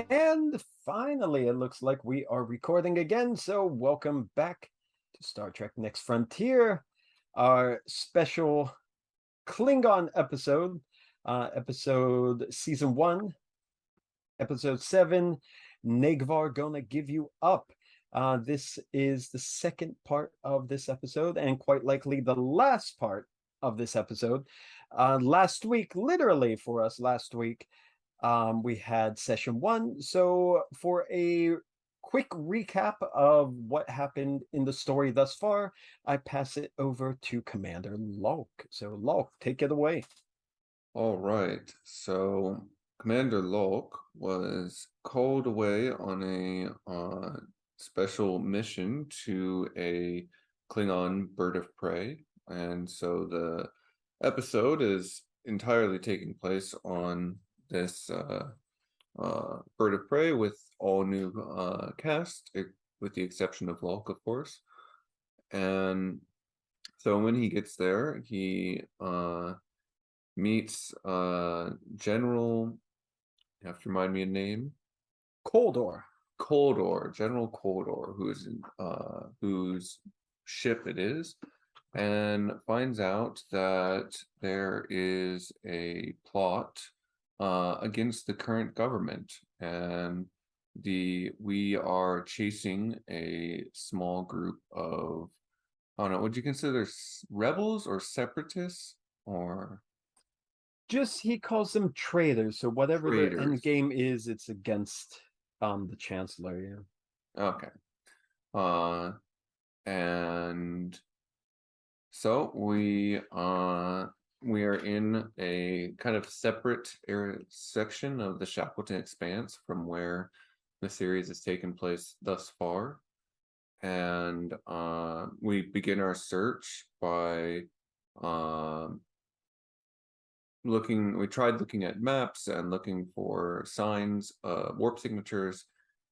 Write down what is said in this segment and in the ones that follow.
And finally, it looks like we are recording again. So, welcome back to Star Trek Next Frontier, our special Klingon episode, episode season 1, episode 7. Negh'Var gonna give you up. This is the second part of this episode, and quite likely the last part of this episode. Last week, literally for us last week, we had session 1. So for a quick recap of what happened in the story thus far, I pass it over to Commander Lalk. So Lalk, take it away. All right. So Commander Lalk was called away on a special mission to a Klingon bird of prey, and so the episode is entirely taking place on this bird of prey with all new cast, with the exception of Lalk, of course. And so when he gets there, he meets General, you have to remind me a name. Koldor. General Koldor, whose ship it is, and finds out that there is a plot against the current government, and we are chasing a small group of, I don't know, would you consider rebels or separatists or Just he calls them traitors. So whatever the end traitors? game is, it's against the Chancellor. Yeah. Okay. And so we are in a kind of separate section of the Shackleton Expanse from where the series has taken place thus far. And we begin our search by we tried looking at maps and looking for signs, warp signatures,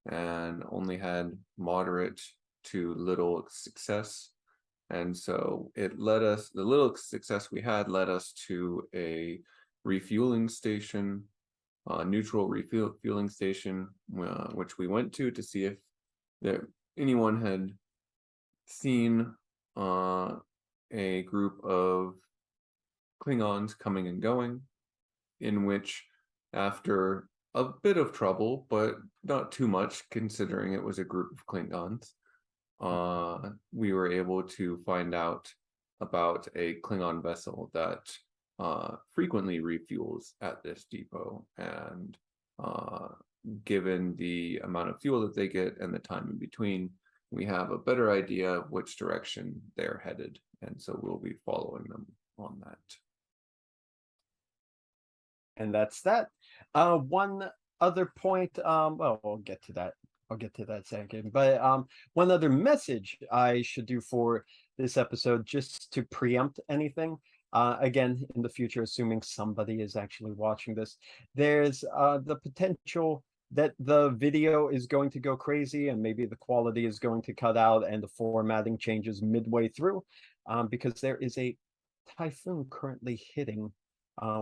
and only had moderate to little success. And so the little success we had led us to a refueling station, neutral refueling station, which we went to see if anyone had seen a group of Klingons coming and going, in which, after a bit of trouble, but not too much considering it was a group of Klingons, we were able to find out about a Klingon vessel that frequently refuels at this depot, and given the amount of fuel that they get and the time in between, we have a better idea of which direction they're headed, and so we'll be following them on that. And that's that. One other point, well, we'll get to that. I'll get to that second. But one other message I should do for this episode, just to preempt anything. Again, in the future, assuming somebody is actually watching this, there's the potential that the video is going to go crazy and maybe the quality is going to cut out and the formatting changes midway through, because there is a typhoon currently hitting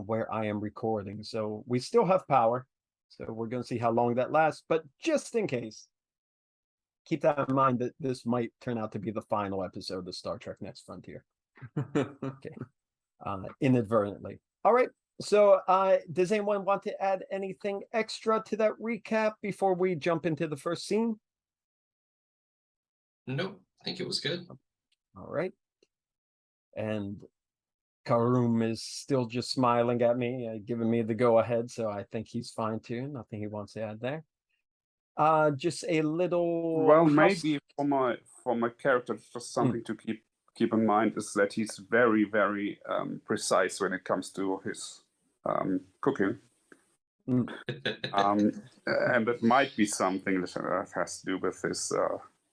where I am recording. So we still have power. So we're going to see how long that lasts. But just in case, keep that in mind that this might turn out to be the final episode of Star Trek Next Frontier. Okay. Inadvertently. All right. So does anyone want to add anything extra to that recap before we jump into the first scene? Nope. I think it was good. All right. And Caruhm is still just smiling at me, giving me the go-ahead, so I think he's fine too. Nothing he wants to add there. Just a little. Well, maybe for my character, just something to keep in mind is that he's very, very precise when it comes to his cooking. And it might be something that has to do with his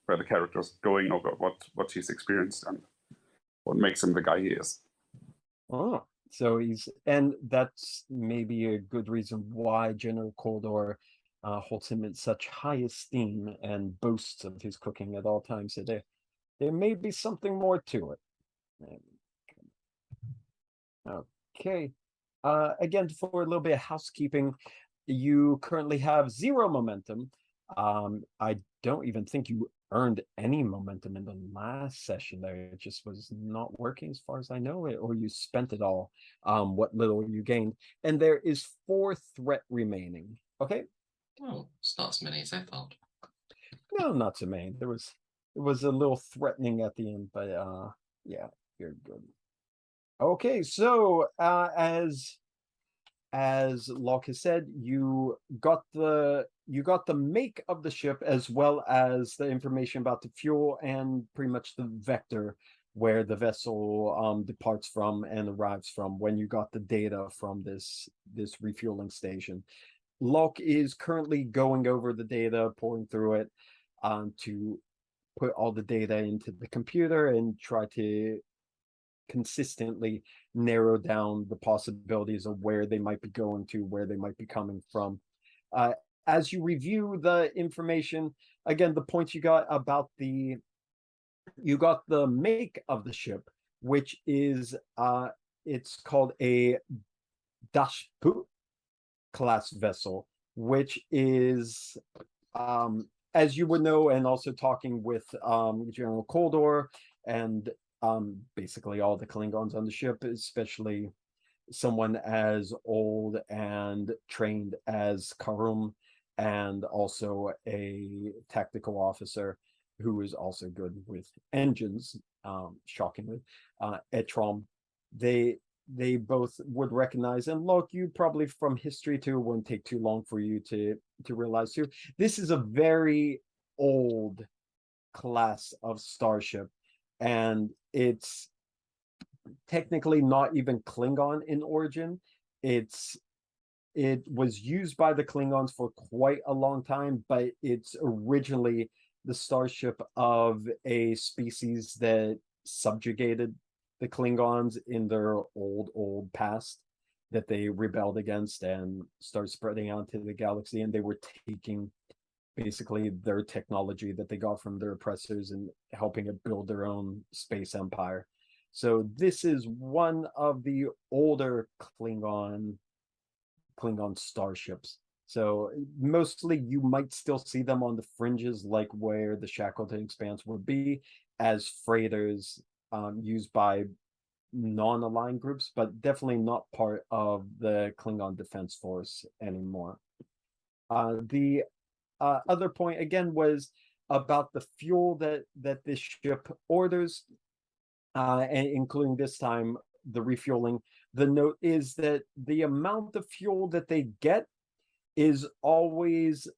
where the character's going, or what he's experienced and what makes him the guy he is. Oh, so and that's maybe a good reason why General Koldor holds him in such high esteem and boasts of his cooking at all times. So there may be something more to it. Okay. Again, for a little bit of housekeeping, you currently have 0 momentum. I don't even think you earned any momentum in the last session there. It just was not working as far as I know it, or you spent it all, what little you gained. And there is 4 threat remaining. Okay? Oh, it's not as many as I thought. No, not so many. It was a little threatening at the end, but yeah, you're good. Okay, so as Lalk has said, you got the make of the ship, as well as the information about the fuel and pretty much the vector where the vessel departs from and arrives from when you got the data from this refueling station. Lalk is currently going over the data, pouring through it to put all the data into the computer and try to consistently narrow down the possibilities of where they might be going to, where they might be coming from. As you review the information, again, the points you got about you got the make of the ship, which is it's called a Dashpu class vessel, which is as you would know, and also talking with General Koldor and basically all the Klingons on the ship, especially someone as old and trained as Caruhm, and also a tactical officer who is also good with engines, shockingly, Etrom. They both would recognize, and look, you probably from history too, it wouldn't take too long for you to realize too, this is a very old class of starship, and it's technically not even Klingon in origin. It was used by the Klingons for quite a long time, but it's originally the starship of a species that subjugated the Klingons in their old past, that they rebelled against and started spreading out to the galaxy, and they were taking basically their technology that they got from their oppressors and helping it build their own space empire. So this is one of the older Klingon starships. So mostly you might still see them on the fringes, like where the Shackleton Expanse would be, as freighters used by non-aligned groups, but definitely not part of the Klingon Defense Force anymore. The other point again was about the fuel that this ship orders, and including this time the refueling. The note is that the amount of fuel that they get is always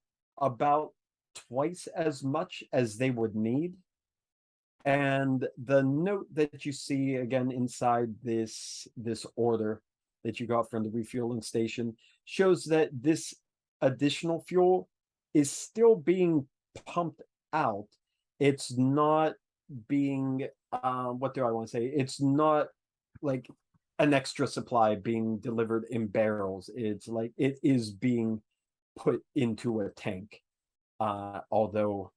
about twice as much as they would need. And the note that you see again inside this order that you got from the refueling station shows that this additional fuel is still being pumped out. It's not being what do I want to say? It's not like an extra supply being delivered in barrels. It's like it is being put into a tank. Although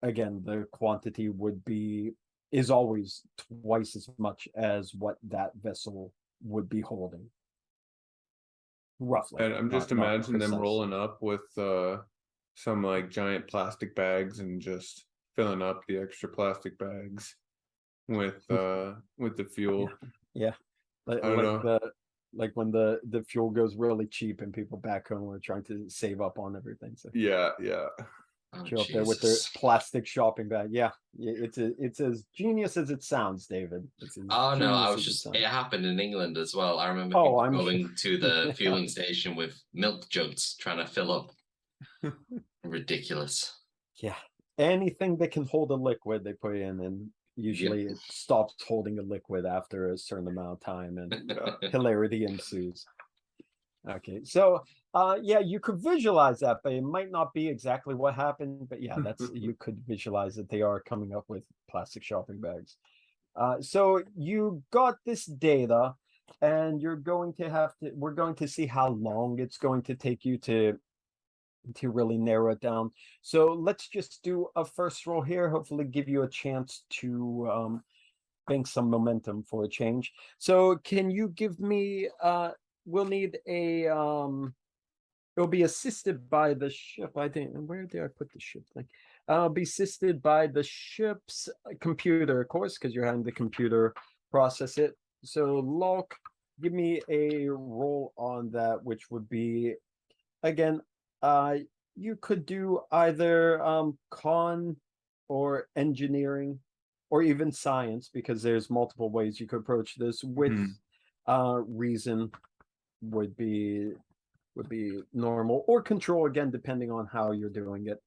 again, the quantity is always twice as much as what that vessel would be holding. Roughly. And I'm just imagining them rolling up with some like giant plastic bags and just filling up the extra plastic bags with the fuel. Yeah. Like when the fuel goes really cheap and people back home are trying to save up on everything. So yeah. Oh, show up there with their plastic shopping bag. Yeah, it's as genius as it sounds, David. Oh no, I was just. It happened in England as well. I remember people going to the fueling station with milk jugs trying to fill up. Ridiculous. Yeah, anything that can hold a liquid, they put in, and usually it stops holding a liquid after a certain amount of time, and hilarity ensues. Okay, so yeah, you could visualize that, but it might not be exactly what happened. But yeah, you could visualize that they are coming up with plastic shopping bags. So you got this data, and we're going to see how long it's going to take you to really narrow it down. So let's just do a first roll here, hopefully give you a chance to bank some momentum for a change. So can you give me we'll need a it'll be assisted by the ship. I think, where did I put the ship thing? Be assisted by the ship's computer, of course, because you're having the computer process it. So Lalk, give me a roll on that, which would be, again, you could do either con or engineering or even science, because there's multiple ways you could approach this. With reason would be normal, or control, again, depending on how you're doing it.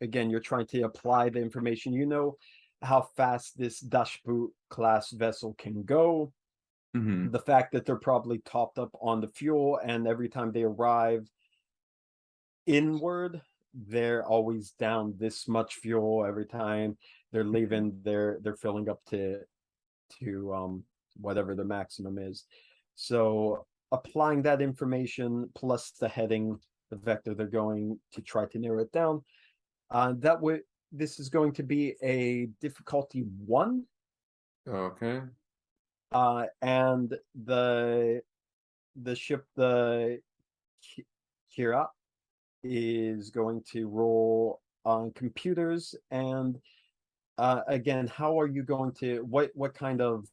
Again, you're trying to apply the information. You know how fast this Dashboot class vessel can go. The fact that they're probably topped up on the fuel, and every time they arrive inward, they're always down this much fuel. Every time they're leaving, they're filling up to whatever the maximum is. So applying that information plus the heading, the vector they're going to try to narrow it down. This is going to be a difficulty 1. Okay. And the ship, the qIr'a, is going to roll on computers. And again, how are you going to, what kind of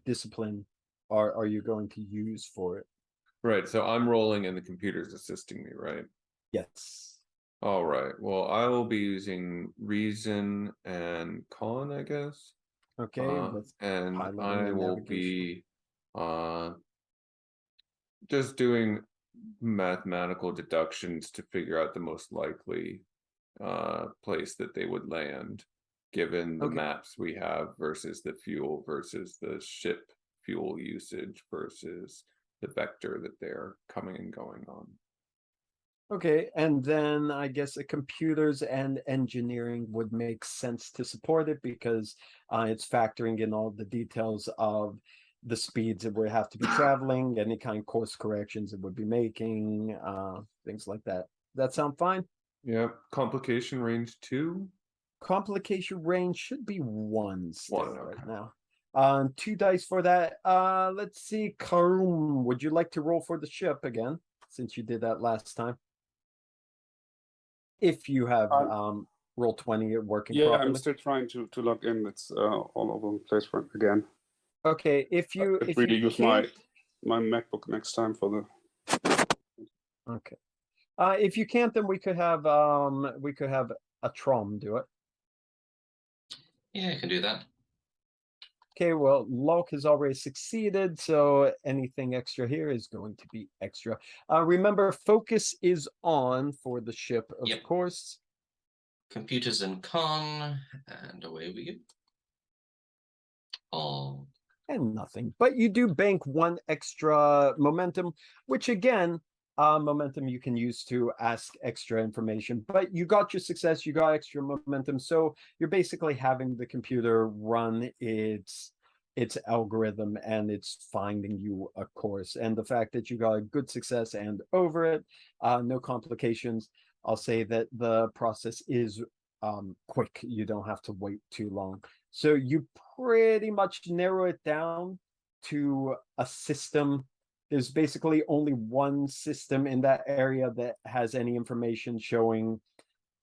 discipline are you going to use for it? Right, so I'm rolling and the computer's assisting me, right? Yes. All right, well, I will be using reason and con, I guess. Okay, and I will be just doing mathematical deductions to figure out the most likely place that they would land, given the maps we have versus the fuel versus the ship fuel usage versus the vector that they're coming and going on. Okay, and then I guess the computers and engineering would make sense to support it, because it's factoring in all the details of the speeds it would have to be traveling, any kind of course corrections it would be making, things like that. That sound fine? Yeah, complication range 2? Complication range should be 1 still. 1, okay. Right now. 2 dice for that. Let's see, Caruhm, would you like to roll for the ship again, since you did that last time? If you have roll 20 working properly. I'm still trying to log in. It's all over the place again. Okay, if you use my MacBook next time for the. Okay, if you can't, then we could have a Trom do it. Yeah, I can do that. Okay, well, Lalk has already succeeded, so anything extra here is going to be extra. Remember, focus is on for the ship, of course. Computers and con, and away we go. Oh. And nothing, but you do bank 1 extra momentum, which again, momentum you can use to ask extra information. But you got your success, you got extra momentum, so you're basically having the computer run its algorithm, and it's finding you a course. And the fact that you got a good success and over it, no complications, I'll say that the process is quick. You don't have to wait too long. So you pretty much narrow it down to a system. There's basically only 1 system in that area that has any information showing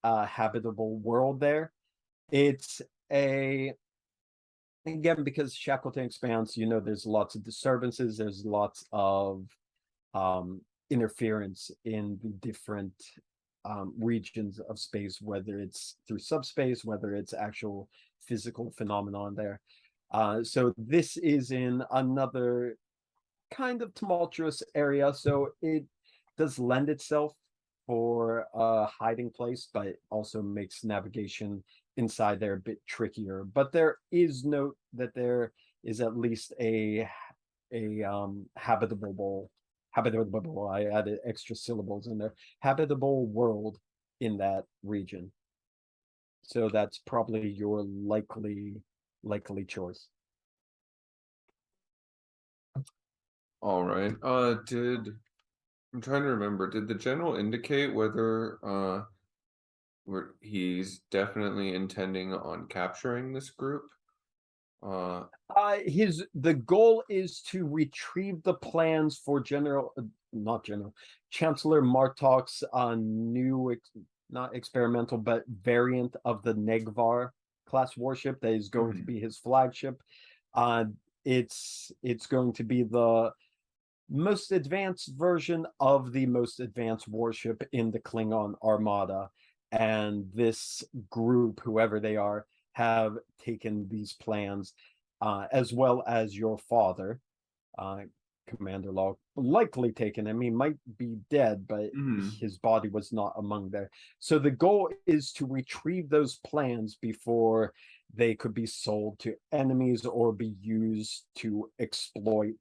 a habitable world there. It's again, because Shackleton expands, you know, there's lots of disturbances, there's lots of interference in the different regions of space, whether it's through subspace, whether it's actual physical phenomenon there. So this is in another kind of tumultuous area, so it does lend itself for a hiding place, but also makes navigation inside there a bit trickier. But there is note that there is at least a habitable, I added extra syllables in there, habitable world in that region. So that's probably your likely choice. All right. I'm trying to remember, did the general indicate whether he's definitely intending on capturing this group? The goal is to retrieve the plans for not General, Chancellor Martok's new, not experimental, but variant of the Negh'Var class warship that is going to be his flagship. It's going to be the most advanced version of the most advanced warship in the Klingon armada. And this group, whoever they are, have taken these plans, as well as your father, Commander Lalk, likely taken. I mean, might be dead, but his body was not among there. So the goal is to retrieve those plans before they could be sold to enemies or be used to exploit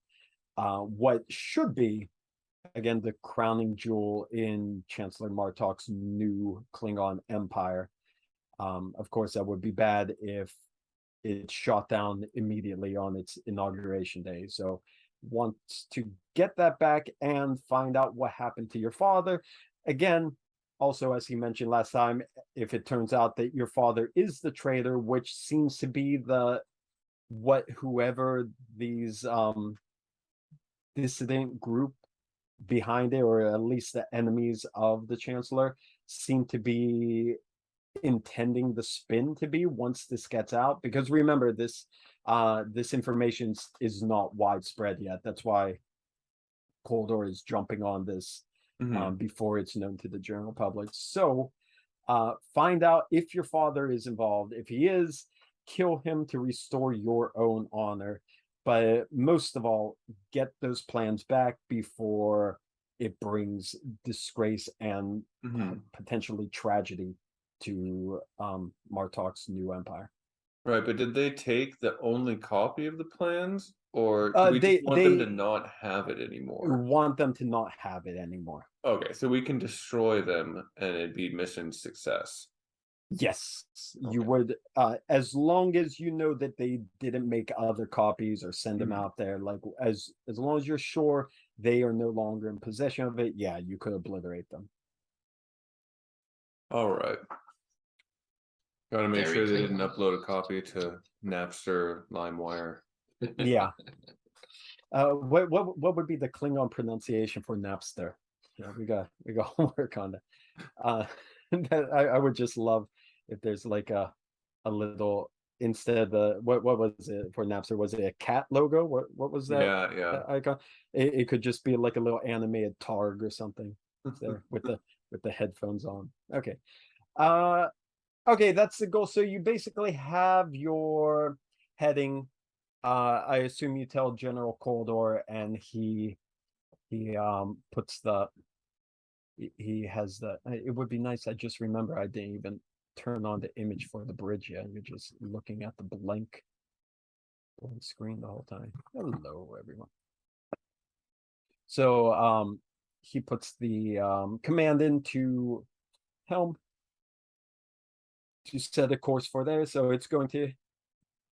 what should be, again, the crowning jewel in Chancellor Martok's new Klingon Empire. Of course, that would be bad if it's shot down immediately on its inauguration day. So wants to get that back and find out what happened to your father. Again, also, as he mentioned last time, if it turns out that your father is the traitor, which seems to be whoever these dissident group behind it, or at least the enemies of the Chancellor, seem to be intending the spin to be once this gets out. Because remember, this information is not widespread yet. That's why Koldor is jumping on this before it's known to the general public. So find out if your father is involved. If he is, kill him to restore your own honor. But most of all, get those plans back before it brings disgrace and potentially tragedy to Martok's new empire. Right, but did they take the only copy of the plans, or do we just want them to not have it anymore? We want them to not have it anymore. Okay, so we can destroy them and it'd be mission success. Yes, okay. You would, as long as you know that they didn't make other copies or send them out there. Like as long as you're sure they are no longer in possession of it, yeah, you could obliterate them. All right. Gotta make sure they didn't upload a copy to Napster, LimeWire. Yeah. What would be the Klingon pronunciation for Napster? Yeah, we got homework on that. I would just love if there's like a little, instead the what was it for Napster? Was it a cat logo? What was that? Yeah. That icon? It could just be like a little animated targ or something there with the headphones on. Okay. Okay, that's the goal. So you basically have your heading. I assume you tell General Koldor, and he puts he has the. It would be nice. I just remember I didn't even turn on the image for the bridge yet. You're just looking at the blank screen the whole time. Hello, everyone. So he puts the command into helm to set a course for there. So it's going to,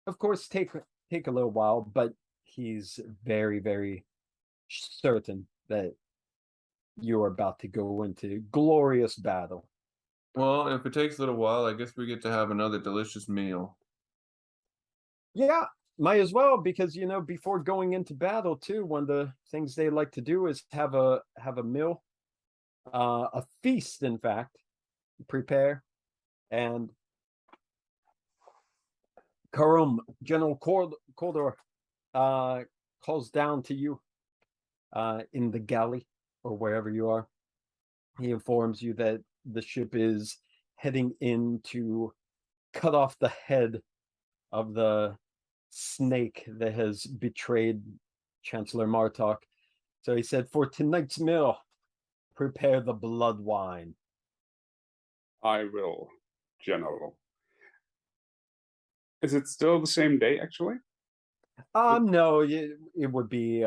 of course, take a little while, but he's very, very certain that you're about to go into glorious battle. Well, if it takes a little while, I guess we get to have another delicious meal. Yeah, might as well, because before going into battle too, one of the things they like to do is have a meal, a feast, in fact, prepare. And Caruhm, General Koldor, calls down to you in the galley or wherever you are. He informs you that the ship is heading in to cut off the head of the snake that has betrayed Chancellor Martok. So he said, for tonight's meal, prepare the blood wine. I will, General. Is it still the same day, actually? No, it would be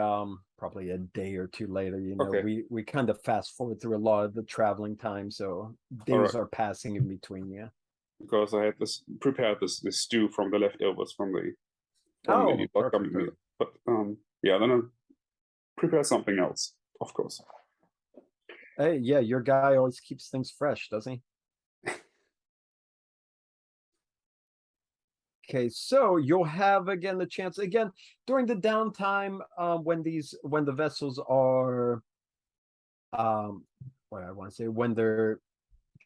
probably a day or two later. Okay. We kind of fast forward through a lot of the traveling time, so days are passing in between. Yeah, because I had prepared this stew from the leftovers from the perfect. meal. But yeah, then I'll prepare something else, of course. Hey, yeah, your guy always keeps things fresh, doesn't he? Okay, so you'll have again the chance again during the downtime when the vessels are what I want to say, when they're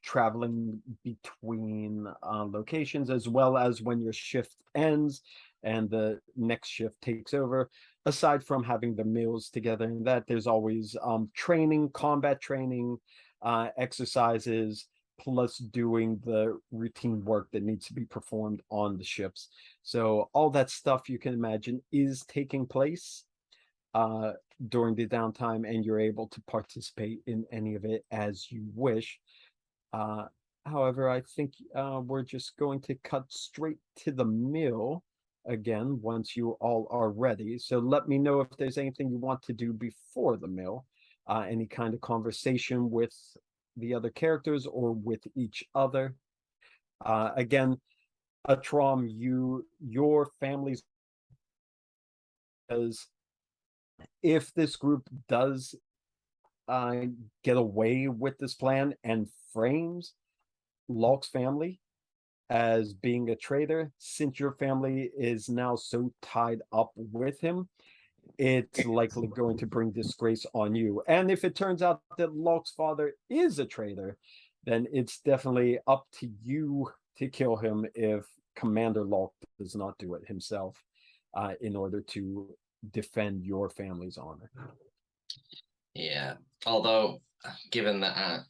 traveling between locations, as well as when your shift ends and the next shift takes over. Aside from having the meals together and that, there's always training, combat training, exercises, plus doing the routine work that needs to be performed on the ships. So all that stuff you can imagine is taking place during the downtime, and you're able to participate in any of it as you wish. However, I think we're just going to cut straight to the meal again once you all are ready. So let me know if there's anything you want to do before the meal, any kind of conversation with the other characters or with each other. Again, Atrom, your family's, because if this group does get away with this plan and frames Lalk's family as being a traitor, since your family is now so tied up with him, it's likely going to bring disgrace on you. And if it turns out that Lalk's father is a traitor, then it's definitely up to you to kill him if Commander Lalk does not do it himself, in order to defend your family's honor. Yeah, although given that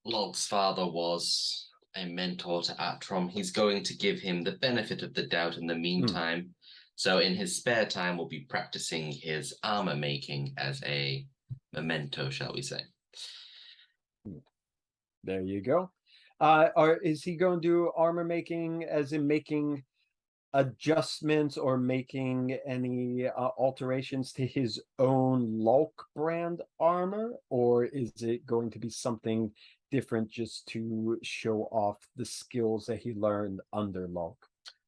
Lalk's father was a mentor to Atrom, he's going to give him the benefit of the doubt in the meantime. So in his spare time, we'll be practicing his armor making as a memento, shall we say. There you go. Is he going to do armor making as in making adjustments or making any alterations to his own Lalk brand armor, or is it going to be something different just to show off the skills that he learned under Lalk?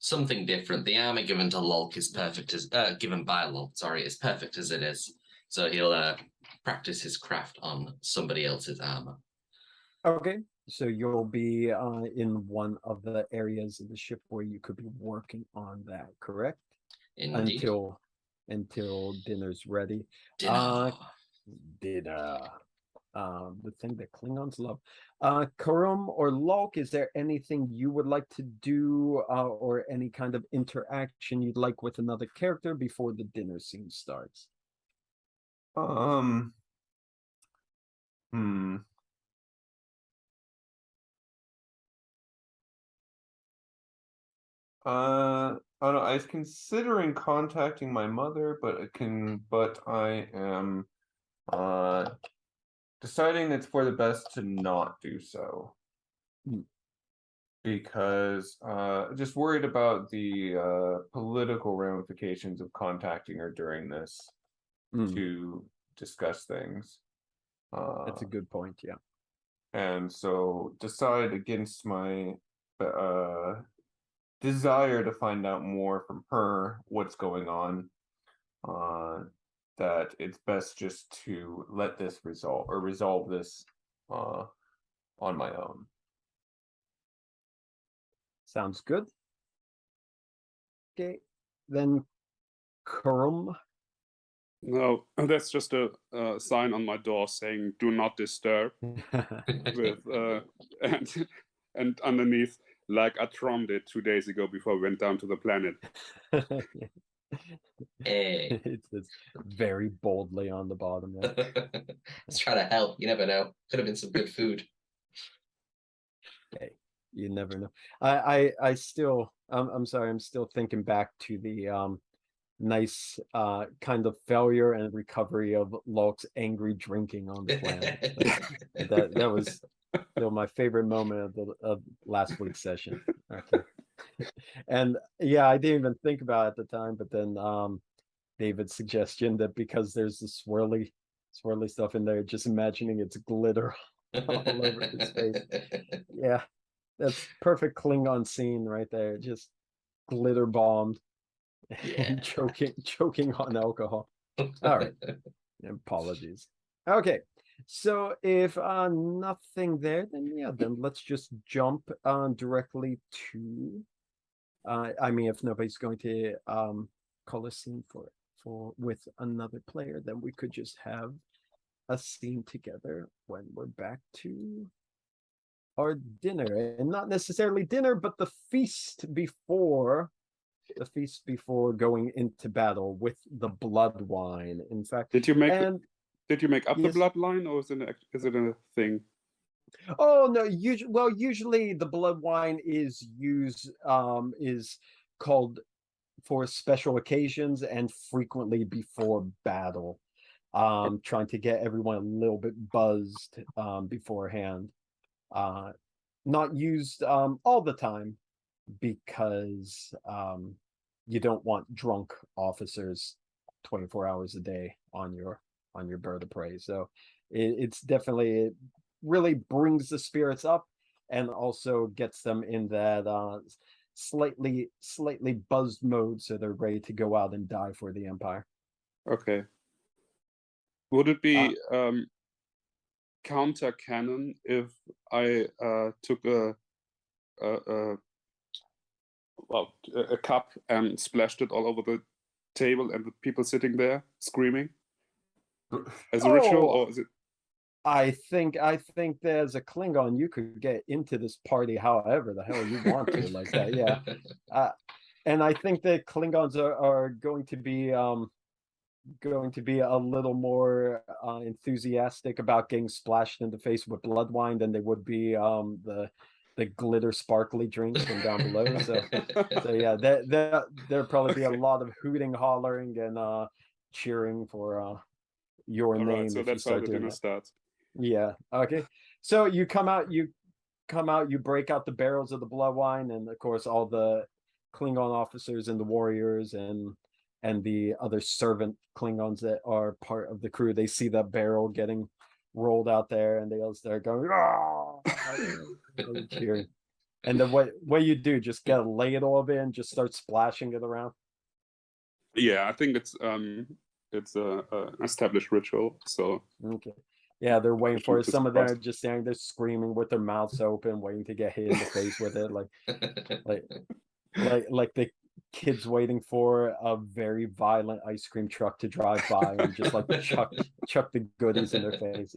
Something different. The armor given to Lalk is perfect as given by Lalk, sorry, is perfect as it is. So he'll practice his craft on somebody else's armor. Okay, so you'll be in one of the areas of the ship where you could be working on that, correct? Indeed. Until dinner's ready. Dinner. Dinner. The thing that Klingons love. Caruhm or Lalk, is there anything you would like to do, or any kind of interaction you'd like with another character before the dinner scene starts? I don't know. I was considering contacting my mother, but I am deciding it's for the best to not do so. Because just worried about the political ramifications of contacting her during this to discuss things. That's a good point, yeah. And so decide against my desire to find out more from her what's going on, that it's best just to let this resolve this on my own. Sounds good. Okay, then Caruhm. No, that's just a sign on my door saying "Do not disturb." with and underneath, like Atrom did 2 days ago before we went down to the planet. Hey. It's very boldly on the bottom there. Let's try to help. You never know. Could have been some good food. Hey, you never know. I still, I'm sorry, I'm still thinking back to the nice kind of failure and recovery of Lalk's angry drinking on the planet. that was still my favorite moment of last week's session. Okay. And yeah, I didn't even think about it at the time, but then David's suggestion that because there's the swirly stuff in there, just imagining it's glitter all over his face. Yeah, that's perfect Klingon scene right there. Just glitter bombed and choking on alcohol. All right. Apologies. Okay. So if nothing there, then let's just jump directly to I mean, if nobody's going to call a scene for with another player, then we could just have a scene together when we're back to our dinner, and not necessarily dinner, but the feast before going into battle with the blood wine. In fact, Did you make and up yes. the bloodline, or is it a thing? Oh no, usually the blood wine is called for special occasions and frequently before battle. Trying to get everyone a little bit buzzed beforehand. Not used all the time, because you don't want drunk officers 24 hours a day on your bird of prey. So it's definitely, it really brings the spirits up and also gets them in that slightly buzzed mode, so they're ready to go out and die for the Empire. Okay. Would it be counter canon if I took a cup and splashed it all over the table and the people sitting there screaming as a ritual, or is it? I think that as a Klingon, you could get into this party however the hell you want to, like that. Yeah. And I think that Klingons are going to be a little more enthusiastic about getting splashed in the face with blood wine than they would be the glitter sparkly drinks from down below. So yeah, there'll probably be a lot of hooting, hollering, and cheering for your All name. right, so if that's you how start the doing dinner that. starts. Yeah. Okay. So you come out, you break out the barrels of the blood wine, and of course all the Klingon officers and the warriors and the other servant Klingons that are part of the crew, they see the barrel getting rolled out there, and they all start going, "Ah!" and cheering. And then what you do? Just get a ladle of it and just start splashing it around. Yeah, I think it's a established ritual. So okay. Yeah, they're waiting for it. Just Some of them are crossed. just standing there screaming with their mouths open, waiting to get hit in the face with it, like the kids waiting for a very violent ice cream truck to drive by and just like chuck the goodies in their face.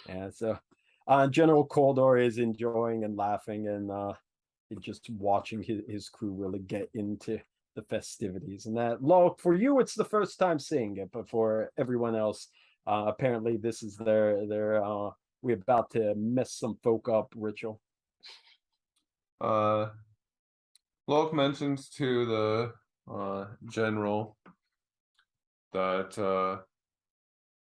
Yeah. So General Koldor is enjoying and laughing and just watching his crew really get into the festivities. And that, Lalk, for you it's the first time seeing it, but for everyone else, apparently this is their we're about to mess some folk up ritual. Lalk mentions to the general that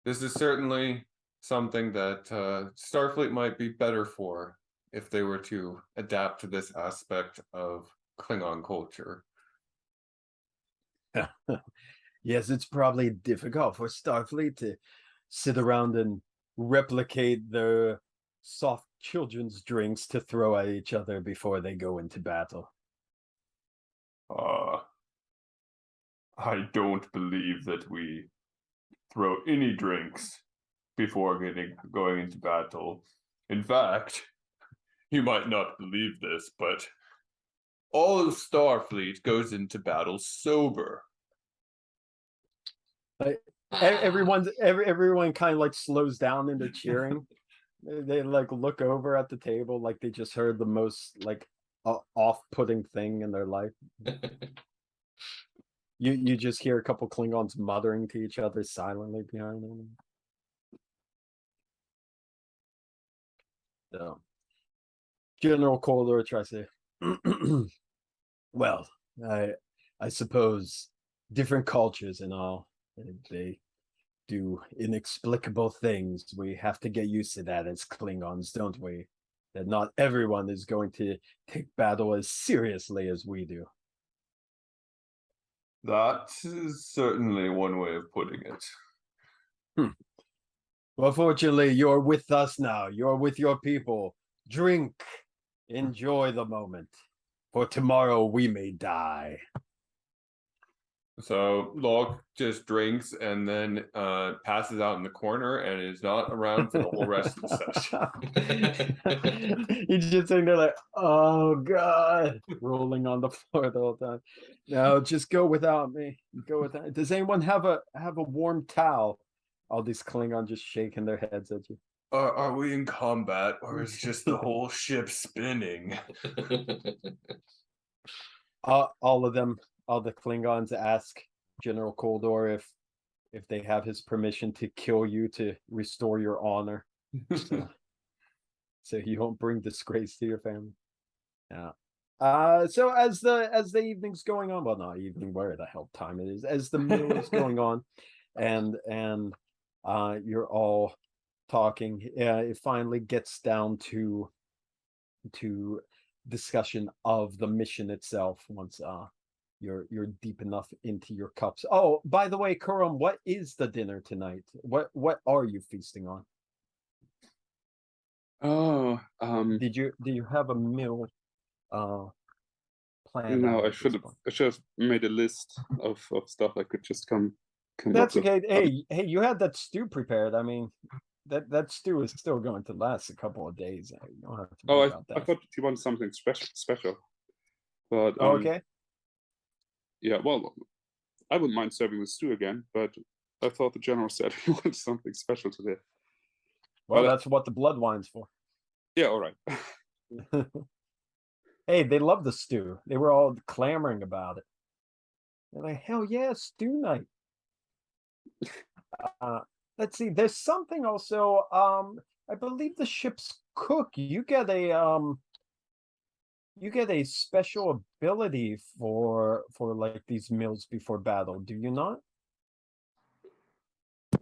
this is certainly something that Starfleet might be better for if they were to adapt to this aspect of Klingon culture. Yes, it's probably difficult for Starfleet to sit around and replicate their soft children's drinks to throw at each other before they go into battle. I don't believe that we throw any drinks before going into battle. In fact, you might not believe this, but all of Starfleet goes into battle sober. Everyone kind of like slows down in their cheering. They like look over at the table like they just heard the most like off-putting thing in their life. You just hear a couple Klingons muttering to each other silently behind them. So General Koldor tries to well, I suppose different cultures and all, they do inexplicable things. We have to get used to that as Klingons, don't we? That not everyone is going to take battle as seriously as we do. That is certainly one way of putting it. Well, fortunately, you're with us now. You're with your people. Drink. Enjoy the moment. For tomorrow we may die. So Lalk just drinks and then passes out in the corner and is not around for the whole rest of the session. He's just sitting there like, oh God, rolling on the floor the whole time. No, just go without me. Go without. Does anyone have a warm towel? all these Klingons just shaking their heads at you. Are we in combat, or is just the whole ship spinning? All of them, all the Klingons ask General Koldor if they have his permission to kill you to restore your honor, so you don't bring disgrace to your family. Yeah. So as the evening's going on, well, not evening, where the hell time it is, as the meal is going on, and you're all talking, it finally gets down to discussion of the mission itself once you're deep enough into your cups. Oh, by the way, Caruhm, what is the dinner tonight? What are you feasting on? Oh, Do you have a meal planned? no, out I at should this have made a list of stuff I could just come That's up with. okay. Hey, you had that stew prepared. I mean, that stew is still going to last a couple of days. You don't have to Oh, worry about I that. thought you wanted something special, but Okay. yeah. Well, I wouldn't mind serving the stew again, but I thought the general said he wanted something special today. Well, but, that's what the blood wine's for. Yeah, all right. Hey, they love the stew. They were all clamoring about it. They're like, hell yeah, stew night. Let's see. There's something also. I believe the ship's cook. You get a special ability for like these meals before battle. Do you not?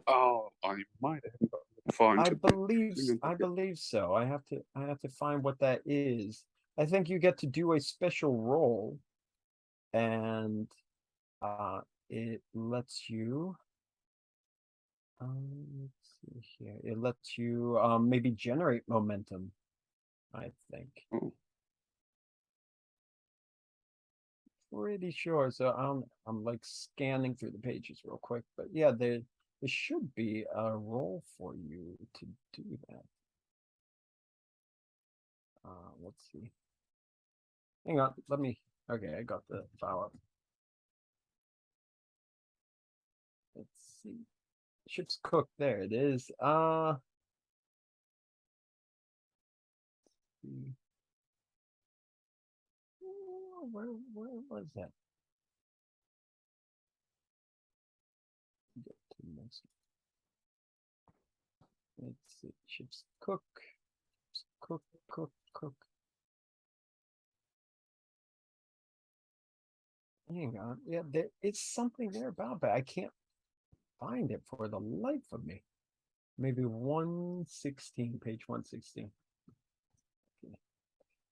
Oh, I might have found I it. believe so. I have to find what that is. I think you get to do a special roll, and it lets you. Let's see here. It lets you maybe generate momentum, I think. Oh. Pretty sure. So I'm like scanning through the pages real quick, but yeah, there should be a role for you to do that. Let's see. Hang on, let me. Okay, I got the file up. Let's see. Ship's cook. There it is. Where was that? Get to the next one. Let's see. Ship's cook. Cook. Hang on. Yeah, there is something there about that. I can't find it for the life of me. Maybe 116, page 116. Okay.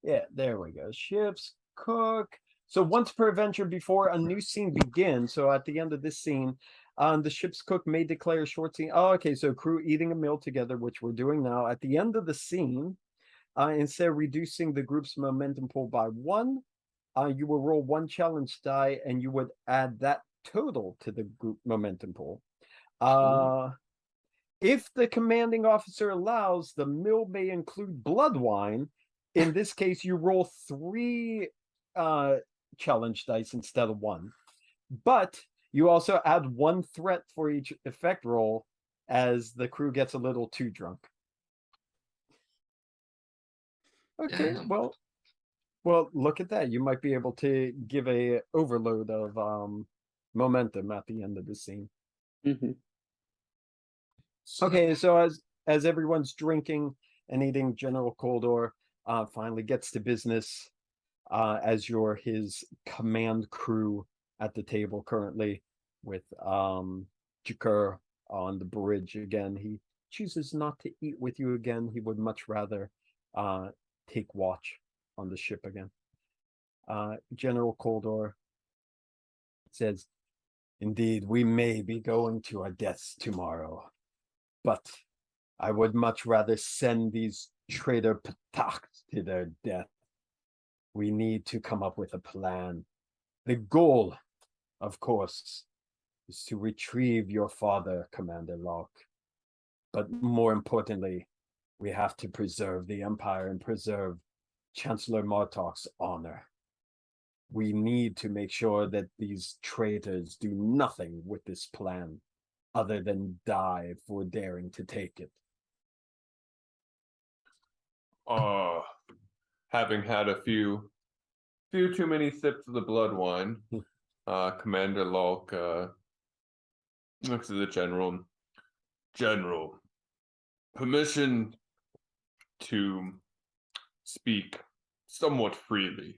Yeah, there we go. Ship's cook. So once per adventure before a new scene begins, so at the end of this scene, the ship's cook may declare a short scene. Oh, okay, so crew eating a meal together, which we're doing now. At the end of the scene, instead of reducing the group's momentum pool by 1, you will roll 1 challenge die, and you would add that total to the group momentum pool. If the commanding officer allows, the meal may include blood wine. In this case, you roll 3 challenge dice instead of 1. But you also add 1 threat for each effect roll as the crew gets a little too drunk. Okay, well, look at that. You might be able to give a overload of momentum at the end of the scene. Mm-hmm. Okay, so as everyone's drinking and eating, General Koldor finally gets to business as you're his command crew at the table currently with qIr'a on the bridge again. He chooses not to eat with you again. He would much rather take watch on the ship again. General Koldor says, "Indeed, we may be going to our deaths tomorrow, but I would much rather send these traitor Pataks to their death. We need to come up with a plan. The goal, of course, is to retrieve your father, Commander Lalk. But more importantly, we have to preserve the Empire and preserve Chancellor Martok's honor. We need to make sure that these traitors do nothing with this plan. other than die for daring to take it. Having had a few too many sips of the blood wine, Commander Lalk looks at the general. General, permission to speak somewhat freely.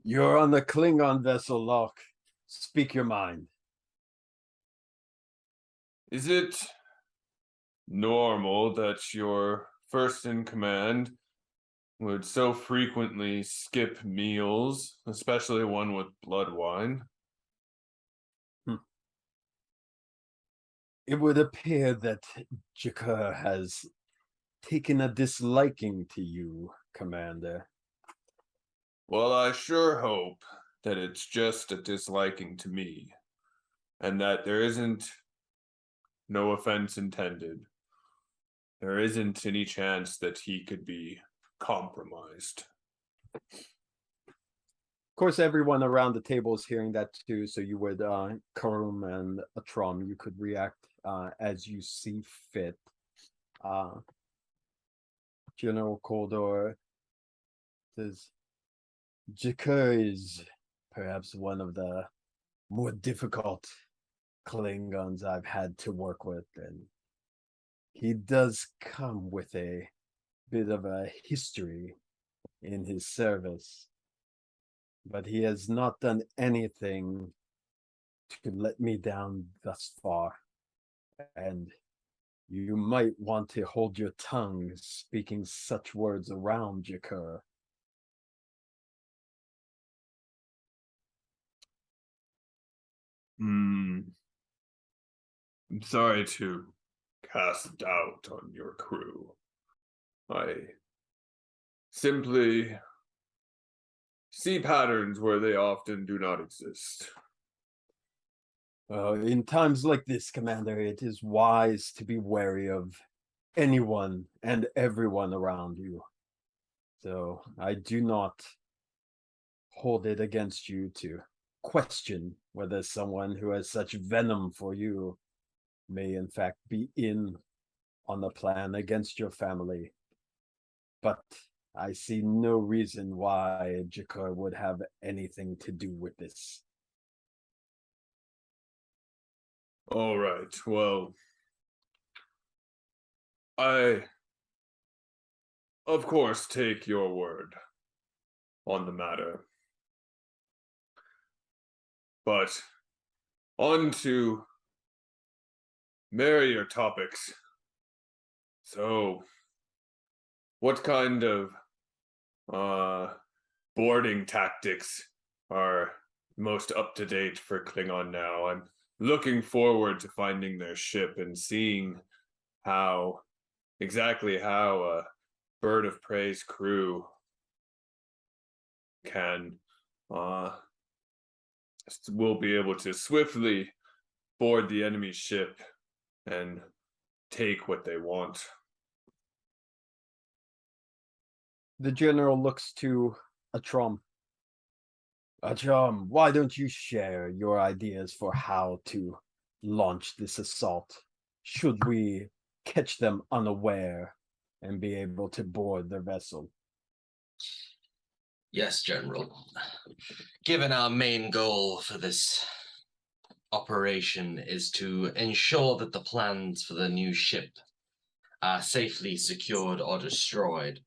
You're on the Klingon vessel, Lalk. Speak your mind. Is it normal that your first in command would so frequently skip meals, especially one with blood wine? It would appear that qIr'a has taken a disliking to you, Commander. Well, I sure hope that it's just a disliking to me, and that there isn't, no offense intended, there isn't any chance that he could be compromised. Of course, everyone around the table is hearing that too, so you would, Caruhm and Atrom, you could react as you see fit. General Koldor says, qIr'a is perhaps one of the more difficult Klingons I've had to work with, and he does come with a bit of a history in his service, but he has not done anything to let me down thus far, and you might want to hold your tongue speaking such words around qIr'a. I'm sorry to cast doubt on your crew. I simply see patterns where they often do not exist. In times like this, Commander, it is wise to be wary of anyone and everyone around you. So I do not hold it against you to question whether someone who has such venom for you may in fact be in on the plan against your family. But I see no reason why qIr'a would have anything to do with this. All right, well, I, of course, take your word on the matter. But on to merrier topics. So, what kind of boarding tactics are most up to date for Klingon now? I'm looking forward to finding their ship and seeing exactly how a bird of prey's crew will be able to swiftly board the enemy ship and take what they want. The general looks to Atrom. Atrom, why don't you share your ideas for how to launch this assault, should we catch them unaware and be able to board their vessel? Yes, General. Given our main goal for this operation is to ensure that the plans for the new ship are safely secured or destroyed,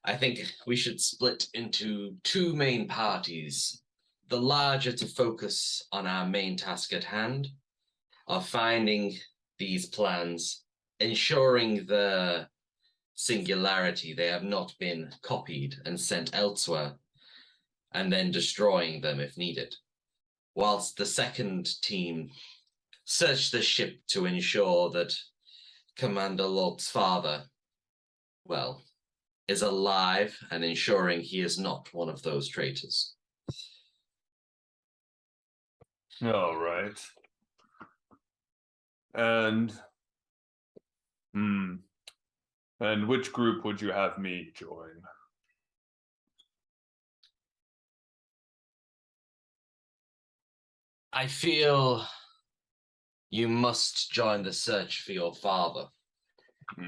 I think we should split into two main parties. The larger to focus on our main task at hand of finding these plans, ensuring the singularity, they have not been copied and sent elsewhere, and then destroying them if needed. Whilst the second team search the ship to ensure that Commander Lalk's father, well, is alive and ensuring he is not one of those traitors. All right. And which group would you have me join? I feel you must join the search for your father,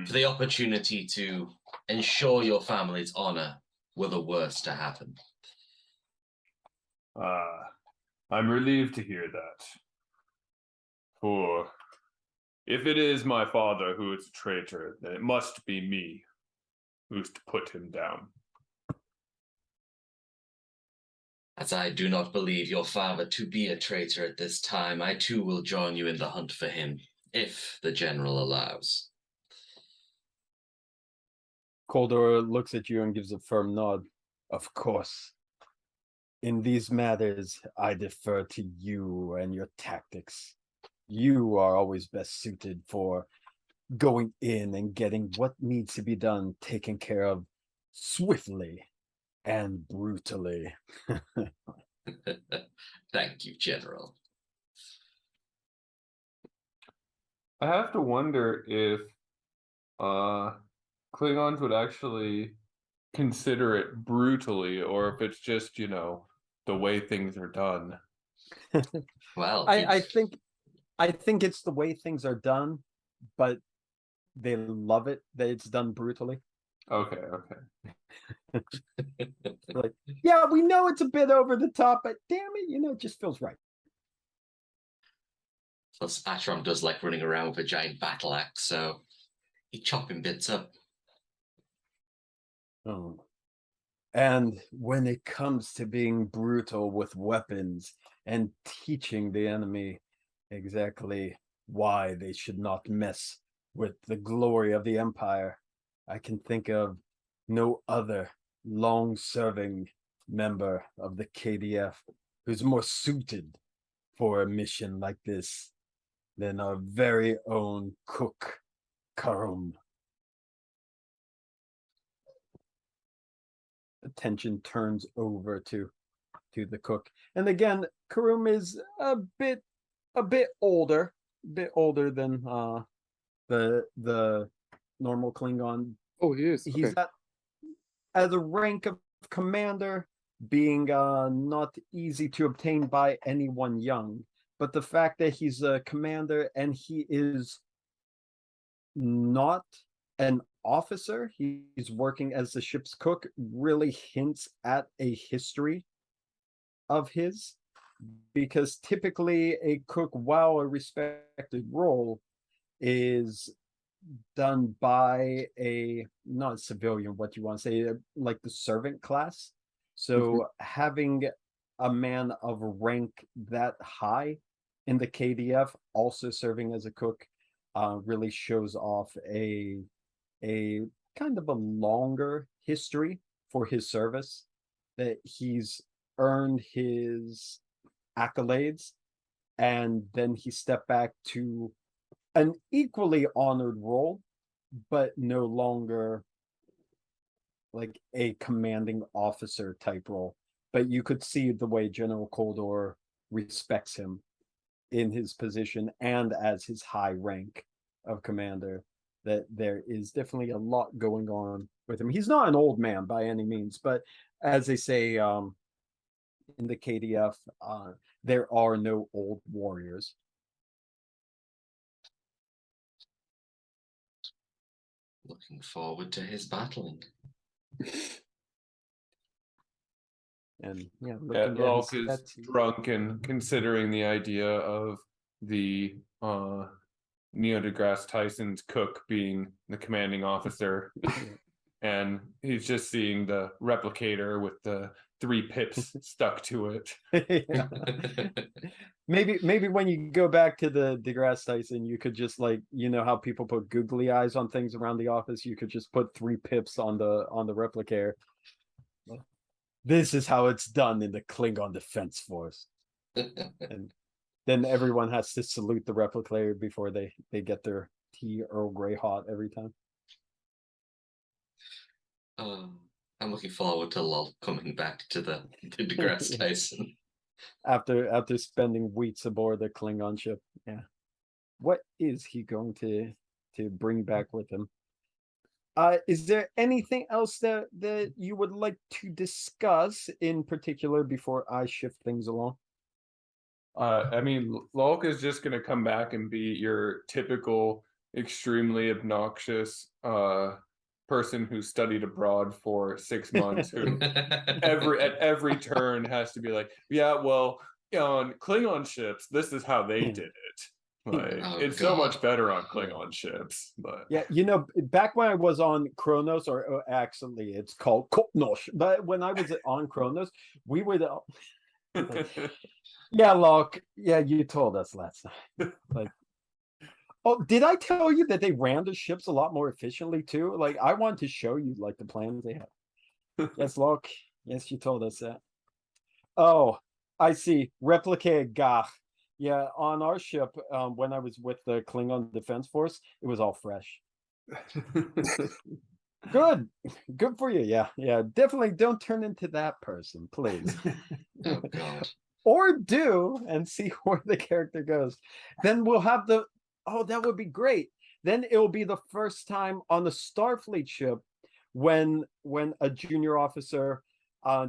for the opportunity to ensure your family's honor were the worst to happen. I'm relieved to hear that. For if it is my father who is a traitor, then it must be me who's to put him down. As I do not believe your father to be a traitor at this time, I too will join you in the hunt for him, if the general allows. Koldor looks at you and gives a firm nod. Of course. In these matters, I defer to you and your tactics. You are always best suited for going in and getting what needs to be done taken care of swiftly and brutally. Thank you, General. I have to wonder if Klingons would actually consider it brutally, or if it's just, the way things are done. Well, I think it's the way things are done, but they love it that it's done brutally. Okay. Like, yeah, we know it's a bit over the top, but damn it, it just feels right. Plus, Atron does like running around with a giant battle axe, so he's chopping bits up. Oh. And when it comes to being brutal with weapons and teaching the enemy exactly why they should not mess with the glory of the Empire, I can think of no other long-serving member of the KDF who's more suited for a mission like this than our very own cook, Caruhm. Attention turns over to the cook, and again, Caruhm is a bit older, than the normal Klingon. Oh, he is. He's Okay. at the rank of commander, being not easy to obtain by anyone young. But the fact that he's a commander and he is not an officer, he's working as the ship's cook, really hints at a history of his, because typically a cook, while a respected role, is done by a not civilian, what you want to say, like the servant class. So having a man of rank that high in the KDF also serving as a cook really shows off a kind of a longer history for his service, that he's earned his accolades, and then he stepped back to an equally honored role, but no longer like a commanding officer type role. But you could see the way General Koldor respects him in his position and as his high rank of commander, that there is definitely a lot going on with him. He's not an old man by any means, but as they say in the KDF, there are no old warriors. Looking forward to his battling. And yeah, Lalk is drunk and considering the idea of the Neil deGrasse Tyson's cook being the commanding officer. And he's just seeing the replicator with the 3 pips stuck to it. Maybe when you go back to the deGrasse Tyson, you could just, like, how people put googly eyes on things around the office, you could just put 3 pips on the replicator. This is how it's done in the Klingon Defense Force. And then everyone has to salute the replicator before they get their tea Earl Grey hot every time. I'm looking forward to Lalk coming back to the deGrasse Tyson. After spending weeks aboard the Klingon ship. Yeah. What is he going to bring back with him? Is there anything else that you would like to discuss in particular before I shift things along? I mean, Lalk is just gonna come back and be your typical, extremely obnoxious person who studied abroad for 6 months, who at every turn has to be like, yeah, well, on Klingon ships, this is how they did it. Like, Oh, it's so much God. better on Klingon ships, but Yeah, you know, back when I was on Kronos, or actually it's called Kopnosh, but when I was on Kronos, we would, yeah, Locke, yeah, you told us last night. Like, oh, did I tell you that they ran the ships a lot more efficiently too? Like, I wanted to show you like the plans they had. Yes, Locke, yes, you told us that. Oh, I see. Replicate Gach. Yeah, on our ship, when I was with the Klingon Defense Force, it was all fresh. Good. Good for you. Yeah, yeah. Definitely don't turn into that person, please. Oh, God. Or do and see where the character goes. Then we'll have the oh, that would be great. Then it will be the first time on the Starfleet ship when a junior officer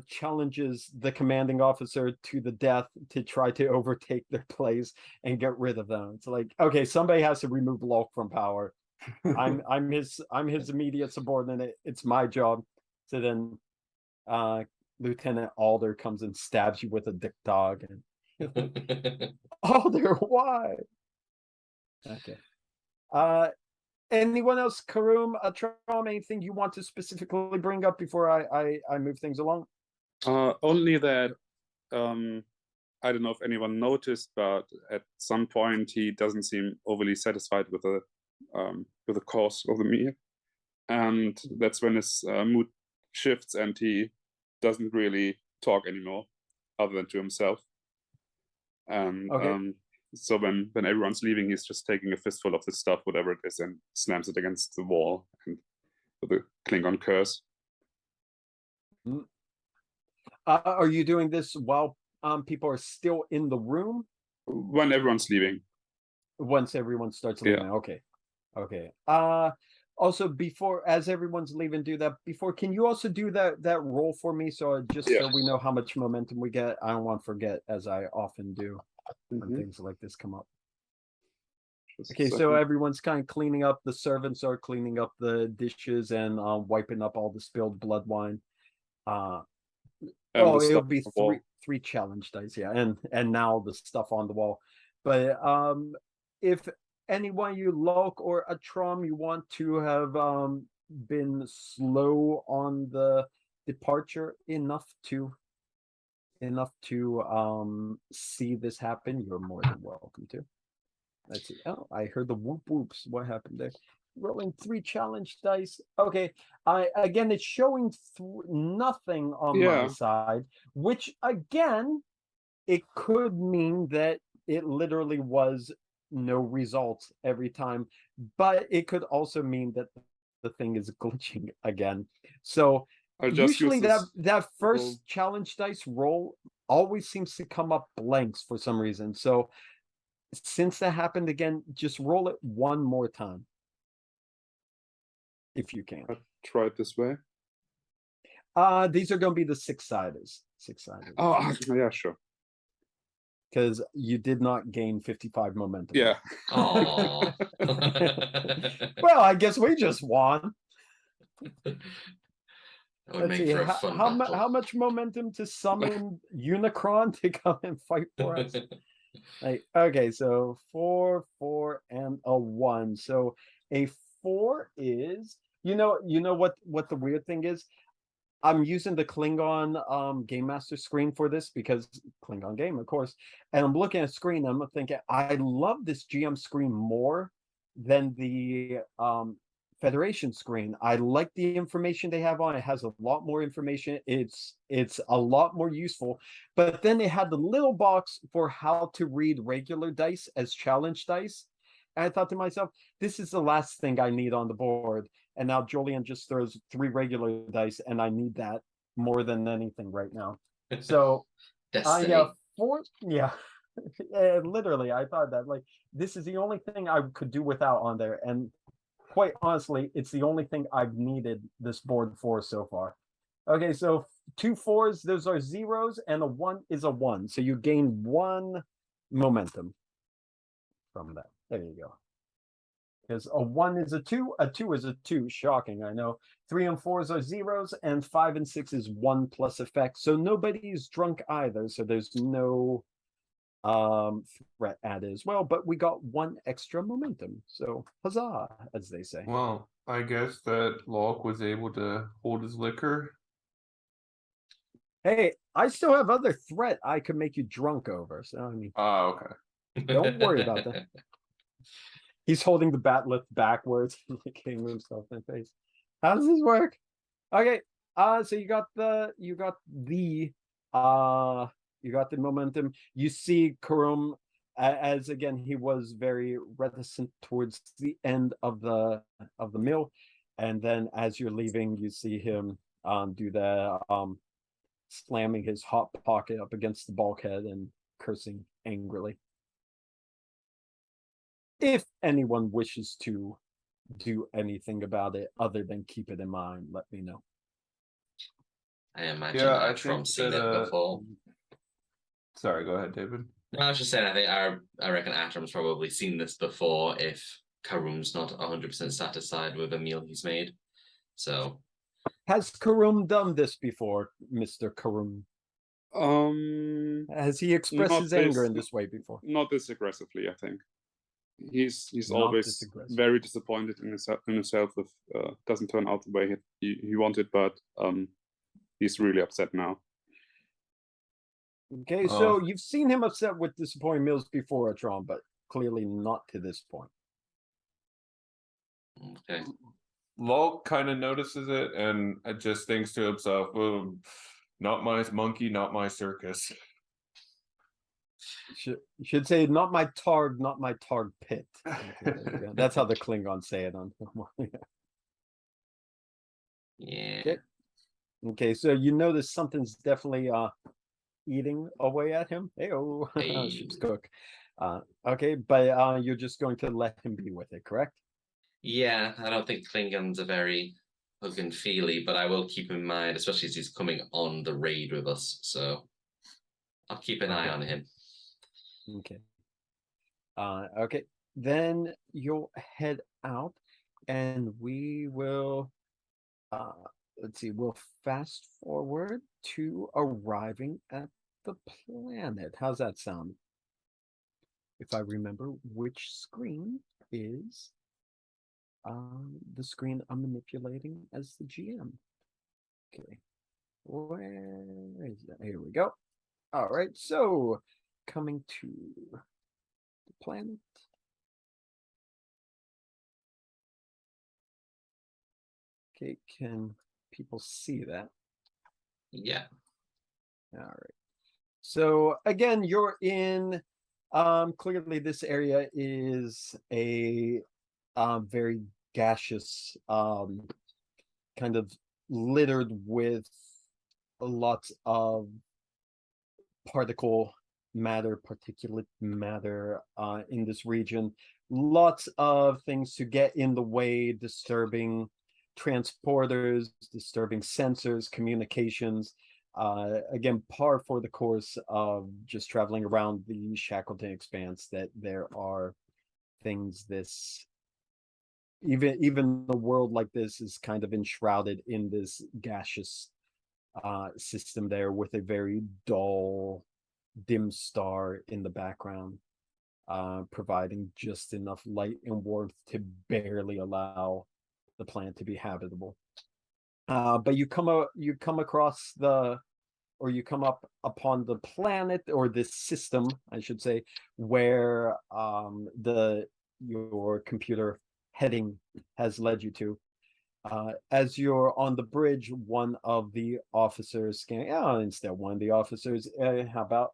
challenges the commanding officer to the death to try to overtake their place and get rid of them. It's like, okay, somebody has to remove Lalk from power. I'm his immediate subordinate. It's my job. So then Lieutenant Alder comes and stabs you with a dick dog and Alder, why? Okay. Anyone else, Caruhm, Atrom, anything you want to specifically bring up before I move things along? Only that I don't know if anyone noticed, but at some point he doesn't seem overly satisfied with the course of the meal, and that's when his mood shifts and he doesn't really talk anymore, other than to himself. And Okay. so when everyone's leaving, he's just taking a fistful of this stuff, whatever it is, and slams it against the wall and with a Klingon curse. Are you doing this while people are still in the room? When everyone's leaving. Once everyone starts leaving. Yeah. Okay. Okay. Also before, as everyone's leaving, do that before. Can you also do that roll for me, so just so we know how much momentum we get? I don't want to forget, as I often do when things like this come up. Okay, so everyone's kind of cleaning up. The servants are cleaning up the dishes and wiping up all the spilled blood wine. Oh, it'll be three challenge dice, yeah, and now the stuff on the wall. But if anyone, you Lalk or Atrom, you want to have been slow on the departure enough to see this happen, you're more than welcome to. Let's see. Oh, I heard the whoop whoops. What happened there? Rolling 3 challenge dice. Okay. Again, it's showing nothing on my side, which again, it could mean that it literally was no results every time, but it could also mean that the thing is glitching again. So usually that first challenge dice roll always seems to come up blanks for some reason. So since that happened again, just roll it one more time. If you can. I'll try it this way. These are going to be the 6-siders. 6-siders. Oh, yeah, sure. Because you did not gain 55 momentum. Yeah. Oh. Well, I guess we just won. Let's see, how much momentum to summon Unicron to come and fight for us? Like, okay, so 4, 4, and a 1. So a 4 is, you know what the weird thing is? I'm using the Klingon Game Master screen for this because Klingon game, of course. And I'm looking at the screen, and I'm thinking, I love this GM screen more than the Federation screen. I like the information they have on it. It has a lot more information. It's a lot more useful. But then they had the little box for how to read regular dice as challenge dice. And I thought to myself, this is the last thing I need on the board. And now Julian just throws 3 regular dice, and I need that more than anything right now. So, yeah, 4, yeah. Literally, I thought that, like, this is the only thing I could do without on there. And quite honestly, it's the only thing I've needed this board for so far. Okay, so 2 4s, those are zeros, and a 1 is a 1. So you gain 1 momentum from that. There you go. Because a 1 is a 2 is a 2. Shocking, I know. 3 and 4s are zeros, and 5 and 6 is 1 plus effect. So nobody's drunk either. So there's no threat added as well. But we got 1 extra momentum. So huzzah, as they say. Well, I guess that Lalk was able to hold his liquor. Hey, I still have other threat I could make you drunk over. So I mean, Okay. don't worry about that. He's holding the bat lift backwards, like hitting himself in the face. How does this work? Okay, so you got the momentum. You see Caruhm, as again he was very reticent towards the end of the meal, and then as you're leaving, you see him do the slamming his hot pocket up against the bulkhead and cursing angrily. If anyone wishes to do anything about it other than keep it in mind, let me know. I imagine Yeah, I Atrom's think seen that, it before. Sorry, go ahead, David. No, I was just saying, I reckon Atrom's probably seen this before if Caruhm's not 100% satisfied with a meal he's made. So, has Caruhm done this before, Mr. Caruhm? Has he expressed his anger in this way before? Not this aggressively, I think. He's Not always this aggressive. very disappointed in himself if doesn't turn out the way he wanted, but he's really upset now. Okay, so you've seen him upset with disappointing meals before, Atron, but clearly not to this point. okay. Lalk kind of notices it and just thinks to himself, oh, not my monkey, not my circus. Should say, not my targ pit. That's how the Klingons say it on. Yeah. Okay, so you notice something's definitely eating away at him. Hey-oh, Hey. ship's cook. Okay, but you're just going to let him be with it, correct? Yeah, I don't think Klingons are very hug and feely, but I will keep in mind, especially as he's coming on the raid with us. So I'll keep an eye on him. Okay. Okay, then you'll head out, and we will. Let's see. We'll fast forward to arriving at the planet. How's that sound? If I remember which screen is the screen I'm manipulating as the GM. Okay, where is that? Here we go. All right, so coming to the planet. Okay, can people see that? Yeah. All right. So again, you're in. Clearly, this area is a very gaseous, kind of littered with lots of particle matter, particulate matter in this region. Lots of things to get in the way, disturbing transporters, disturbing sensors, communications. Again, par for the course of just traveling around the Shackleton Expanse, that there are things this even a world like this is kind of enshrouded in this gaseous system there, with a very dull, dim star in the background, providing just enough light and warmth to barely allow the planet to be habitable. But you come across you come up upon the planet, or this system, I should say, where your computer heading has led you to. As you're on the bridge, one of the officers instead one of the officers, how about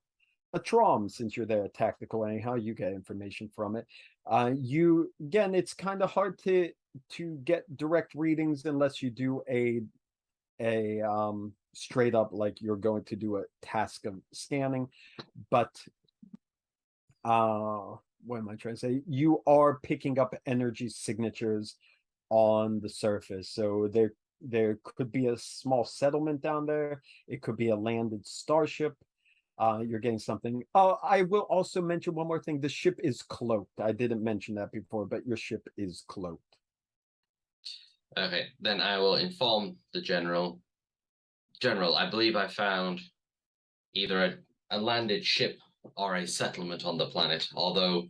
a Trom, since you're there, tactical anyhow, you get information from it. You again, it's kind of hard to get direct readings unless you do a straight up, like you're going to do a task of scanning. But what am I trying to say? You are picking up energy signatures on the surface, so there could be a small settlement down there. It could be a landed starship. you're getting something. Oh, I will also mention one more thing. The ship is cloaked. I didn't mention that before, but your ship is cloaked. Okay, then I will inform the general. General, I believe I found either a landed ship or a settlement on the planet, although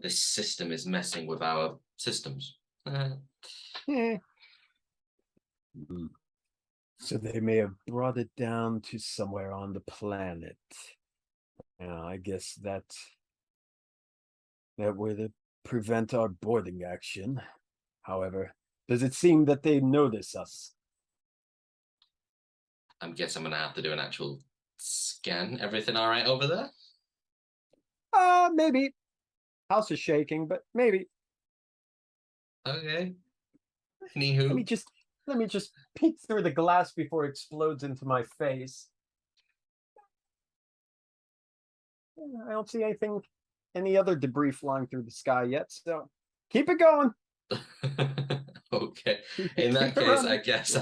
this system is messing with our systems. Eh. So they may have brought it down to somewhere on the planet. I guess that would prevent our boarding action. However, does it seem that they notice us? I guess I'm gonna have to do an actual scan. Everything all right over there? Maybe. House is shaking, but maybe. Okay. Anywho. Let me just peek through the glass before it explodes into my face. I don't see any other debris flying through the sky yet, so keep it going. Okay. In that case, I guess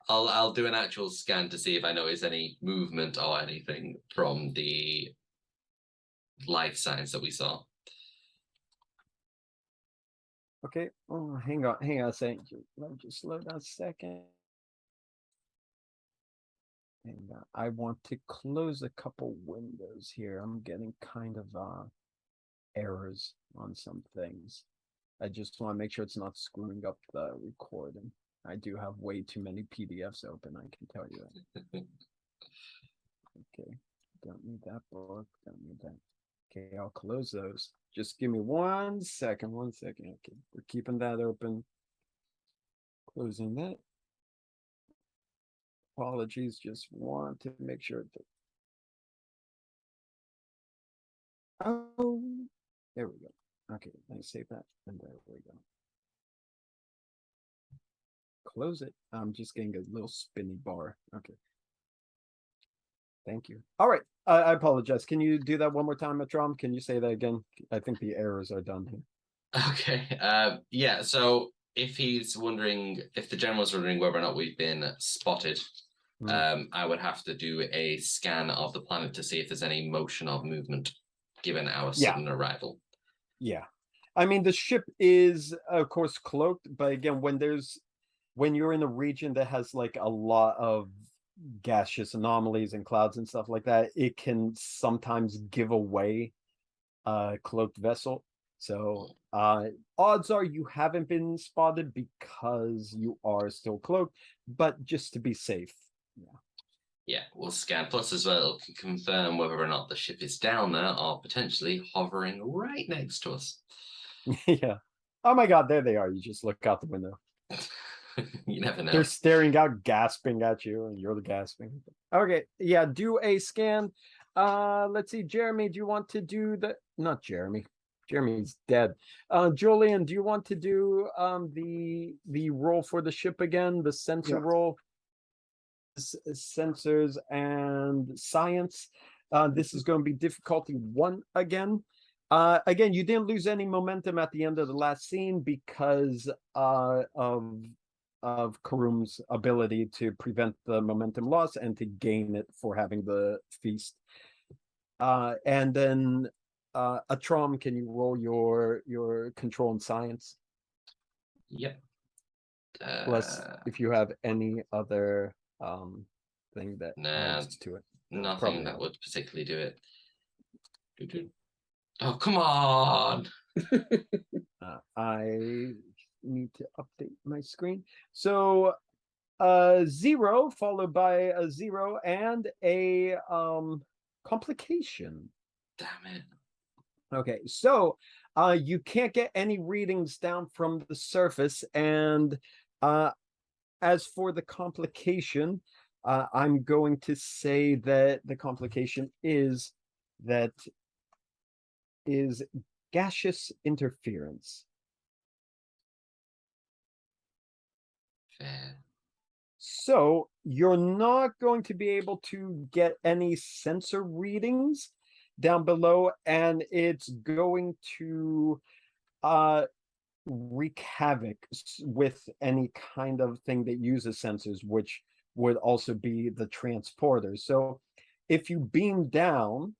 I'll do an actual scan to see if I notice any movement or anything from the life signs that we saw. Okay. Oh, hang on a second. Let me just slow down a second. And I want to close a couple windows here. I'm getting kind of errors on some things. I just want to make sure it's not screwing up the recording. I do have way too many PDFs open, I can tell you that. Okay, don't need that book, don't need that. Okay, I'll close those. Just give me 1 second, 1 second. Okay, we're keeping that open. Closing that. Apologies, just want to make sure that. Oh, there we go. Okay, let me save that, and there we go. Close it. I'm just getting a little spinny bar. Okay. Thank you. All right. I apologize. Can you do that one more time, Matrom? Can you say that again? I think the errors are done here. Okay. Yeah. So if he's wondering, if the general's wondering whether or not we've been spotted, I would have to do a scan of the planet to see if there's any motion or movement, given our sudden arrival. Yeah. I mean, the ship is, of course, cloaked, but again, when you're in a region that has like a lot of gaseous anomalies and clouds and stuff like that, it can sometimes give away a cloaked vessel. So odds are you haven't been spotted because you are still cloaked, but just to be safe. Yeah, we'll scan. Plus, as well, can confirm whether or not the ship is down there or potentially hovering right next to us. Yeah. Oh my God, there they are. You just look out the window. You never know. They're staring out, gasping at you, and you're the gasping. Okay, yeah, do a scan. Let's see, Jeremy, do you want to do the? Not Jeremy. Jeremy's dead. Julian, do you want to do the roll for the ship again? The sensor roll, sensors and science. This is going to be difficulty 1 again. Again, you didn't lose any momentum at the end of the last scene because of Caruhm's ability to prevent the momentum loss and to gain it for having the feast. And then Atrom, can you roll your control and science? Yep. Plus, if you have any other thing that adds to it. Nothing that would particularly do it. Oh, come on! I need to update my screen. So 0 followed by a 0 and a complication. Damn it. Okay, so you can't get any readings down from the surface, and as for the complication, I'm going to say that the complication is gaseous interference. Fair. So you're not going to be able to get any sensor readings down below, and it's going to wreak havoc with any kind of thing that uses sensors, which would also be the transporter. So if you beam down,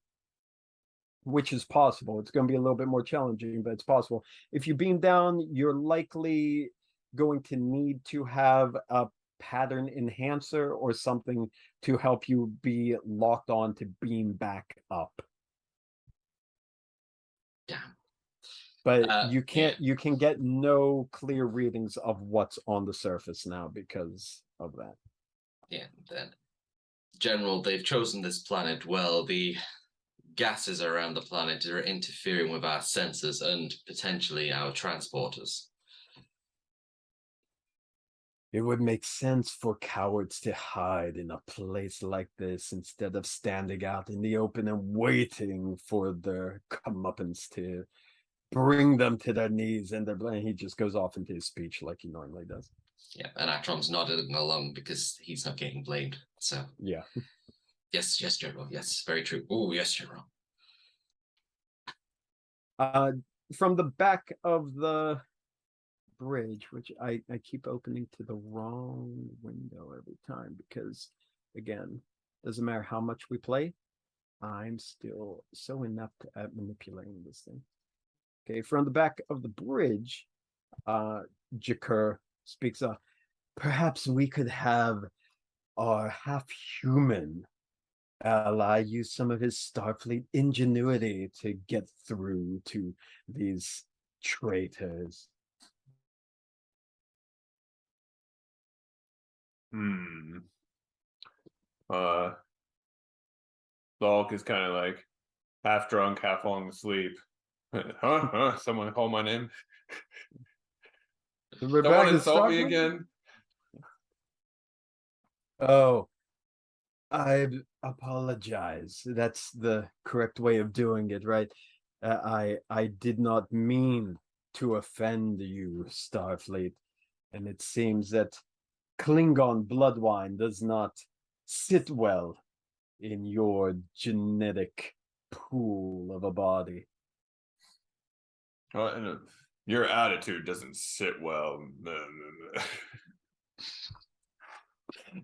which is possible, it's going to be a little bit more challenging, but it's possible. If you beam down, you're likely going to need to have a pattern enhancer or something to help you be locked on to beam back up. Yeah. But you can't, yeah. you can get no clear readings of what's on the surface now because of that. Yeah, then General, they've chosen this planet well. The gases around the planet are interfering with our sensors and potentially our transporters. It would make sense for cowards to hide in a place like this instead of standing out in the open and waiting for their comeuppance to bring them to their knees. And he just goes off into his speech like he normally does. Yeah, and Atrom's nodding along because he's not getting blamed. So yeah. Yes, General. Yes, very true. Oh, yes, General. From the back of the bridge, which I keep opening to the wrong window every time because, again, doesn't matter how much we play, I'm still so inept at manipulating this thing. Okay, from the back of the bridge, Jakar speaks up. Perhaps we could have our half-human ally use some of his Starfleet ingenuity to get through to these traitors. Lalk is kind of like half drunk, half falling asleep. Huh? Someone call my name. We're Someone back insult at me Starfleet? again. Oh, I apologize. That's the correct way of doing it, right? I did not mean to offend you, Starfleet. And it seems that Klingon blood wine does not sit well in your genetic pool of a body. Your attitude doesn't sit well.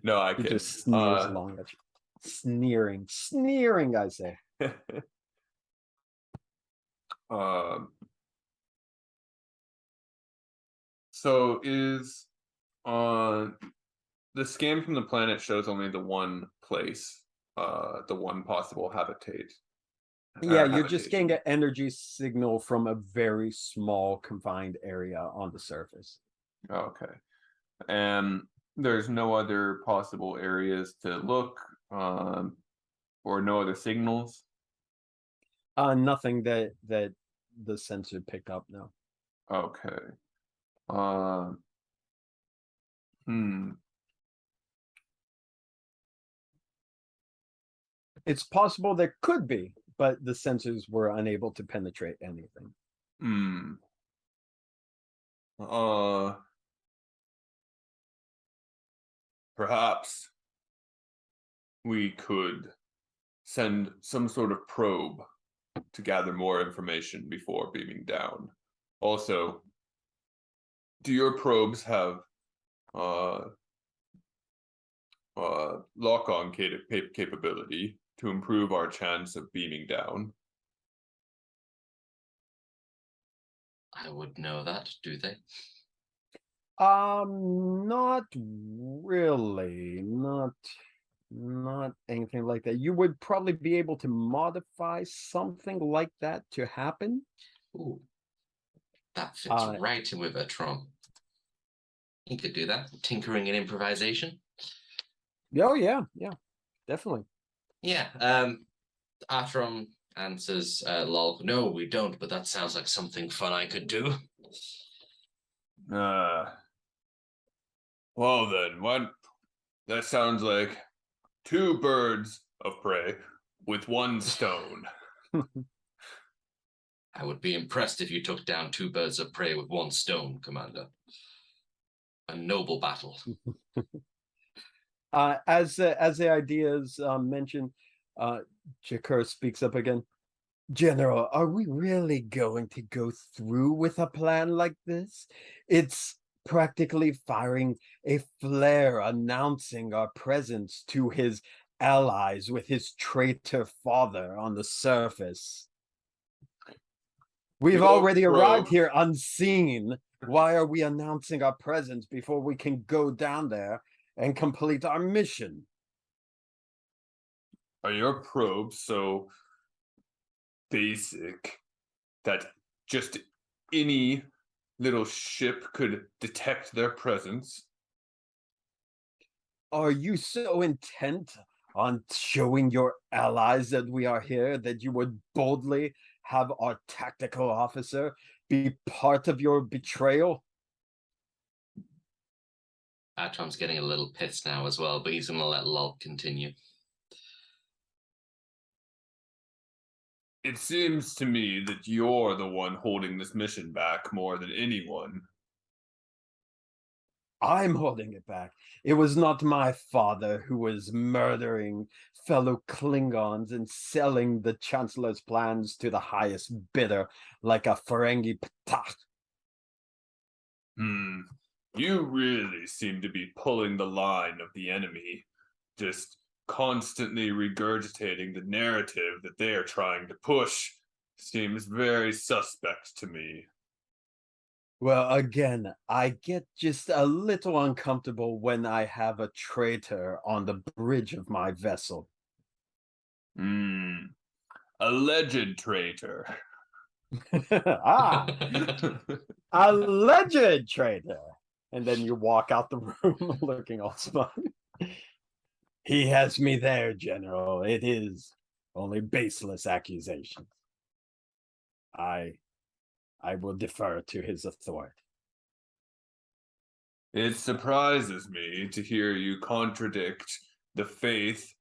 No, I He kid. just sneers along at you. Sneering, I say. So is the scan from the planet shows only the one place, the one possible habitat. Yeah, you're just getting an energy signal from a very small confined area on the surface. Okay. And there's no other possible areas to look, or no other signals? Nothing that the sensor picked up, no. Okay. It's possible there could be, but the sensors were unable to penetrate anything. Perhaps we could send some sort of probe to gather more information before beaming down. Also, do your probes have lock-on capability to improve our chance of beaming down? I would know that, do they? Not really. Not anything like that. You would probably be able to modify something like that to happen. Ooh, that fits right in with Atrom. He could do that. Tinkering and improvisation. Oh yeah, definitely. Yeah. Atrom answers Lalk, no, we don't, but that sounds like something fun I could do. Well then, what? That sounds like 2 birds of prey with 1 stone. I would be impressed if you took down 2 birds of prey with 1 stone, Commander. A noble battle. As the ideas mentioned, Jakar speaks up again. General, are we really going to go through with a plan like this? It's practically firing a flare announcing our presence to his allies with his traitor father on the surface. We've already arrived here unseen. Why are we announcing our presence before we can go down there and complete our mission? Are your probes so basic that just any little ship could detect their presence? Are you so intent on showing your allies that we are here that you would boldly have our tactical officer be part of your betrayal? Atrom's getting a little pissed now as well, but he's going to let Lalk continue. It seems to me that you're the one holding this mission back more than anyone. I'm holding it back. It was not my father who was murdering fellow Klingons and selling the Chancellor's plans to the highest bidder like a Ferengi Ptah. You really seem to be pulling the line of the enemy, just constantly regurgitating the narrative that they are trying to push. Seems very suspect to me. Well, again, I get just a little uncomfortable when I have a traitor on the bridge of my vessel. Alleged traitor. Alleged traitor. And then you walk out the room looking all smug. He has me there, General. It is only baseless accusations. I will defer to his authority. It surprises me to hear you contradict the faith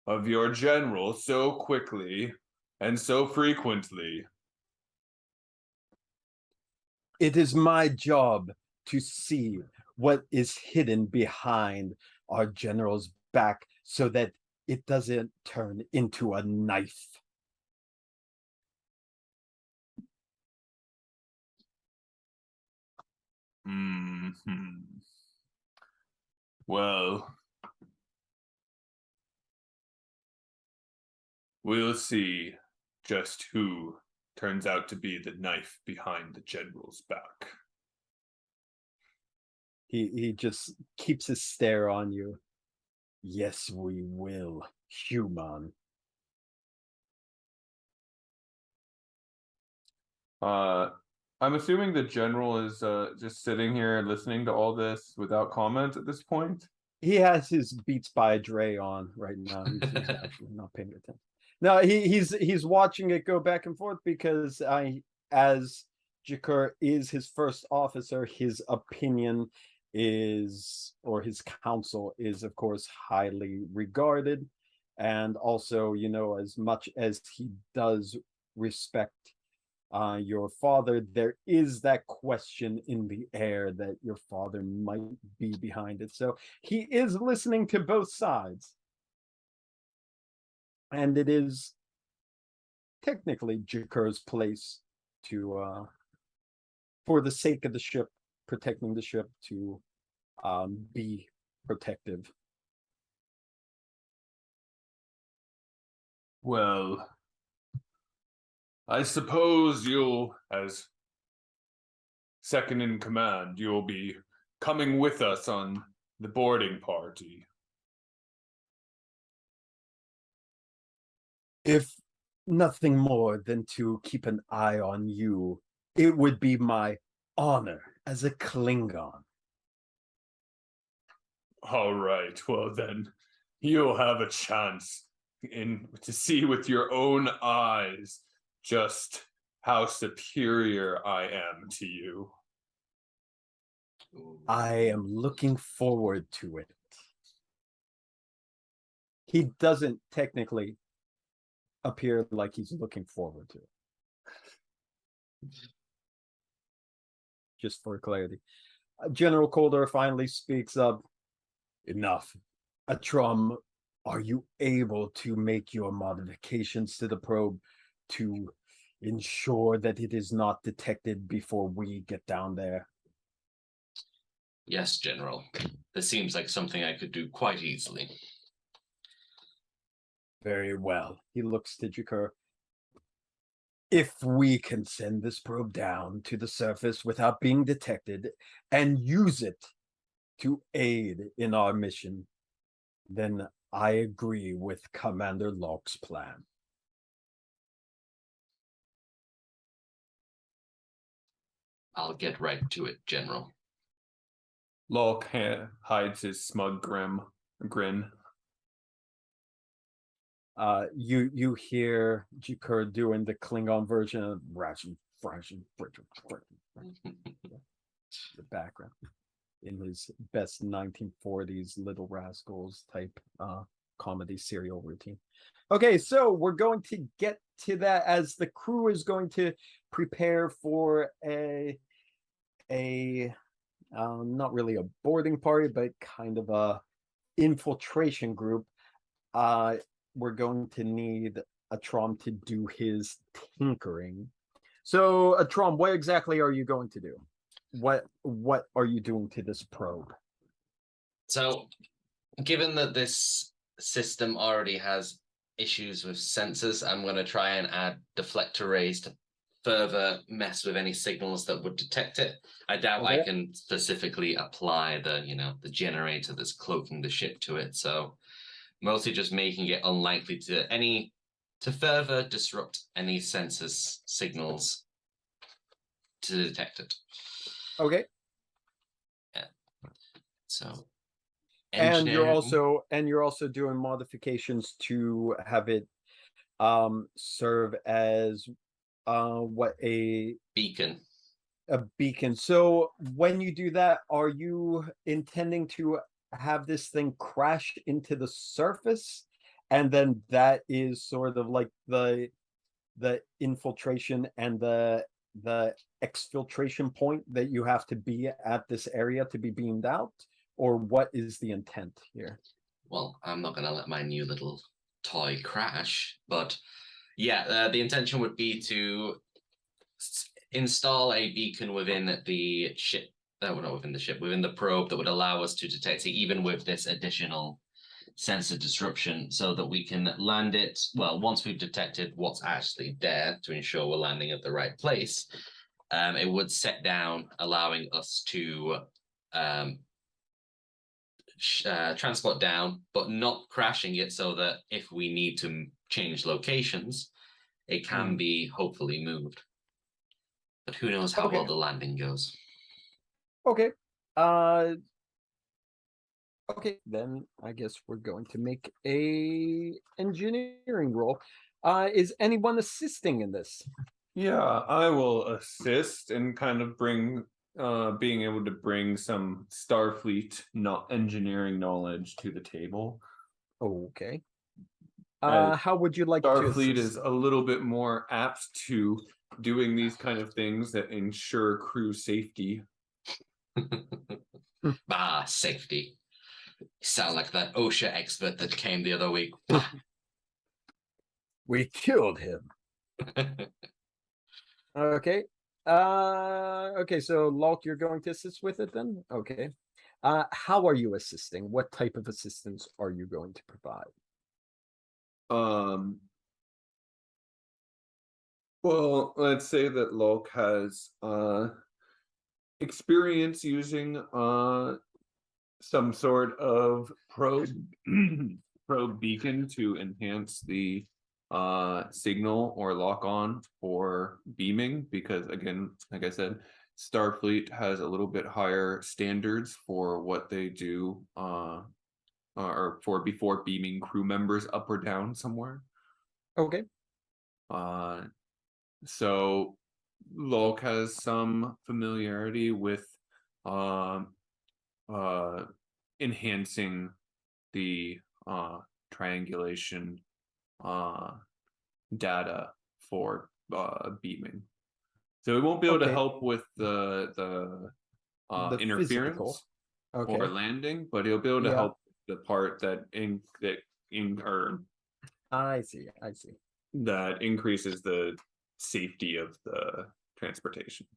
of your general so quickly and so frequently. It is my job to see what is hidden behind our general's back so that it doesn't turn into a knife. Well, we'll see just who turns out to be the knife behind the general's back. He just keeps his stare on you. Yes, we will, human. I'm assuming the general is just sitting here listening to all this without comment at this point. He has his Beats by Dre on right now. He's actually not paying attention. No, he's watching it go back and forth because as qIr'a is his first officer, his opinion is, or his counsel is, of course, highly regarded. And also, you know, as much as he does respect your father, there is that question in the air that your father might be behind it. So he is listening to both sides. And it is technically qIr'a's place to, for the sake of the ship, protecting the ship, to be protective. Well, I suppose you'll, as second in command, you'll be coming with us on the boarding party. If nothing more than to keep an eye on you, it would be my honor as a Klingon. All right, well then, you'll have a chance to see with your own eyes just how superior I am to you. I am looking forward to it. He doesn't technically appear like he's looking forward to it. Just for clarity. General Calder finally speaks up. Enough. Atrom, are you able to make your modifications to the probe to ensure that it is not detected before we get down there? Yes, General. This seems like something I could do quite easily. Very well. He looks to Jakar. If we can send this probe down to the surface without being detected and use it to aid in our mission, then I agree with Commander Lalk's plan. I'll get right to it, General. Lalk hides his smug grin. You hear Jakar doing the Klingon version of the background in his best 1940s Little Rascals type comedy serial routine. Okay, so we're going to get to that as the crew is going to prepare for a not really a boarding party, but kind of a infiltration group. We're going to need Atrom to do his tinkering. So, Atrom, what exactly are you going to do? What are you doing to this probe? So, given that this system already has issues with sensors, I'm going to try and add deflector rays to further mess with any signals that would detect it. I doubt I can specifically apply the generator that's cloaking the ship to it. So mostly just making it unlikely to further disrupt any sensors signals to detect it. Okay. Yeah. So and you're also doing modifications to have it serve as a beacon. So when you do that, are you intending to have this thing crash into the surface, and then that is sort of like the infiltration and the exfiltration point that you have to be at this area to be beamed out, or what is the intent here? Well, I'm not going to let my new little toy crash, but yeah, the intention would be to install a beacon within the ship. Not within the ship, within the probe that would allow us to detect it, even with this additional sensor disruption, so that we can land it. Well, once we've detected what's actually there to ensure we're landing at the right place, it would set down, allowing us to transport down, but not crashing it, so that if we need to change locations, it can be hopefully moved. But who knows how well the landing goes. Okay. Okay, then I guess we're going to make a engineering roll. Is anyone assisting in this? Yeah, I will assist and kind of bring being able to bring some Starfleet engineering knowledge to the table. Okay. How would you like Starfleet is a little bit more apt to doing these kind of things that ensure crew safety. Safety. You sound like that OSHA expert that came the other week. We killed him. Okay. Okay, so Lalk, you're going to assist with it then? Okay. How are you assisting? What type of assistance are you going to provide? Well, let's say that Lalk has experience using some sort of probe beacon to enhance the signal or lock on for beaming, because again, like I said, Starfleet has a little bit higher standards for what they do or for before beaming crew members up or down somewhere. Okay. So Lalk has some familiarity with enhancing the triangulation data for beaming. So it won't be able to help with the interference or landing, but it'll be able to help the part that I see. That increases the safety of the transportation.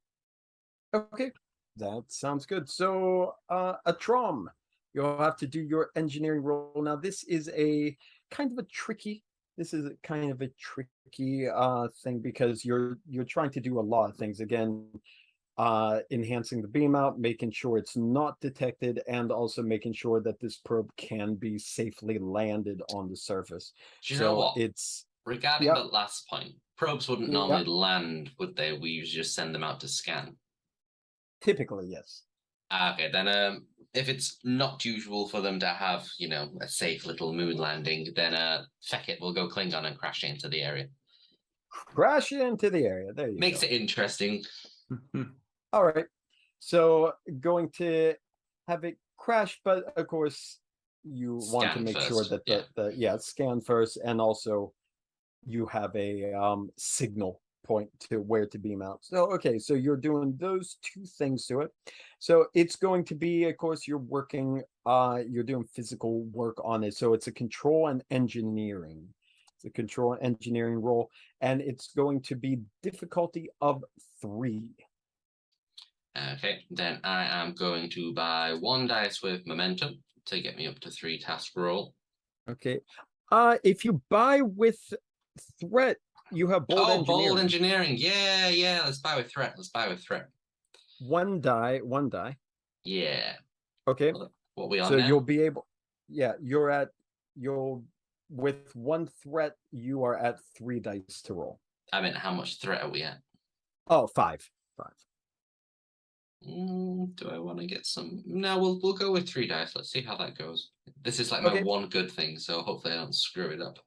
Okay, that sounds good. So, Atrom, you'll have to do your engineering roll. Now, this is a kind of a tricky this is kind of a tricky thing because you're trying to do a lot of things. Again, enhancing the beam out, making sure it's not detected, and also making sure that this probe can be safely landed on the surface. Do you know what? It's regarding Yep. the last point, probes wouldn't Yep. normally land, would they? We usually just send them out to scan. typically yes. Okay, then if it's not usual for them to have, you know, a safe little moon landing, then feck it, we'll go Klingon and crash into the area. Crash into the area. There you Makes go. it interesting. All right. So going to have it crash, but of course you want to Scan make first, sure that yeah. scan first, and also you have a signal point to where to beam out. So okay, so you're doing those two things to it. So it's going to be, of course, you're working you're doing physical work on it. So it's a control and engineering. It's a control and engineering role, and it's going to be difficulty of 3. Okay, then I am going to buy 1 dice with momentum to get me up to 3 task roll. Okay. If you buy with threat, you have bold engineering. Bold engineering. Yeah. Let's buy with threat. 1 die. Yeah. Okay. What are we on So now? you'll be able, you'll with 1 threat, you are at 3 dice to roll. I mean, how much threat are we at? Oh, 5. Do I want to get some? No, we'll go with 3 dice. Let's see how that goes. This is like my Okay. one good thing, so hopefully I don't screw it up.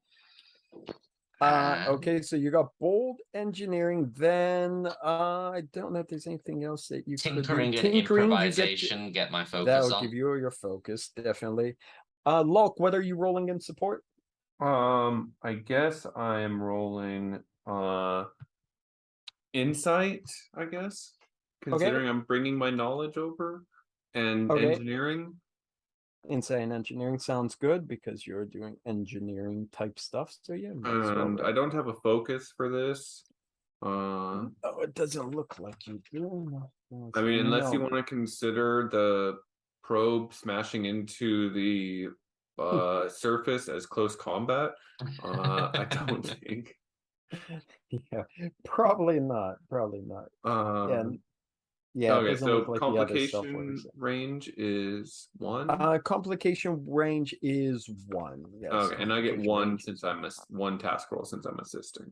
Okay, so you got bold engineering, then I don't know if there's anything else that you Tinkering could do. and Tinkering, improvisation, get my focus that'll on. give you your focus, definitely. Lalk, what are you rolling in support? I guess I'm rolling insight, I guess, considering I'm bringing my knowledge over and Okay. engineering. Insight and engineering sounds good because you're doing engineering type stuff. So yeah, might as well, And I right? don't have a focus for this. Oh, it doesn't look like you do. I mean, unless you No. want to consider the probe smashing into the surface as close combat, I don't think. Yeah, probably not. Yeah, it Okay, doesn't so look like the other stuff complication works. range is 1. Complication range is 1. Yes. Okay, and I get complication 1 range since is I'm 1 task roll since I'm assisting,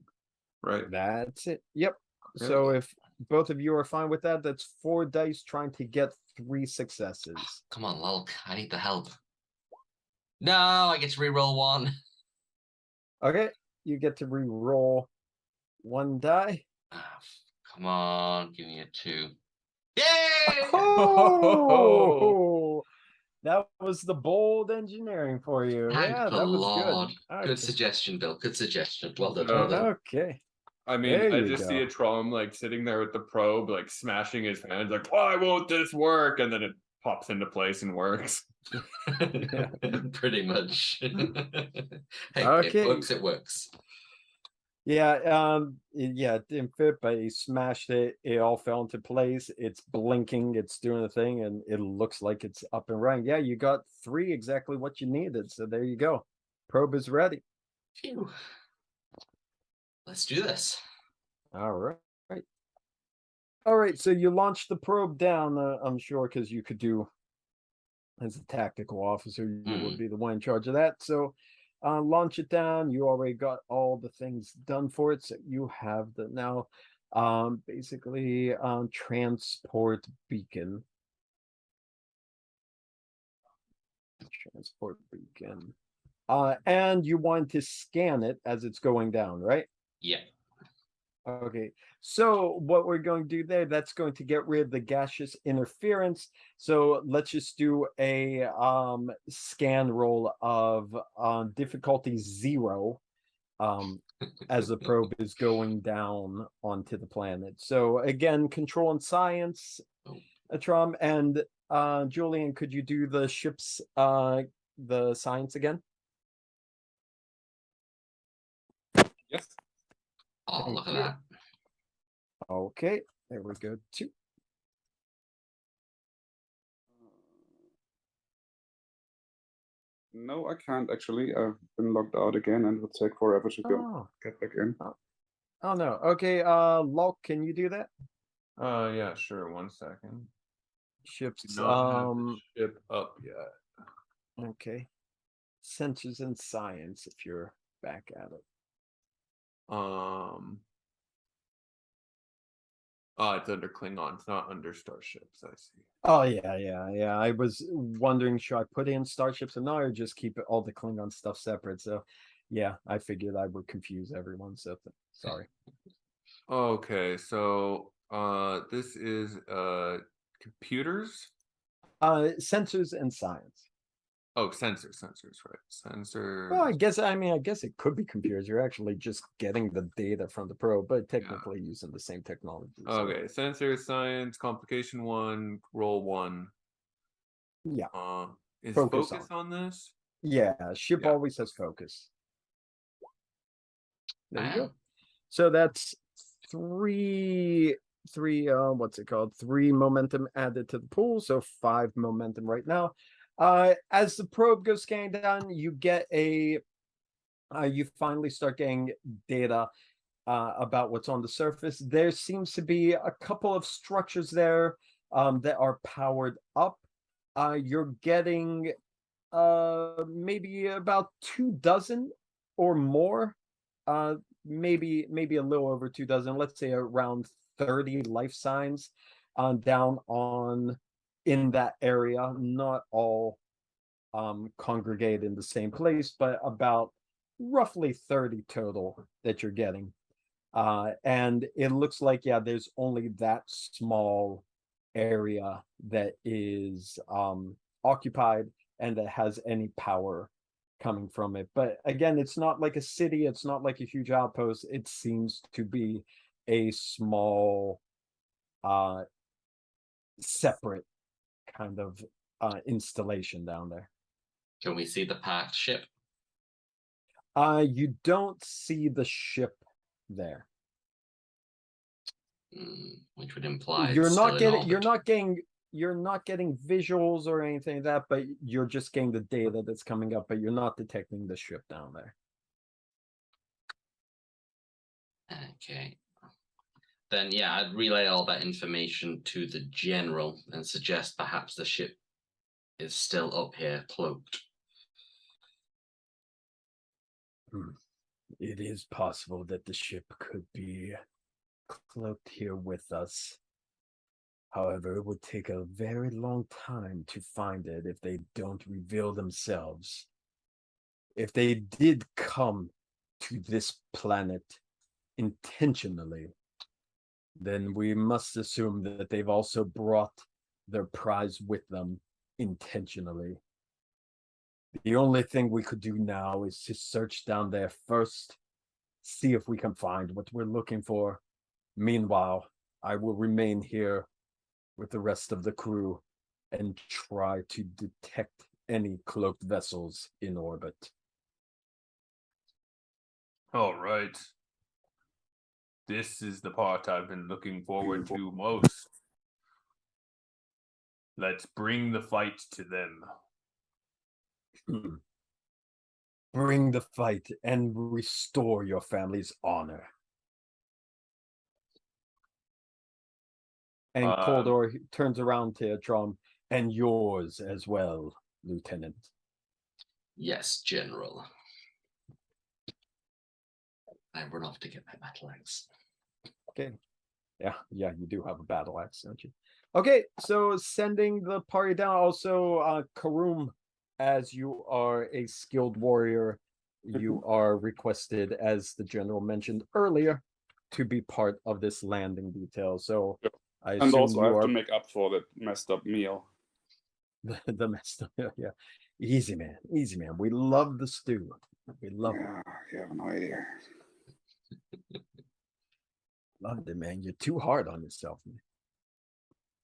right? That's it. Yep. Okay. So if both of you are fine with that, that's 4 dice trying to get 3 successes. Come on, Lalk. I need the help. No, I get to reroll 1. Okay, you get to re-roll 1 die. Come on, give me a 2. Yay! Oh, that was the bold engineering for you. Thank Yeah, the that was Lord. good. Good suggestion, Bill. Good suggestion. Well done. Well done. Okay. I mean, There I you just see go. a Trom like sitting there with the probe, like smashing his hands, like, why won't this work? And then it pops into place and works. Pretty much. Hey, Okay. it works. Yeah, yeah, it didn't fit, but he smashed it. It all fell into place. It's blinking, it's doing the thing, and it looks like it's up and running. Yeah, you got 3 exactly what you needed. So there you go. Probe is ready. Phew. Let's do this. All right. All right, so you launched the probe down, I'm sure, because you could do, as a tactical officer, you would be the one in charge of that. So launch it down. You already got all the things done for it. So you have the now basically transport beacon. Transport beacon. And you want to scan it as it's going down, right? Yeah. Okay, so what we're going to do there, that's going to get rid of the gaseous interference. So let's just do a scan roll of difficulty 0 as the probe is going down onto the planet. So again, control and science, Atrom, and Julian, could you do the ship's the science again? Yes. Oh, look at you. that. Okay, there we go. 2. No, I can't actually. I've been logged out again, and it would take forever to get back in. Oh no. Okay, Lalk, can you do that? Yeah, sure. 1 second. Ships. Do not have the ship up yet. Okay. Sensors and science, if you're back at it. It's under Klingon. It's not under starships. I see. Oh yeah. I was wondering, should I put in starships or not, or just keep all the Klingon stuff separate? So, yeah, I figured I would confuse everyone. So sorry. Okay, so this is computers. Sensors and science. Oh, sensors, right? Sensors. Well, I guess it could be computers. You're actually just getting the data from the probe, but technically using the same technology. So. Okay, sensors, science, complication 1, roll 1. Yeah. Is focus on this? Yeah, ship always has focus. There you go. So that's three what's it called? 3 momentum added to the pool, so 5 momentum right now. As the probe goes scanning down, you get you finally start getting data about what's on the surface. There seems to be a couple of structures there that are powered up. You're getting maybe about 24 or more, maybe a little over 24. Let's say around 30 life signs down in that area. Not all congregate in the same place, but about roughly 30 total that you're getting. And it looks like, there's only that small area that is occupied and that has any power coming from it. But again, it's not like a city, it's not like a huge outpost. It seems to be a small separate kind of installation down there. Can we see the packed ship? You don't see the ship there. Which would imply you're not getting visuals or anything like that, but you're just getting the data that's coming up, but you're not detecting the ship down there. Okay. Then I'd relay all that information to the general and suggest perhaps the ship is still up here cloaked. It is possible that the ship could be cloaked here with us. However, it would take a very long time to find it if they don't reveal themselves. If they did come to this planet intentionally, then we must assume that they've also brought their prize with them intentionally. The only thing we could do now is to search down there first, see if we can find what we're looking for. Meanwhile, I will remain here with the rest of the crew and try to detect any cloaked vessels in orbit. All right. This is the part I've been looking forward to most. Let's bring the fight to them. Bring the fight and restore your family's honor. And Koldor turns around to Trom, and yours as well, Lieutenant. Yes, General. I run off to get my battle axe. Okay. Yeah, you do have a battle axe, don't you? Okay, so sending the party down. Also, Caruhm, as you are a skilled warrior, you are requested, as the general mentioned earlier, to be part of this landing detail. So, I assume and also you I have are to make up for the messed up meal. the messed up, yeah. Easy man. We love the stew. We love it. You have no idea. Loved it, man. You're too hard on yourself, man.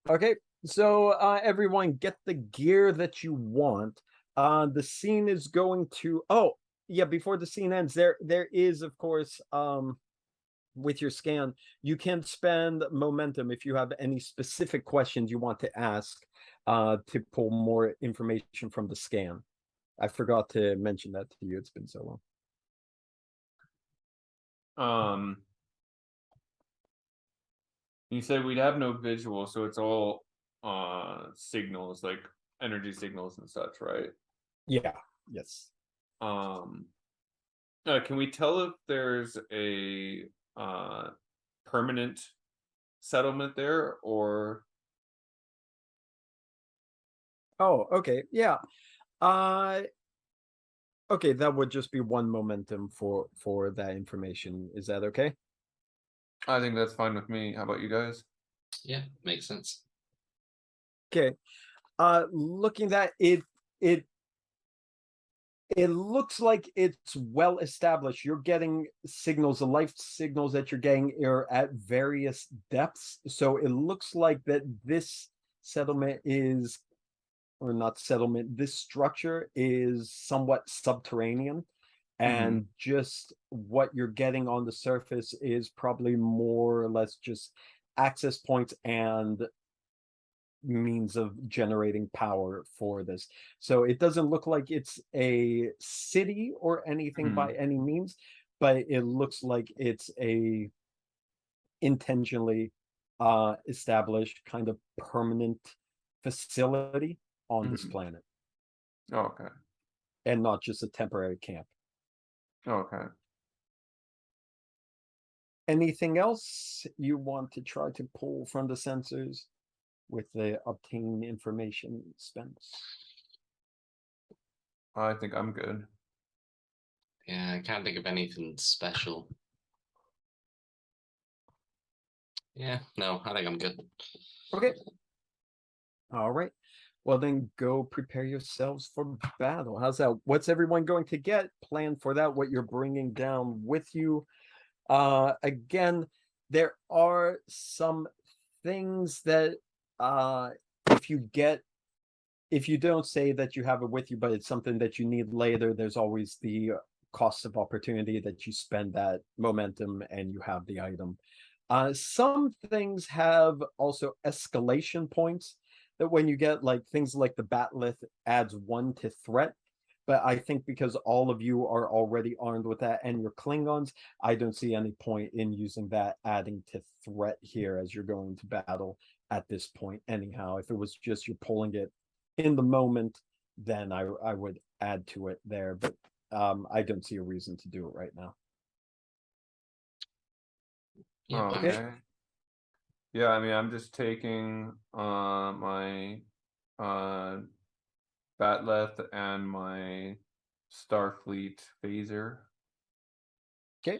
Okay, so everyone get the gear that you want. The scene is going to before the scene ends, there is, of course, with your scan, you can spend momentum if you have any specific questions you want to ask to pull more information from the scan. I forgot to mention that to you. It's been so long. You said we'd have no visual, so it's all signals, like energy signals and such, right? Yeah. Yes. Can we tell if there's a permanent settlement there, or Oh, okay. Yeah. Okay, that would just be one momentum for that information. Is that okay? I think that's fine with me. How about you guys? Yeah, makes sense. Okay. Looking at it, it looks like it's well established. You're getting signals, the life signals that you're getting are at various depths. So it looks like that this settlement is, or not settlement, this structure is somewhat subterranean. And just what you're getting on the surface is probably more or less just access points and means of generating power for this. So it doesn't look like it's a city or anything by any means, but it looks like it's a intentionally established kind of permanent facility on this planet, Okay. and not just a temporary camp. Okay. Anything else you want to try to pull from the sensors with the obtained information, Spence? I think I'm good. Yeah, I can't think of anything special. Yeah, no, I think I'm good. Okay. All right. Well, then go prepare yourselves for battle. How's that? What's everyone going to get? Plan for that, what you're bringing down with you. Again, there are some things that if you don't say that you have it with you, but it's something that you need later, there's always the cost of opportunity that you spend that momentum and you have the item. Some things have also escalation points that when you get like things like the Batleth adds 1 to threat. But I think because all of you are already armed with that and your Klingons, I don't see any point in using that adding to threat here as you're going to battle at this point. Anyhow, if it was just you're pulling it in the moment, then I would add to it there. But I don't see a reason to do it right now. Yeah, Oh, okay. Yeah, I mean, I'm just taking my Batleth and my Starfleet phaser. Okay.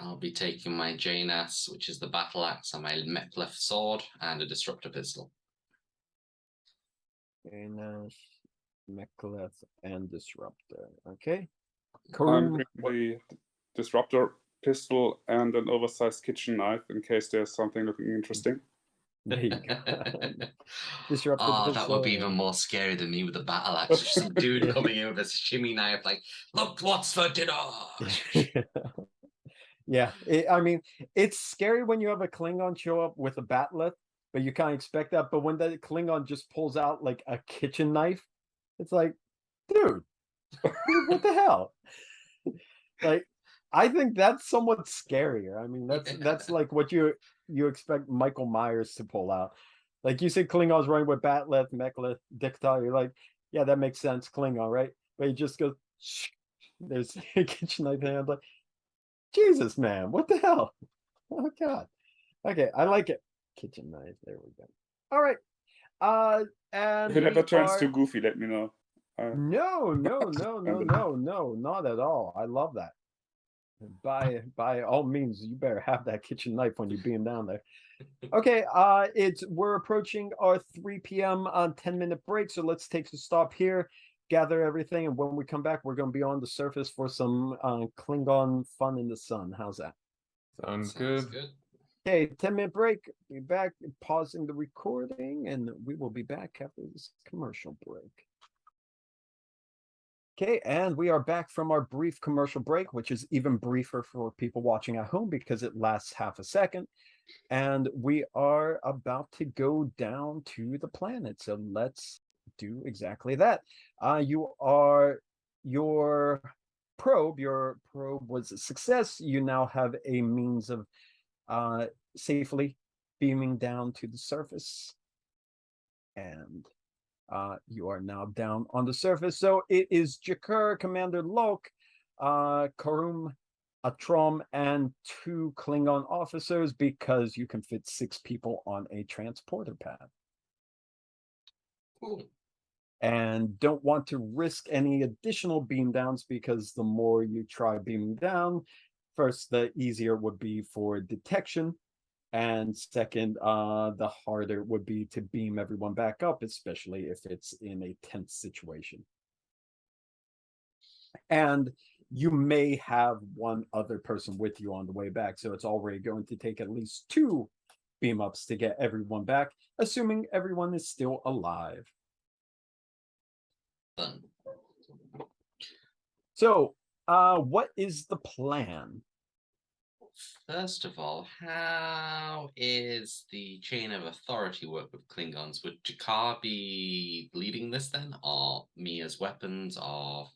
I'll be taking my Janus, which is the battle axe, and my Metlef sword, and a disruptor pistol. And Mechleth and Disruptor. Okay. I'm Caruhm, bringing the disruptor pistol and an oversized kitchen knife in case there's something looking interesting. there you go. Disruptor Oh, that pistol. would be even more scary than me with the battle axe. Just some dude coming in with a shimmy knife, like, look what's for dinner. Yeah, I mean, it's scary when you have a Klingon show up with a Batleth, but you can't expect that. But when the Klingon just pulls out like a kitchen knife, it's like, dude, what the hell? Like, I think that's somewhat scarier. I mean, that's like what you expect Michael Myers to pull out. Like you said, Klingons running with Batleth, Mechleth, Dictar. You're like, yeah, that makes sense, Klingon, right? But he just goes, shh, there's a kitchen knife there. I'm like, Jesus, man, what the hell? Oh God. Okay, I like it. Kitchen knife. There we go. All right. And If it ever we turns are... too goofy, let me know. No, not at all. I love that. By all means, you better have that kitchen knife when you beam down there. Okay, we're approaching our 3 p.m. on 10-minute break, so let's take a stop here, gather everything, and when we come back, we're going to be on the surface for some Klingon fun in the sun. How's that? Sounds Sounds good. Okay, 10-minute break. Be back, pausing the recording, and we will be back after this commercial break. Okay, and we are back from our brief commercial break, which is even briefer for people watching at home because it lasts half a second. And we are about to go down to the planet. So let's do exactly that. Your probe was a success. You now have a means of safely beaming down to the surface, and you are now down on the surface. So it is Jakar, Commander Lalk, Caruhm, Atrom, and 2 Klingon officers, because you can fit 6 people on a transporter pad. Cool. And don't want to risk any additional beam downs, because the more you try beaming down, first, the easier it would be for detection, and second, the harder it would be to beam everyone back up, especially if it's in a tense situation. And you may have one other person with you on the way back, so it's already going to take at least 2 beam ups to get everyone back, assuming everyone is still alive. Fun. So, what is the plan? First of all, how is the chain of authority work with Klingons? Would Jakar be leading this then, or me as weapons, or?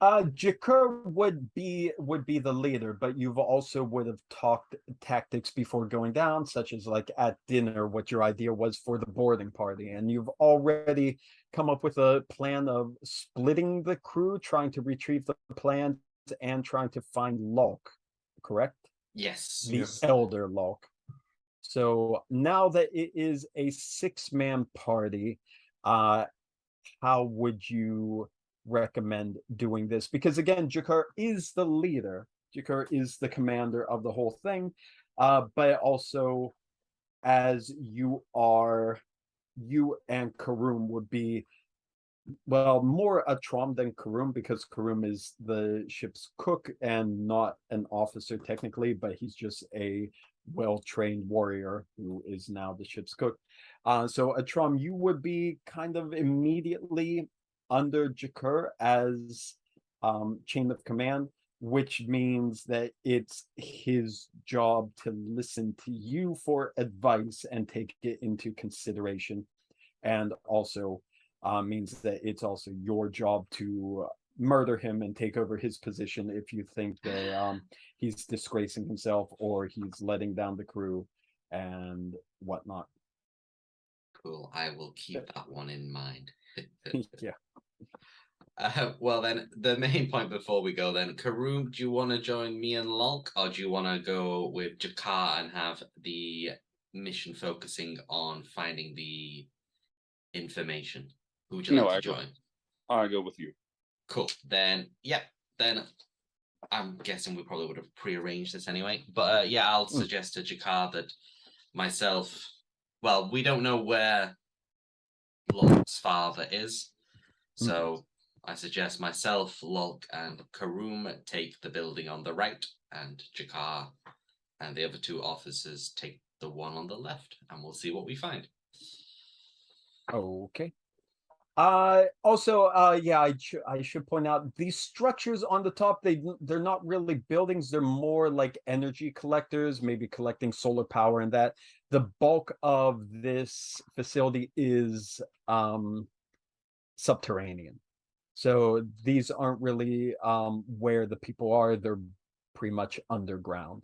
Jakar would be the leader, but you've also would have talked tactics before going down, such as like at dinner, what your idea was for the boarding party, and you've already come up with a plan of splitting the crew, trying to retrieve the plans, and trying to find Lalk, correct? Yes. The Yes. elder Lalk. So now that it is a 6-man party, how would you recommend doing this? Because again, Jakar is the leader. Jakar is the commander of the whole thing. But also, as you and Caruhm would be, well, more Atrom than Caruhm, because Caruhm is the ship's cook and not an officer technically, but he's just a well-trained warrior who is now the ship's cook. So Atrom, you would be kind of immediately under Jakar as chain of command, which means that it's his job to listen to you for advice and take it into consideration, and also means that it's also your job to murder him and take over his position if you think that he's disgracing himself or he's letting down the crew and whatnot. Cool. I will keep that one in mind. Yeah. Well, then, the main point before we go then, Caruhm, do you want to join me and Lalk, or do you want to go with Jakar and have the mission focusing on finding the information? Who would you No, like to join? I go with you. Cool. Then, yeah, then I'm guessing we probably would have prearranged this anyway. But yeah, I'll suggest to Jakar that myself, well, we don't know where Lalk's father is. So I suggest myself, Lalk, and Caruhm take the building on the right, and Jakar and the other 2 officers take the one on the left, and we'll see what we find. Okay. Also, yeah, I should point out these structures on the top, they're not really buildings, they're more like energy collectors, maybe collecting solar power, and that the bulk of this facility is subterranean. So these aren't really where the people are, they're pretty much underground.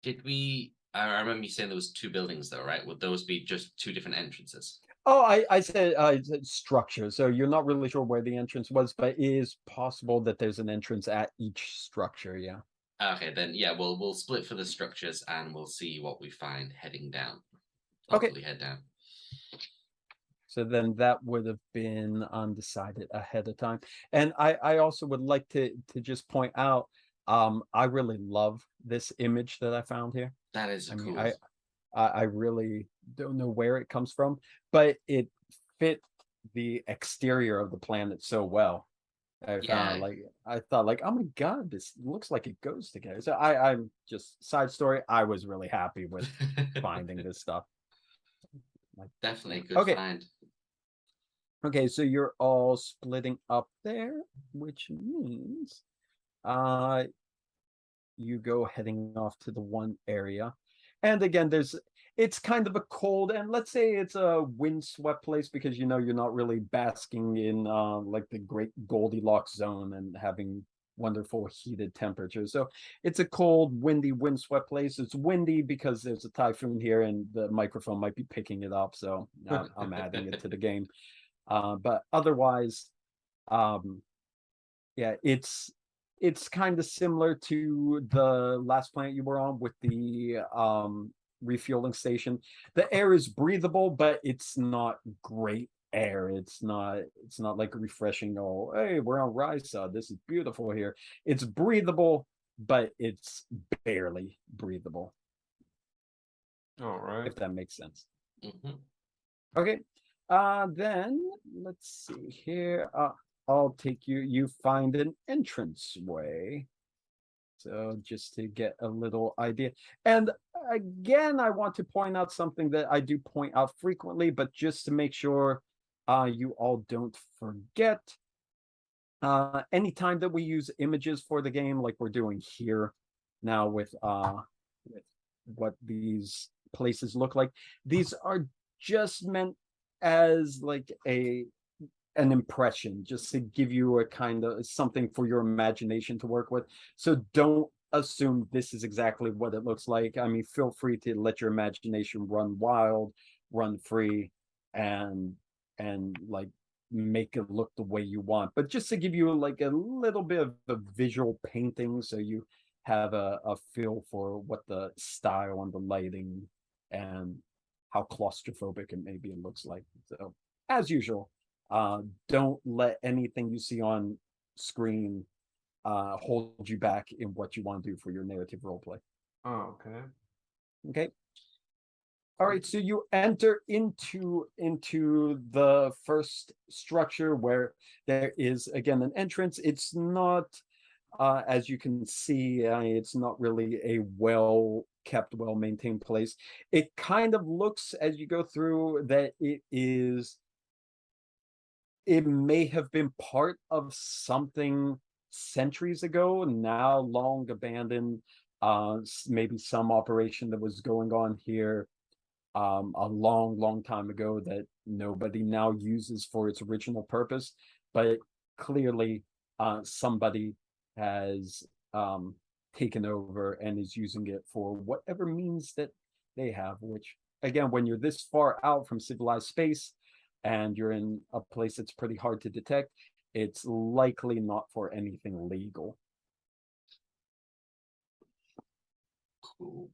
Did we? I remember you saying there was 2 buildings, though, right? Would those be just 2 different entrances? Oh, I said structure. So you're not really sure where the entrance was, but it is possible that there's an entrance at each structure. Yeah. Okay, then yeah, we'll split for the structures and we'll see what we find heading down. Okay. Hopefully head down. So then that would have been undecided ahead of time. And I also would like to just point out, I really love this image that I found here. That is I mean, cool. I really don't know where it comes from, but it fit the exterior of the planet so well. I thought like, oh my god, this looks like it goes together. So I'm just, side story, I was really happy with finding this stuff. Like, Definitely a good okay. find. Okay, so you're all splitting up there, which means you go heading off to the one area. And again, it's kind of a cold, and let's say it's a windswept place because you're not really basking in like the great Goldilocks zone and having wonderful heated temperatures. So it's a cold, windy, windswept place. It's windy because there's a typhoon here and the microphone might be picking it up. So I'm adding it to the game. But otherwise, yeah, it's kind of similar to the last planet you were on with the refueling station. The air is breathable, but it's not great air. It's not like refreshing. Oh, hey, we're on Risa. This is beautiful here. It's breathable, but it's barely breathable. All right. If that makes sense. Mhm. Okay. Then let's see here. I'll take you. You find an entranceway. So just to get a little idea. And again, I want to point out something that I do point out frequently, but just to make sure you all don't forget. Anytime that we use images for the game, like we're doing here now with what these places look like, these are just meant as like an impression, just to give you a kind of something for your imagination to work with. So don't assume this is exactly what it looks like. I mean, feel free to let your imagination run wild, run free, and like make it look the way you want. But just to give you like a little bit of a visual painting, so you have a feel for what the style and the lighting and how claustrophobic it maybe it looks like. So as usual, don't let anything you see on screen hold you back in what you want to do for your narrative roleplay. Oh, okay. Okay. All right, so you enter into the first structure where there is again an entrance. It's not as you can see, it's not really a well kept, well maintained place. It kind of looks as you go through that it may have been part of something centuries ago, now long abandoned. Maybe some operation that was going on here a long time ago that nobody now uses for its original purpose, but clearly somebody has taken over and is using it for whatever means that they have, which again, when you're this far out from civilized space and you're in a place that's pretty hard to detect, it's likely not for anything legal. Cool.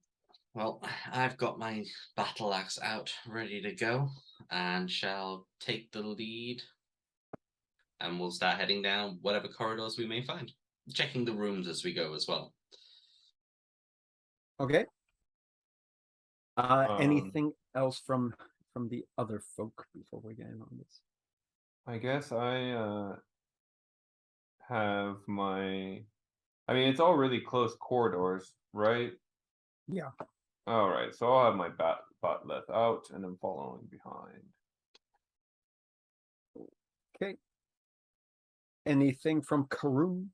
Well, I've got my battle axe out, ready to go, and shall take the lead. And we'll start heading down whatever corridors we may find, checking the rooms as we go as well. Okay. Anything else from the other folk before we get in on this? I guess I have my. I mean, it's all really close corridors, right? Yeah. All right, so I'll have my bot left out and I'm following behind. Okay. Anything from Caruhm?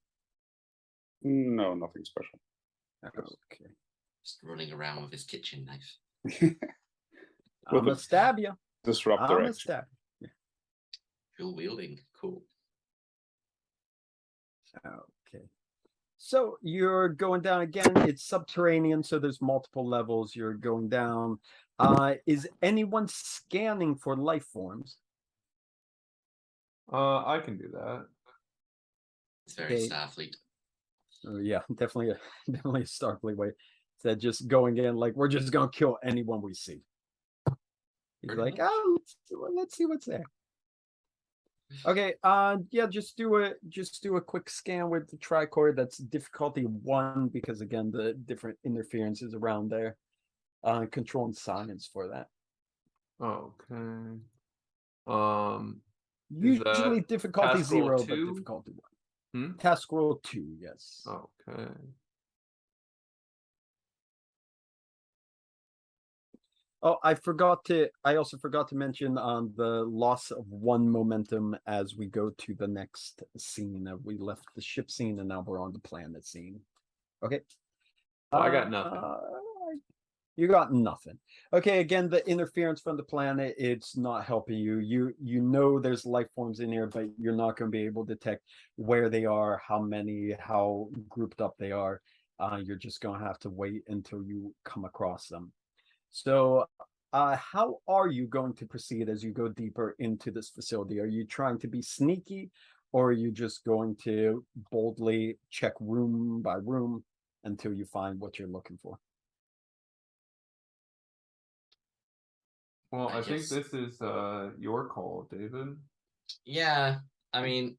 No, nothing special. Okay. Just running around with his kitchen knife. I'm gonna stab you. Disruptor I'm gonna action. stab you. Dual wielding. Cool. Okay. So you're going down again. It's subterranean, so there's multiple levels. You're going down. Is anyone scanning for life forms? I can do that. It's very Okay. Starfleet. Yeah, definitely a Starfleet way. Instead just going in like we're just gonna kill anyone we see. He's Pretty like, much. oh, let's see what's there. Okay, yeah, just do a quick scan with the tricord. That's difficulty 1 because again the different interferences around there. Control and science for that. Okay. Usually difficulty task roll 0, 2? but difficulty 1. Hmm? Task roll 2, yes. Okay. Oh, I also forgot to mention the loss of 1 momentum as we go to the next scene. We left the ship scene and now we're on the planet scene. Okay. Well, I got nothing. You got nothing. Okay, again, the interference from the planet, it's not helping you. You know there's life forms in here, but you're not going to be able to detect where they are, how many, how grouped up they are. You're just going to have to wait until you come across them. So how are you going to proceed as you go deeper into this facility? Are you trying to be sneaky, or are you just going to boldly check room by room until you find what you're looking for? Well, I think guess- this is your call, David. Yeah, I mean,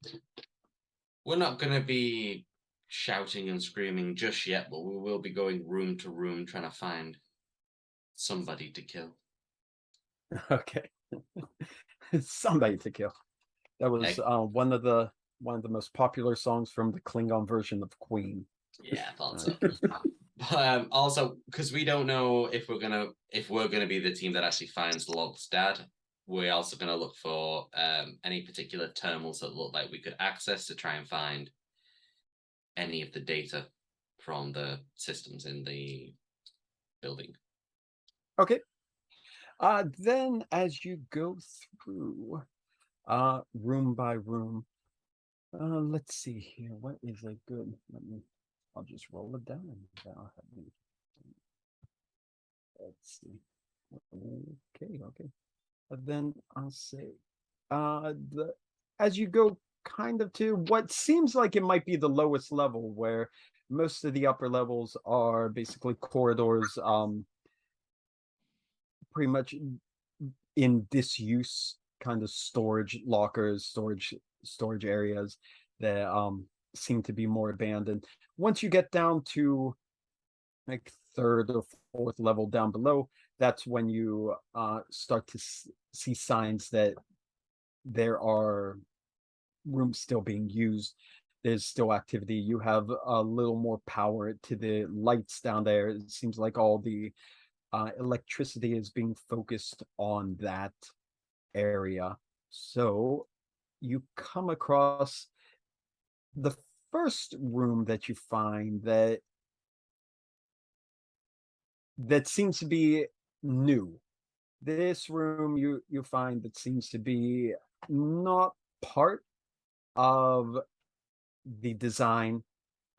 we're not going to be shouting and screaming just yet, but we will be going room to room trying to find somebody to kill. Okay. Somebody to kill. That was one of the most popular songs from the Klingon version of Queen. Yeah, I thought so. But also, because we don't know if we're gonna be the team that actually finds Lalk's dad, we're also gonna look for any particular terminals that look like we could access to try and find any of the data from the systems in the building. Okay. Then as you go through room by room, let's see here. What is a good? I'll just roll it down. Let's see. Okay. Then I'll say, as you go kind of to what seems like it might be the lowest level, where most of the upper levels are basically corridors, pretty much in disuse, kind of storage lockers, storage areas that seem to be more abandoned. Once you get down to like third or fourth level down below, that's when you start to see signs that there are rooms still being used. There's still activity. You have a little more power to the lights down there. It seems like all the electricity is being focused on that area. So you come across the first room that you find that seems to be new. This room you find that seems to be not part of the design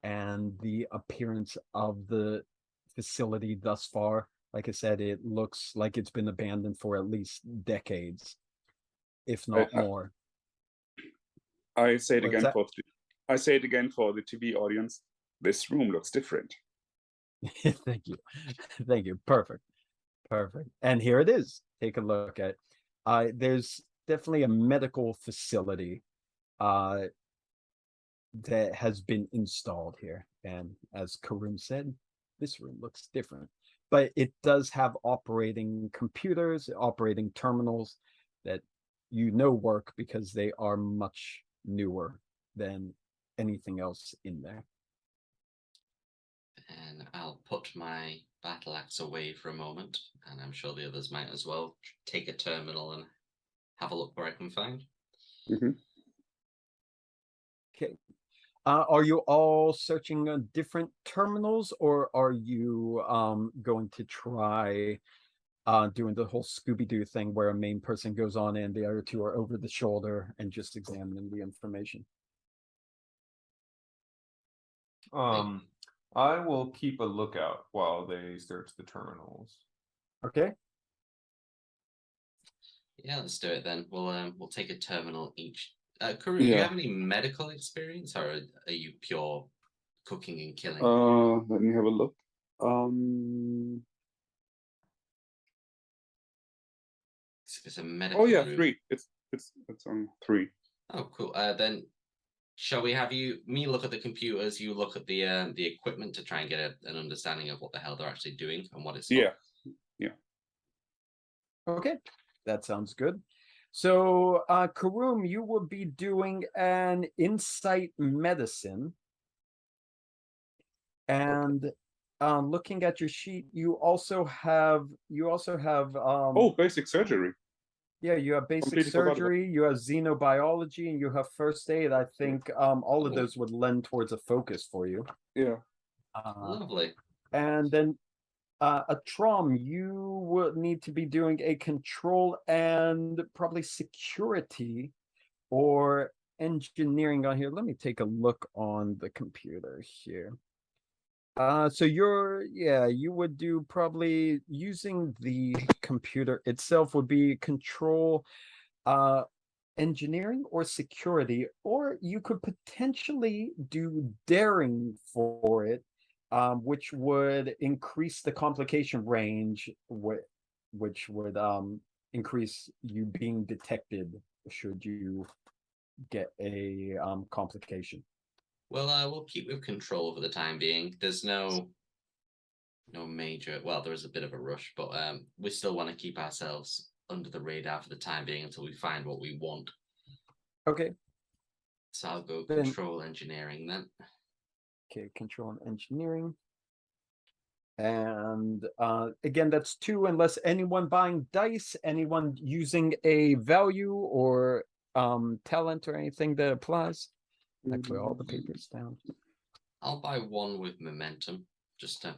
and the appearance of the facility thus far. Like I said, it looks like it's been abandoned for at least decades, if not more. I say it What's again that? I say it again for the TV audience. This room looks different. Thank you. Perfect. And here it is. Take a look at there's definitely a medical facility that has been installed here, and as Caruhm said, this room looks different, but it does have operating computers, operating terminals that work because they are much newer than anything else in there. And I'll put my battle axe away for a moment, and I'm sure the others might as well. Take a terminal and have a look where I can find. Mm-hmm. Okay. Are you all searching different terminals, or are you going to try doing the whole Scooby-Doo thing where a main person goes on and the other two are over the shoulder and just examining the information? I will keep a lookout while they search the terminals. Okay. Yeah, let's do it then. We'll take a terminal each. Caruhm, do you have any medical experience, or are you pure cooking and killing? Let me have a look. It's a medical. Oh yeah, room. 3. It's on 3. Oh, cool. Then shall we have me look at the computers, you look at the equipment to try and get an understanding of what the hell they're actually doing and what it's for? Yeah. Okay, that sounds good. So, Caruhm, you will be doing an insight medicine, and looking at your sheet, you also have basic surgery. Yeah, you have basic Completely forgot about surgery, you have xenobiology, and you have first aid. I think all of those would lend towards a focus for you. Yeah. Lovely. And then a Trom, you will need to be doing a control and probably security or engineering on here. Let me take a look on the computer here. So you would do probably using the computer itself would be control, engineering or security, or you could potentially do daring for it, which would increase the complication range, which would increase you being detected should you get a complication. Well, we'll keep with control for the time being. There's no major. Well, there is a bit of a rush, but we still want to keep ourselves under the radar for the time being until we find what we want. Okay. So I'll go Then- control engineering then. Okay, control and engineering. And again, that's 2 unless anyone buying dice, anyone using a value or talent or anything that applies. I put all the papers down. I'll buy 1 with momentum, just to.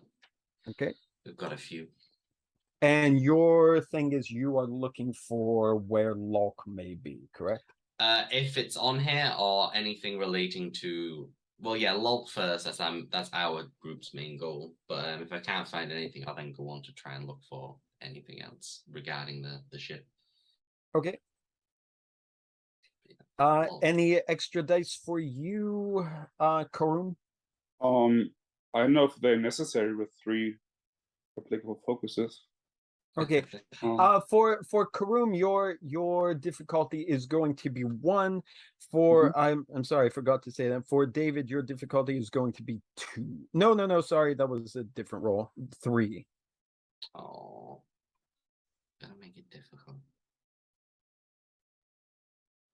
Okay. We've got a few. And your thing is you are looking for where Lalk may be, correct? If it's on here or anything relating to, well, yeah, Lalk first. That's our group's main goal. But if I can't find anything, I'll then go on to try and look for anything else regarding the ship. Okay. Any extra dice for you, Caruhm? I don't know if they're necessary with 3 applicable focuses. Okay. For Caruhm, your difficulty is going to be 1. For I'm sorry, I forgot to say that. For David, your difficulty is going to be 2. No, sorry, that was a different roll. 3. Oh, gotta make it difficult.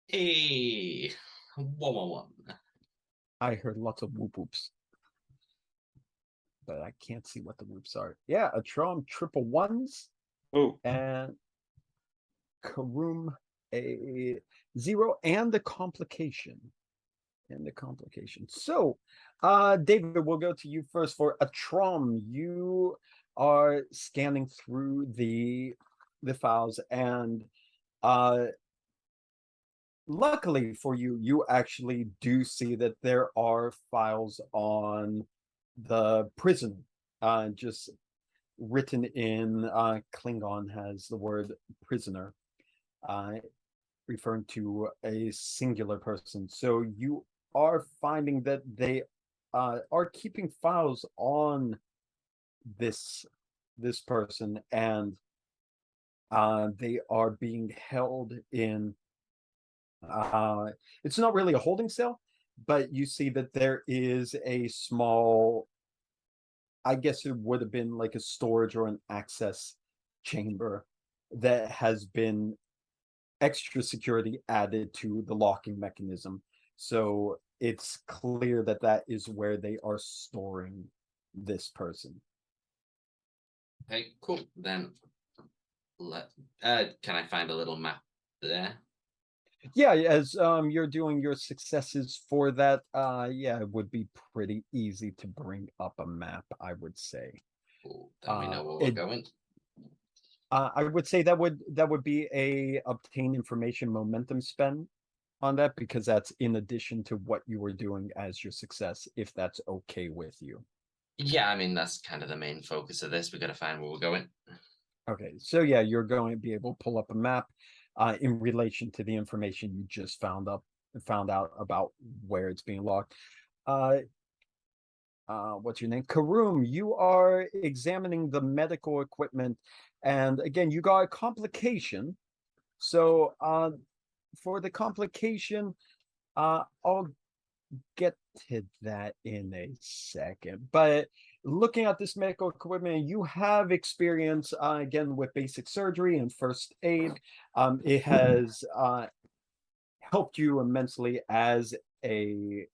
Hey, 111. I heard lots of whoop whoops, but I can't see what the whoops are. Yeah, a Trom triple 1s. Oh, And Caruhm a 0 and the complication. So David, we'll go to you first. For a Trom, you are scanning through the files, and luckily for you, you actually do see that there are files on the prison, just written in Klingon has the word prisoner, referring to a singular person. So you are finding that they are keeping files on this person, and they are being held in it's not really a holding cell, but you see that there is a small, I guess it would have been like a storage or an access chamber that has been extra security added to the locking mechanism. So it's clear that that is where they are storing this person. Okay, cool. Then can I find a little map there? Yeah, as you're doing your successes for that, yeah, it would be pretty easy to bring up a map, I would say. Cool. Then we know where we're going. I would say that would be a obtain information momentum spend on that, because that's in addition to what you were doing as your success, if that's okay with you. Yeah, I mean that's kind of the main focus of this. We got to find where we're going. Okay, so yeah, you're going to be able to pull up a map in relation to the information you just found out about where it's being locked. What's your name? Caruhm, you are examining the medical equipment, and again, you got a complication. So for the complication, I'll get to that in a second. But looking at this medical equipment, you have experience again with basic surgery and first aid. It has helped you immensely as a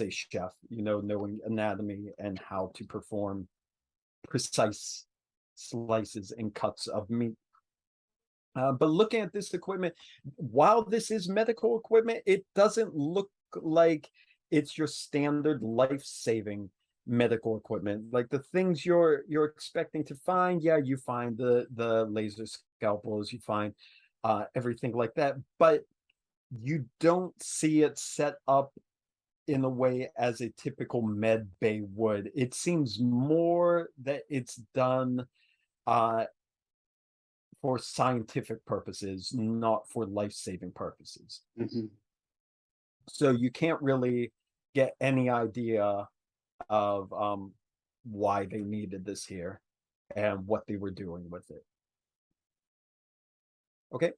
chef, knowing anatomy and how to perform precise slices and cuts of meat. But looking at this equipment, while this is medical equipment, it doesn't look like it's your standard life-saving medical equipment, like the things you're expecting to find. Yeah, you find the laser scalpels, you find everything like that, but you don't see it set up in a way as a typical med bay would. It seems more that it's done for scientific purposes, not for life-saving purposes. Mhm. So you can't really get any idea of why they needed this here and what they were doing with it. Okay.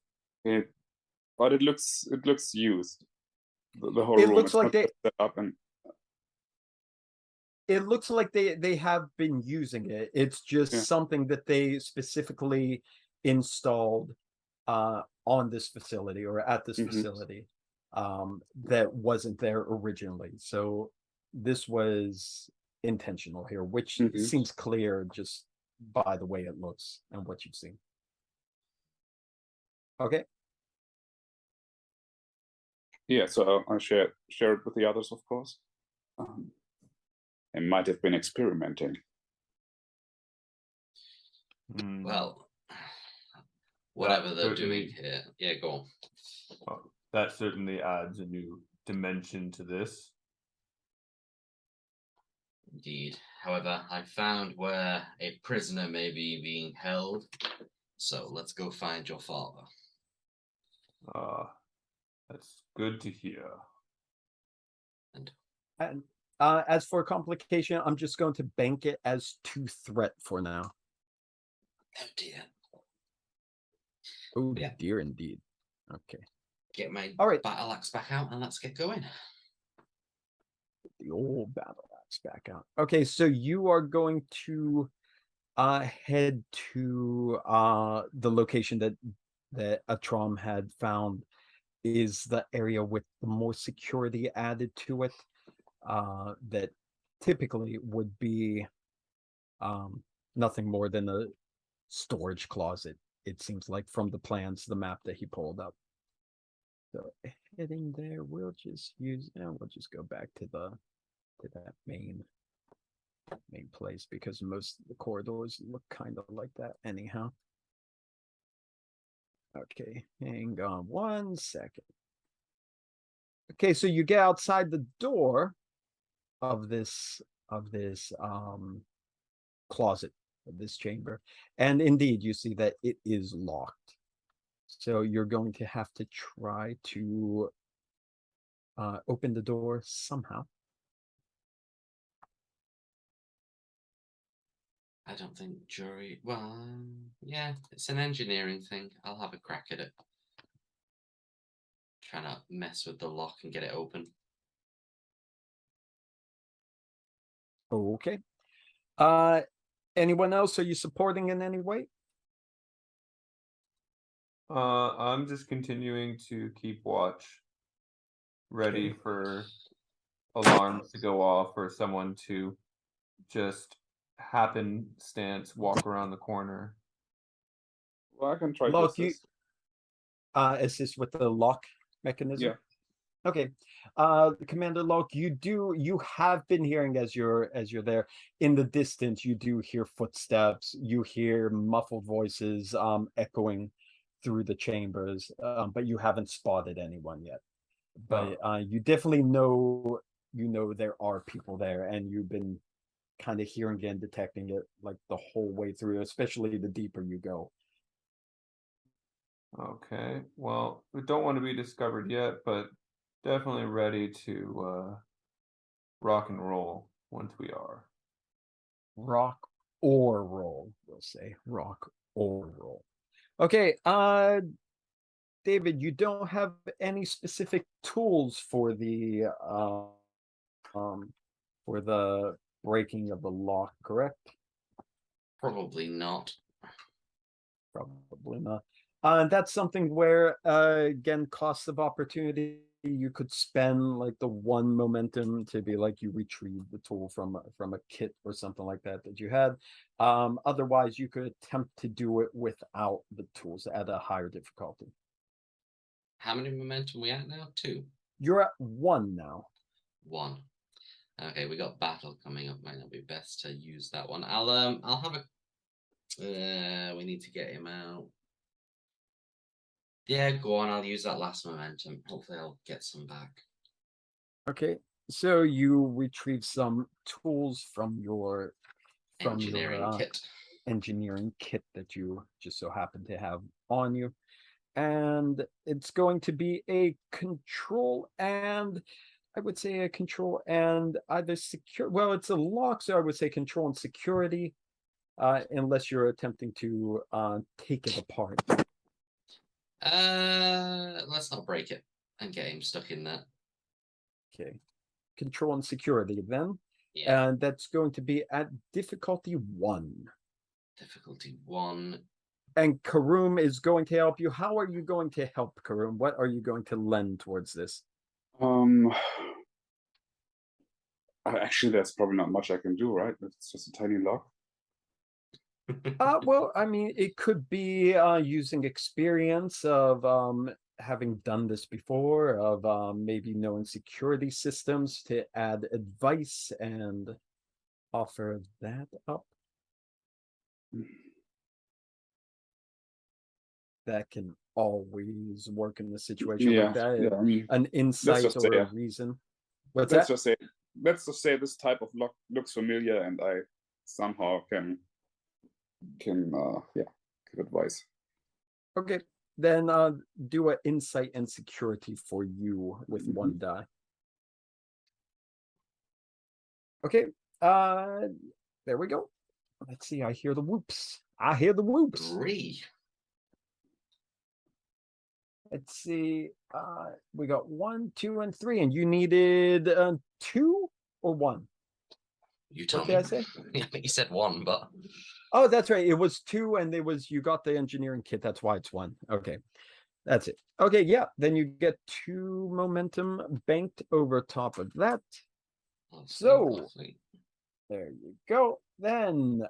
But it looks used. The whole It room. looks It's like not they just set up and it looks like they have been using it. It's just Yeah. something that they specifically installed on this facility or at this Mhm. facility that wasn't there originally. So this was intentional here, which Mhm. seems clear just by the way it looks and what you've seen. Okay. Yeah, so I'll share it with the others, of course. They might have been experimenting. Hmm. Well, whatever they're certainly- doing here. Yeah, go on. Well, that certainly adds a new dimension to this. Indeed. However, I found where a prisoner may be being held. So let's go find your father. That's good to hear. And as for complication, I'm just going to bank it as 2 threat for now. Oh dear. Oh Yeah. dear, indeed. Okay. Get my All right. battle axe back out and let's get going. The old battle axe back out. Okay, so you are going to head to the location that Atrom had found is the area with the more security added to it. That typically would be nothing more than a storage closet, it seems like, from the plans, the map that he pulled up. So heading there, we'll just go back to that main place because most of the corridors look kind of like that anyhow. Okay, hang on 1 second. Okay, so you get outside the door of this closet, of this chamber, and indeed you see that it is locked. So you're going to have to try to open the door somehow. I don't think jury. Well, yeah, it's an engineering thing. I'll have a crack at it. Trying to mess with the lock and get it open. Okay. Anyone else? Are you supporting in any way? I'm just continuing to keep watch, ready Okay. for alarms to go off or someone to just happenstance walk around the corner. Well, I can try to Lalk, you assist. assist with the lock mechanism. Yeah. Okay. Commander Lalk, you have been hearing as you're there in the distance, you do hear footsteps, you hear muffled voices echoing through the chambers, but you haven't spotted anyone yet. But you definitely know there are people there, and you've been kind of hearing and detecting it like the whole way through, especially the deeper you go. Okay, well, we don't want to be discovered yet, but definitely ready to rock and roll once we are. Rock or roll, we'll say. Rock or roll. Okay, David, you don't have any specific tools for the breaking of the lock, correct? Probably not. Probably not. That's something where again, cost of opportunity, you could spend like the 1 momentum to be like you retrieve the tool from a kit or something like that you had. Otherwise you could attempt to do it without the tools at a higher difficulty. How many momentum we at now? 2. You're at 1 now. 1. Okay, we got battle coming up. Might not be best to use that one. I'll have a. We need to get him out. Yeah, go on. I'll use that last momentum. Hopefully, I'll get some back. Okay, so you retrieve some tools from your Engineering kit. engineering kit that you just so happen to have on you, and it's going to be a control and I would say a control and either secure. Well, it's a lock, so I would say control and security, unless you're attempting to take it apart. Let's not break it and get him stuck in there. Okay, control and security then, Yeah. and that's going to be at difficulty 1. Difficulty 1. And Caruhm is going to help you. How are you going to help, Caruhm? What are you going to lend towards this? Actually, there's probably not much I can do, right? It's just a tiny lock. Well, I mean, it could be using experience of having done this before, of maybe knowing security systems to add advice and offer that up. That can always work in a situation like that. Yeah, I mean, An insight just or say, a reason. What's let's that? just say this type of lock looks familiar, and I somehow can give advice. Okay, then do an insight and security for you with 1 die. Okay, there we go. Let's see, I hear the whoops. I hear the whoops. 3. Let's see, we got 1, 2, and 3, and you needed 2 or 1? You tell What me. did I say? I think you said 1, but Oh, that's right. It was 2, and it was you got the engineering kit. That's why it's 1. Okay, that's it. Okay, yeah. Then you get 2 momentum banked over top of that. So there you go. Then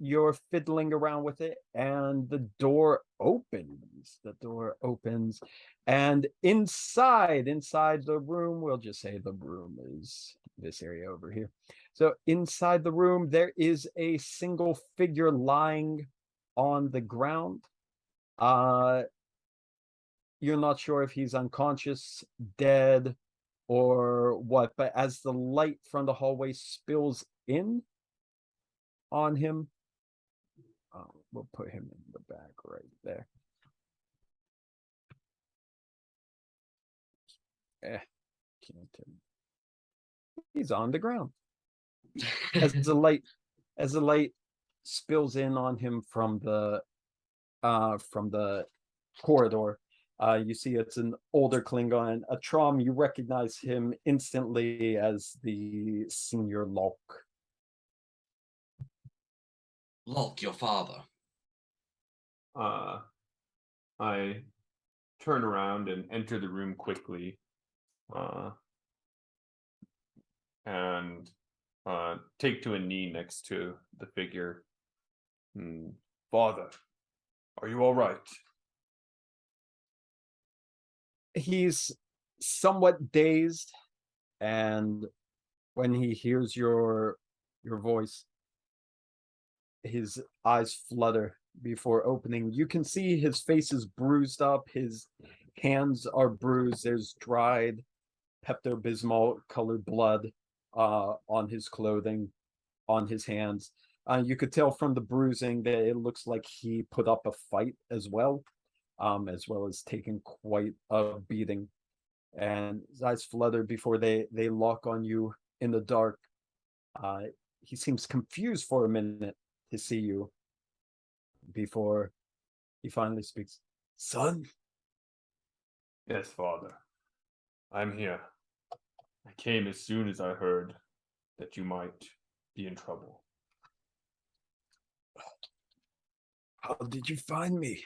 you're fiddling around with it, and the door opens. The door opens, and inside the room, we'll just say the room is this area over here. So inside the room, there is a single figure lying on the ground. You're not sure if he's unconscious, dead, or what, but as the light from the hallway spills in on him, we'll put him in the back right there. He's on the ground. As the light spills in on him from the corridor, you see it's an older Klingon, a Trom. You recognize him instantly as the senior Lalk. Lalk, your father. I turn around and enter the room quickly, and take to a knee next to the figure. Father, are you all right? He's somewhat dazed, and when he hears your voice, his eyes flutter before opening. You can see his face is bruised up, his hands are bruised, there's dried Pepto-Bismol colored blood on his clothing, on his hands. You could tell from the bruising that it looks like he put up a fight as well as taking quite a beating. And his eyes flutter before they lock on you in the dark. He seems confused for a minute to see you before he finally speaks. Son? Yes, father. I'm here. I came as soon as I heard that you might be in trouble. How did you find me?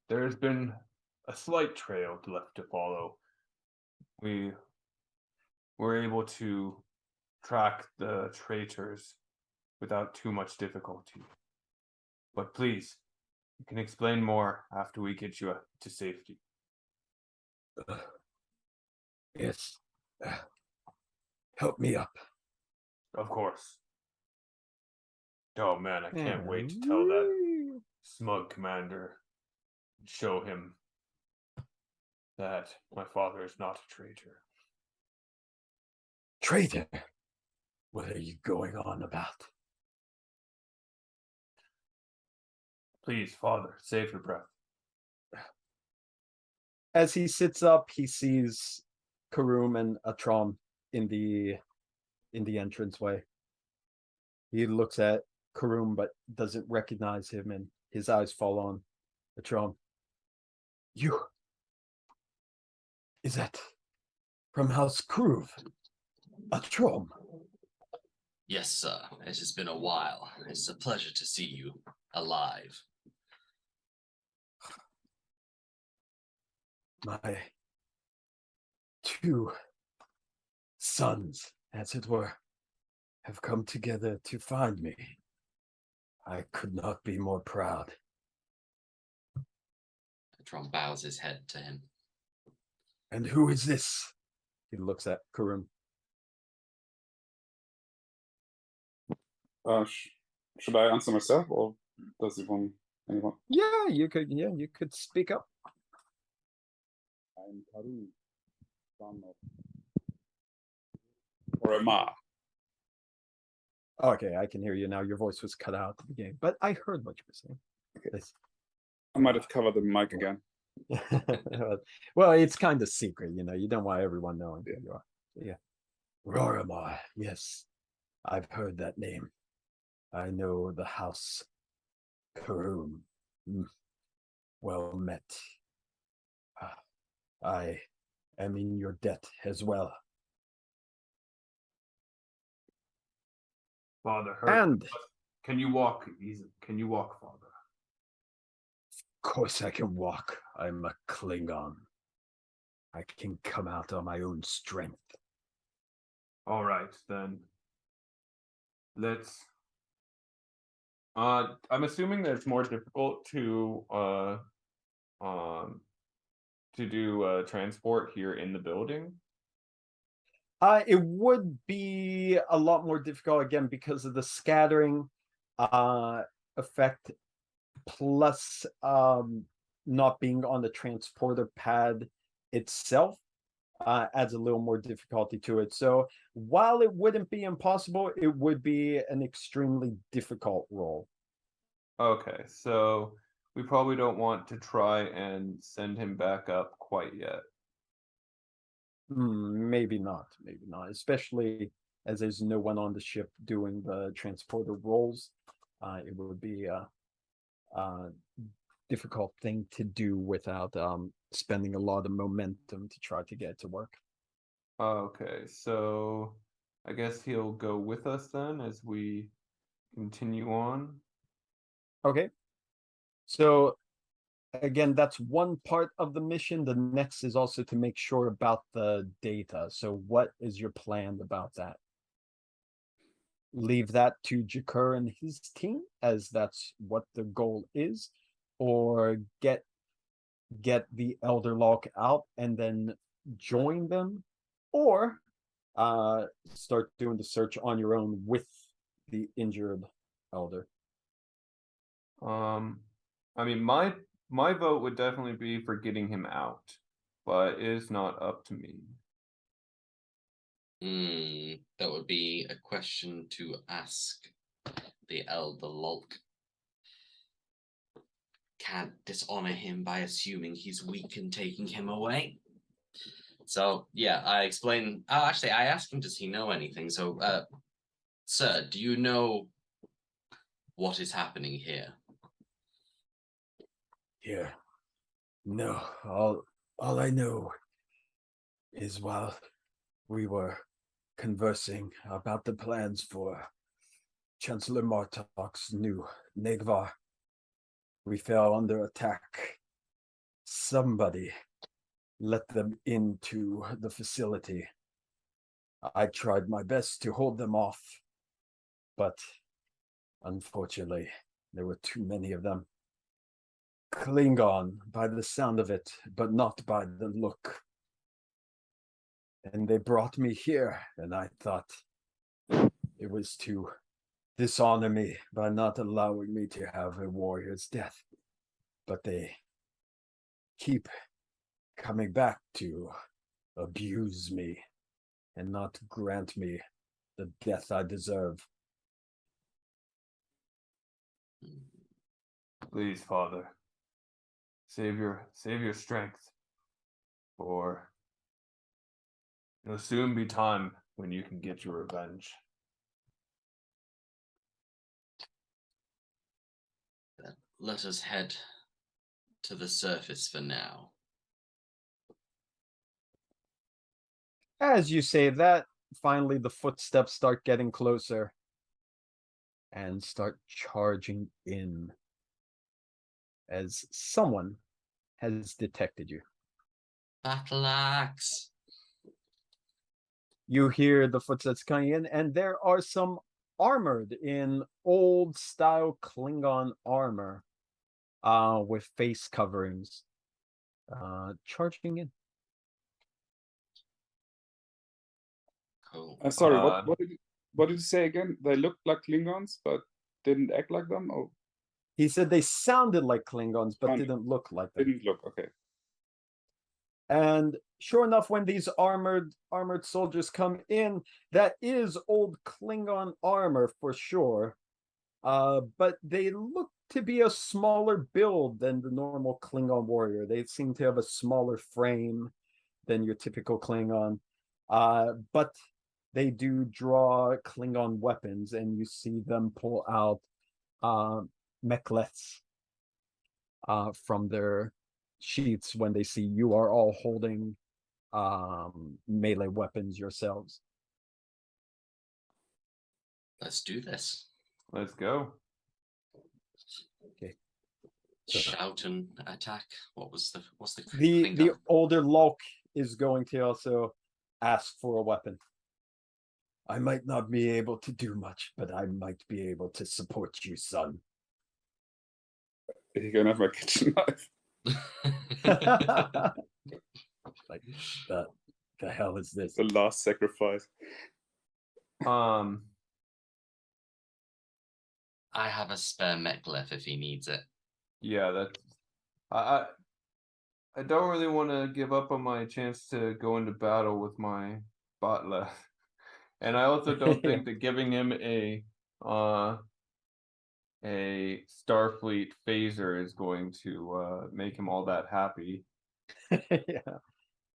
There's been a slight trail left to follow. We were able to track the traitors without too much difficulty. But please, You can explain more after we get you to safety. Yes. Help me up. Of course. Oh man, I can't wait to tell that smug commander, show him that my father is not a traitor. Traitor? What are you going on about? Please, father, save your breath. As he sits up, he sees Caruhm and Atrom in the entranceway. He looks at Caruhm but doesn't recognize him, and his eyes fall on Atrom. You? Is that from House Caruhm? Atrom? Yes, sir. It has been a while. It's a pleasure to see you alive. My two sons, as it were, have come together to find me. I could not be more proud. Tron bows his head to him. And who is this? He looks at Caruhm. Should I answer myself, or does anyone? Yeah, you could speak up. I'm Caruhm, son of qIr'a. Okay, I can hear you now. Your voice was cut out at the beginning, but I heard what you were saying. Okay. I might have covered the mic again. Well, it's kind of secret, you don't want everyone knowing who you are. Yeah. Roromar, yes. I've heard that name. I know the house. Caruhm. Well met. I am in your debt as well. Father, And can you walk easy? Can you walk, father? of course I can walk. I'm a Klingon. I can come out on my own strength. All right, then. Let's. I'm assuming that it's more difficult to do transport here in the building. It would be a lot more difficult again because of the scattering effect, plus not being on the transporter pad itself adds a little more difficulty to it. So while it wouldn't be impossible, it would be an extremely difficult role. Okay, so we probably don't want to try and send him back up quite yet. Maybe not, especially as there's no one on the ship doing the transporter roles. It would be a difficult thing to do without spending a lot of momentum to try to get to work. Okay, so I guess he'll go with us then as we continue on. Okay. So again, that's one part of the mission. The next is also to make sure about the data. So what is your plan about that? Leave that to Jakar and his team, as that's what the goal is, or get the Elder Lalk out and then join them, or start doing the search on your own with the injured Elder. I mean, my vote would definitely be for getting him out, but it is not up to me. That would be a question to ask the Elder Lalk. Can't dishonor him by assuming he's weak and taking him away. So yeah, I explain. Oh, actually, I asked him, does he know anything? So, sir, do you know what is happening here? Here, no. All I know is while we were conversing about the plans for Chancellor Martok's new Negh'Var, we fell under attack. Somebody let them into the facility. I tried my best to hold them off, but unfortunately, there were too many of them. Klingon by the sound of it, but not by the look. And they brought me here, and I thought it was to dishonor me by not allowing me to have a warrior's death. But they keep coming back to abuse me and not grant me the death I deserve. Please, Father, save your strength, for it'll soon be time when you can get your revenge. Let us head to the surface for now. As you say that, finally the footsteps start getting closer and start charging in as someone has detected you. Battle axe. You hear the footsteps coming in, and there are some armored in old style Klingon armor with face coverings charging in. Cool. Sorry, what did you say again? They looked like Klingons, but didn't act like them? Oh, He said they sounded like Klingons, but Sounded. didn't look like them. didn't look, okay. And sure enough, when these armored soldiers come in, that is old Klingon armor for sure. But they look to be a smaller build than the normal Klingon warrior. They seem to have a smaller frame than your typical Klingon. But they do draw Klingon weapons, and you see them pull out mek'leths from their sheaths when they see you are all holding melee weapons yourselves. Let's do this. Let's go. Okay. So Shout and attack. What's the the Klingon? older Lalk is going to also ask for a weapon. I might not be able to do much, but I might be able to support you, son. You can have my kitchen knife. Like the hell is this? The last sacrifice. I have a spare mek'leth if he needs it. Yeah, that's. I don't really want to give up on my chance to go into battle with my butler, and I also don't think that giving him a Starfleet phaser is going to make him all that happy. Yeah.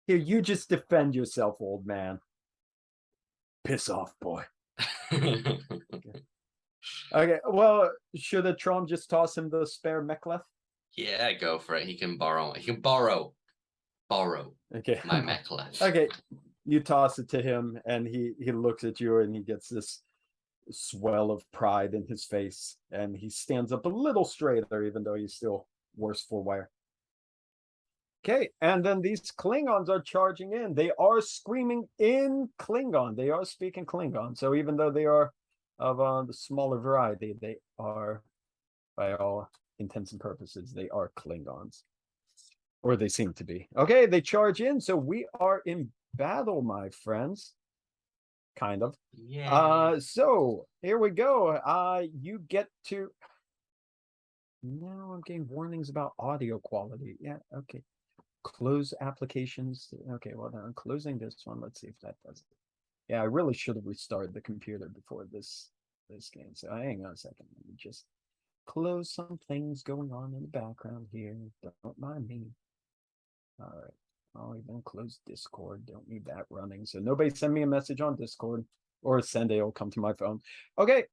Here, you just defend yourself, old man. Piss off, boy. Okay, well, should a Tron just toss him the spare mek'leth? Yeah, go for it. He can borrow. He can borrow Okay. my mek'leth. Okay, you toss it to him, and he looks at you, and he gets this swell of pride in his face, and he stands up a little straighter, even though he's still worse for wear. Okay, and then these Klingons are charging in. They are screaming in Klingon. They are speaking Klingon. So even though they are of the smaller variety, they are, by all intents and purposes, they are Klingons. Or they seem to be. Okay, they charge in. So we are in battle, my friends. Kind of. Yeah. So here we go. You get to. Now I'm getting warnings about audio quality. Yeah, okay. Close applications. Okay, well, then I'm closing this one. Let's see if that does it. Yeah, I really should have restarted the computer before this game. So hang on a second. Let me just close some things going on in the background here. Don't mind me. All right. I'll even close Discord. Don't need that running. So nobody send me a message on Discord, or send it will come to my phone. Okay.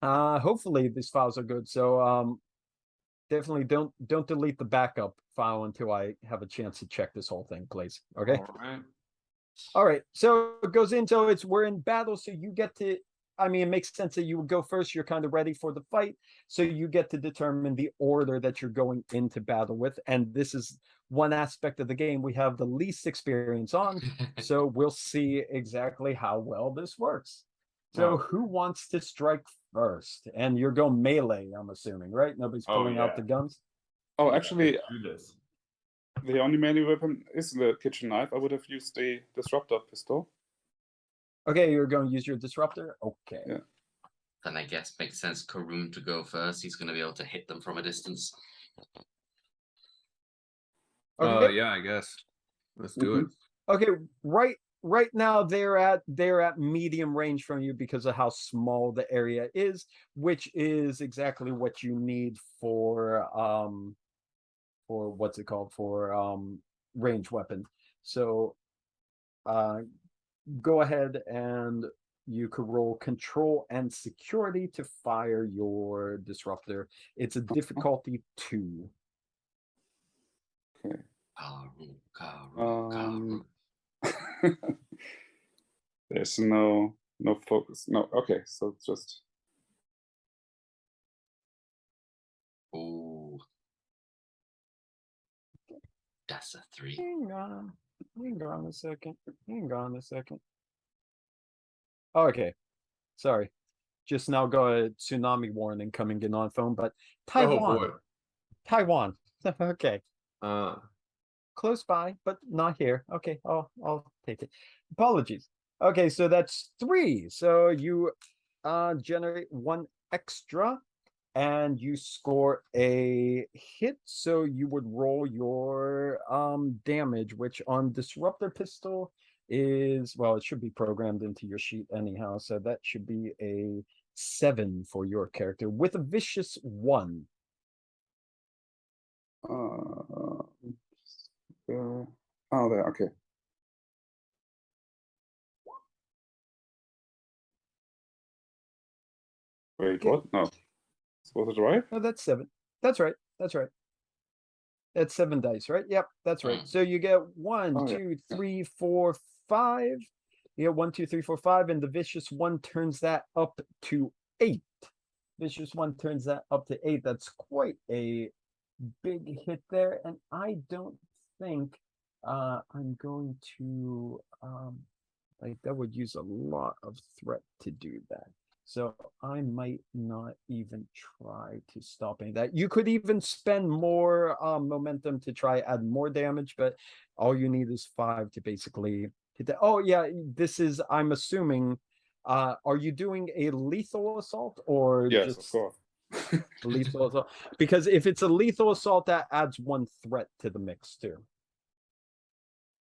Hopefully these files are good. So definitely don't delete the backup file until I have a chance to check this whole thing, please. Okay. All right. So it goes into we're in battle, so you get to. I mean, it makes sense that you would go first. You're kind of ready for the fight, so you get to determine the order that you're going into battle with. And this is one aspect of the game we have the least experience on, so we'll see exactly how well this works. So who wants to strike first? And you're going melee, I'm assuming, right? Nobody's pulling out the guns. Oh, Yeah, actually, let's do this. the only melee weapon is the kitchen knife. I would have used the disruptor pistol. Okay, you're going to use your disruptor? Okay. Yeah. Then I guess makes sense Caruhm to go first. He's going to be able to hit them from a distance. Okay. Yeah, I guess. Let's do it. Okay, right now they're at medium range from you because of how small the area is, which is exactly what you need for what's it called, for range weapon. So go ahead and you could roll control and security to fire your disruptor. It's a difficulty 2. Okay. Caruhm. There's no focus. No. Okay, so it's just. Ooh. That's a 3. Hang on a second. Okay, sorry. Just now got a tsunami warning coming in on phone, but Taiwan. Oh Taiwan. Okay. boy. Close by, but not here. Okay, I'll take it. Apologies. Okay, so that's 3. So you generate 1 extra and you score a hit. So you would roll your damage, which on disruptor pistol is, well, it should be programmed into your sheet anyhow. So that should be a 7 for your character with a vicious 1. Oh, there. Okay. Wait, Okay. what? No. Was it right? No, that's 7. That's right. That's 7 dice, right? Yep, that's right. So you get 1, Oh, yeah. 2, 3, 4, 5. You get 1, 2, 3, 4, 5, and the vicious 1 turns that up to 8. Vicious 1 turns that up to 8. That's quite a big hit there, and I don't think I'm going to like that would use a lot of threat to do that. So I might not even try to stop any of that. You could even spend more momentum to try add more damage, but all you need is 5 to basically hit that. Oh yeah, this is, I'm assuming, are you doing a lethal assault or Yes, just of course. lethal assault? Because if it's a lethal assault, that adds 1 threat to the mix too.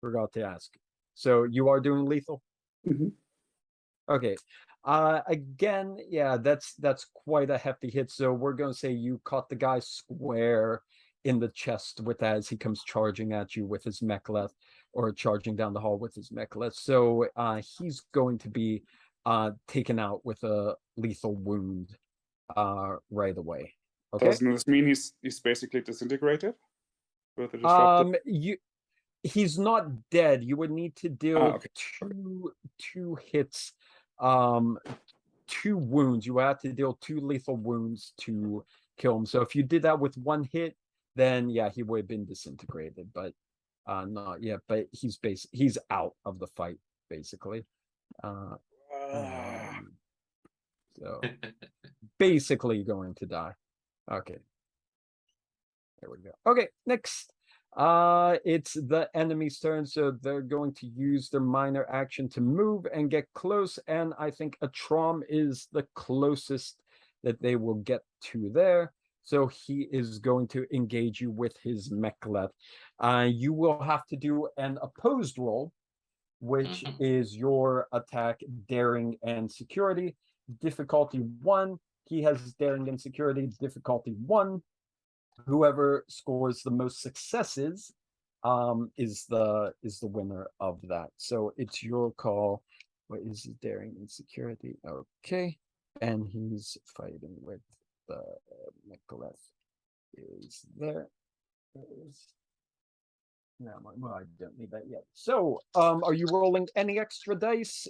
Forgot to ask. So you are doing lethal? Mhm. Okay. Again, yeah, that's quite a hefty hit. So we're gonna say you caught the guy square in the chest with as he comes charging at you with his mek'leth, or charging down the hall with his mek'leth. So he's going to be taken out with a lethal wound right away. Okay. Doesn't this mean he's basically disintegrated with the disruptor? He's not dead. You would need to deal Okay. two hits, 2 wounds. You have to deal 2 lethal wounds to kill him. So if you did that with 1 hit, then yeah, he would have been disintegrated, but not yet. But he's out of the fight, basically. So basically going to die. Okay. There we go. Okay, next. It's the enemy's turn, so they're going to use their minor action to move and get close, and I think a Trom is the closest that they will get to there. So he is going to engage you with his mek'leth. You will have to do an opposed roll, which is your attack, daring, and security. Difficulty 1. He has daring and security. Difficulty 1. Whoever scores the most successes is the winner of that. So it's your call. What is his daring and security? Okay, and he's fighting with the mek'leth. Is there? No, well, I don't need that yet. So, are you rolling any extra dice?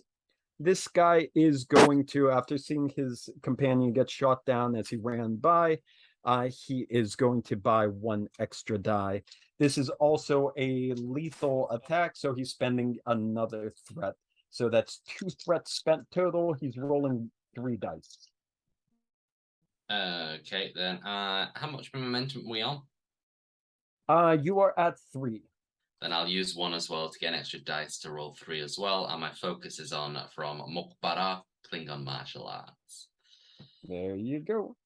This guy is going to, after seeing his companion get shot down as he ran by, he is going to buy 1 extra die. This is also a lethal attack, so he's spending another threat. So that's 2 threats spent total. He's rolling 3 dice. Okay, then. How much momentum are we on? You are at 3. Then I'll use 1 as well to get an extra dice to roll 3 as well. And my focus is on from Mokbara, Klingon martial arts. There you go.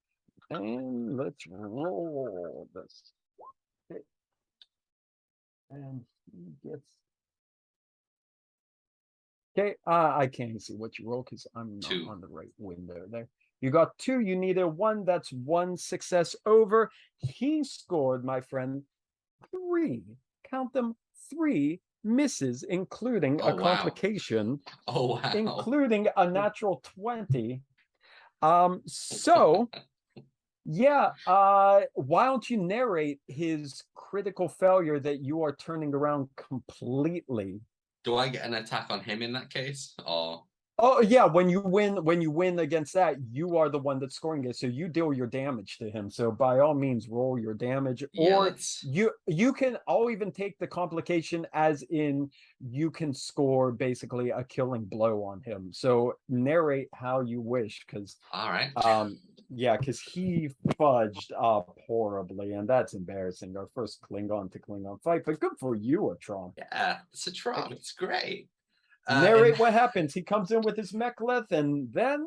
And let's roll this. Okay. And he gets. Okay, I can't see what you roll because I'm not 2. on the right window there. You got 2. You need a 1. That's 1 success over. He scored, my friend, 3. Count them, 3 misses, including Oh, a wow. complication, Oh, wow. including a natural 20. So yeah, why don't you narrate his critical failure that you are turning around completely? Do I get an attack on him in that case? Or Oh yeah, when you win against that, you are the one that's scoring it, so you deal your damage to him. So by all means, roll your damage, yeah, or let's... you can. I'll even take the complication as in you can score basically a killing blow on him. So narrate how you wish, because all right. yeah, because he fudged up horribly, and that's embarrassing. Our first Klingon to Klingon fight, but good for you, Atron. Yeah, it's a Tron. It's great. Narrate what happens. He comes in with his mechlith and then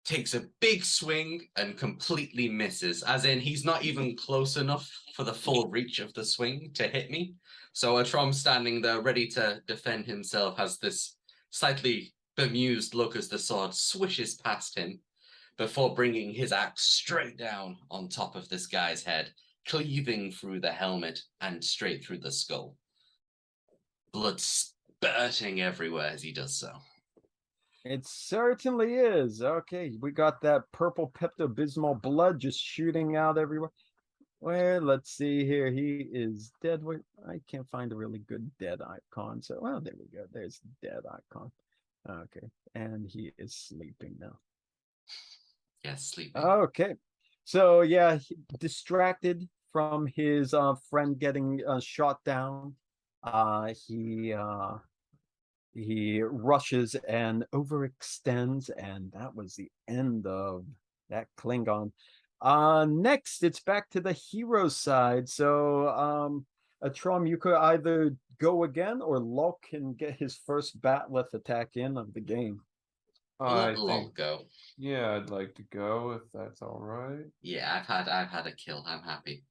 takes a big swing and completely misses, as in he's not even close enough for the full reach of the swing to hit me. So Atrom standing there ready to defend himself has this slightly bemused look as the sword swishes past him before bringing his axe straight down on top of this guy's head, cleaving through the helmet and straight through the skull. Blood spurting everywhere as he does so. It certainly is. Okay, we got that purple Pepto-Bismol blood just shooting out everywhere. Well, let's see here. He is dead. I can't find a really good dead icon. So, well, there we go. There's the dead icon. Okay, and he is sleeping now. Yes, sleeping. Okay, so yeah, distracted from his friend getting shot down. He rushes and overextends, and that was the end of that Klingon. Next, it's back to the hero side. So, Atrom, you could either go again, or Lalk can get his first Batleth attack in of the game. Let Lalk go. Yeah, I'd like to go if that's all right. Yeah, I've had a kill. I'm happy.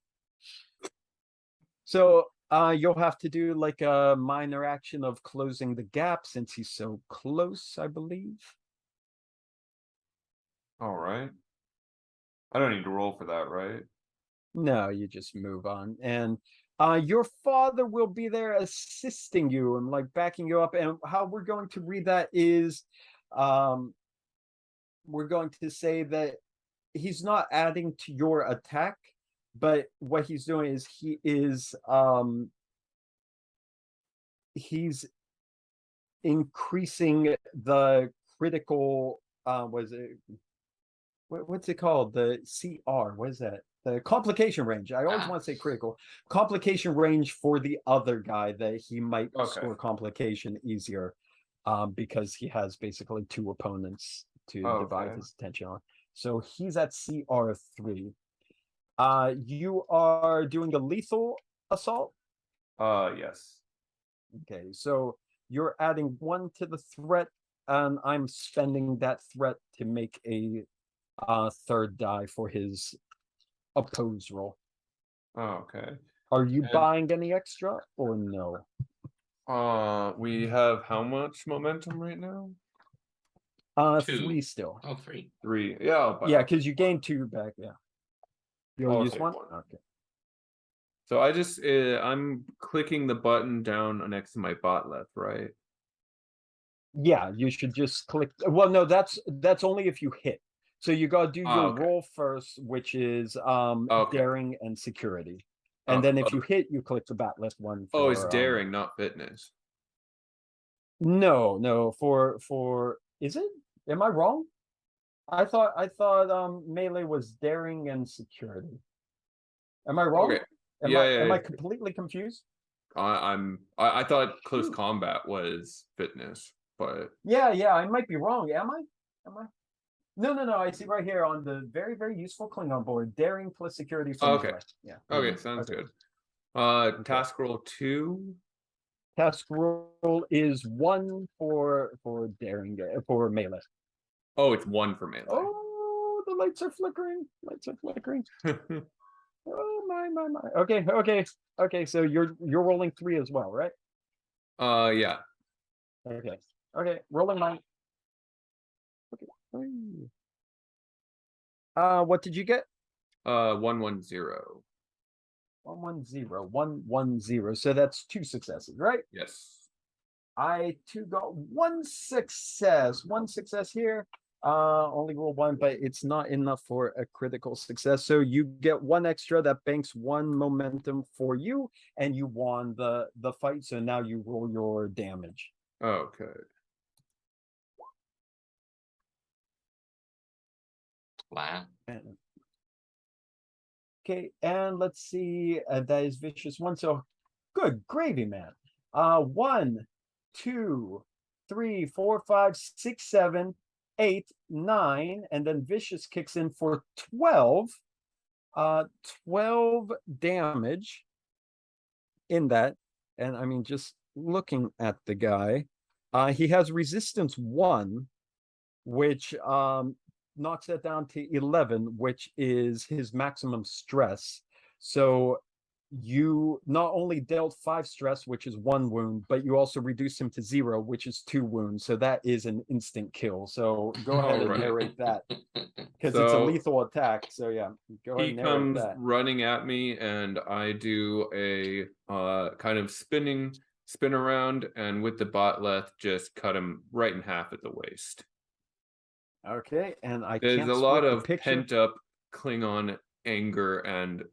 So you'll have to do like a minor action of closing the gap since he's so close, I believe. All right. I don't need to roll for that, right? No, you just move on. And your father will be there assisting you and like backing you up. And how we're going to read that is we're going to say that he's not adding to your attack, but what he's doing is he's increasing the critical what's it called, the CR, what is that, the complication range. I always want to say critical complication range for the other guy, that he might score complication easier because he has basically 2 opponents to divide his attention on. So he's at CR3. You are doing a lethal assault? Yes. Okay, so you're adding 1 to the threat, and I'm spending that threat to make a 3rd die for his opposed roll. Okay. Are you buying any extra or no? We have how much momentum right now? 2. 3 still. Oh, 3. 3. Yeah. Yeah, because you gained 2 back. Yeah. You'll use 1? Okay. So I just I'm clicking the button down next to my bot left, right? Yeah, you should just click. Well, no, that's only if you hit. So you gotta do your roll first, which is daring and security. And then if you hit, you click the batleth one for, it's daring, not fitness. No, for is it? Am I wrong? I thought melee was daring and security. Am I wrong? Okay. Am I completely confused? I thought close combat was fitness, but yeah, I might be wrong. Am I? No. I see right here on the very, very useful Klingon board, daring plus security. Okay. Yeah. Okay, sounds good. Task roll 2. Task roll is 1 for daring for melee. Oh, it's 1 for melee. Oh, the lights are flickering. Lights are flickering. Oh my. Okay. So you're rolling 3 as well, right? Yeah. Okay. Rolling mine. Okay. What did you get? 110. 110. So that's 2 successes, right? Yes. I too got 1 success. 1 success here. Only roll 1, but it's not enough for a critical success. So you get 1 extra that banks 1 momentum for you, and you won the fight. So now you roll your damage. Okay. Wow. Okay, and let's see. That is vicious 1. So good gravy, man. 1, 2, 3, 4, 5, 6, 7, 8, 9, and then vicious kicks in for 12. 12 damage in that. And I mean, just looking at the guy, he has resistance 1, which knocks that down to 11, which is his maximum stress. So you not only dealt 5 stress, which is 1 wound, but you also reduced him to 0, which is 2 wounds. So that is an instant kill. So go ahead and narrate that, because it's a lethal attack. So yeah, go ahead He and narrate comes that. running at me, and I do a kind of spin around, and with the botleth, just cut him right in half at the waist. Okay, and I There's can't a lot split the of picture. pent up Klingon anger and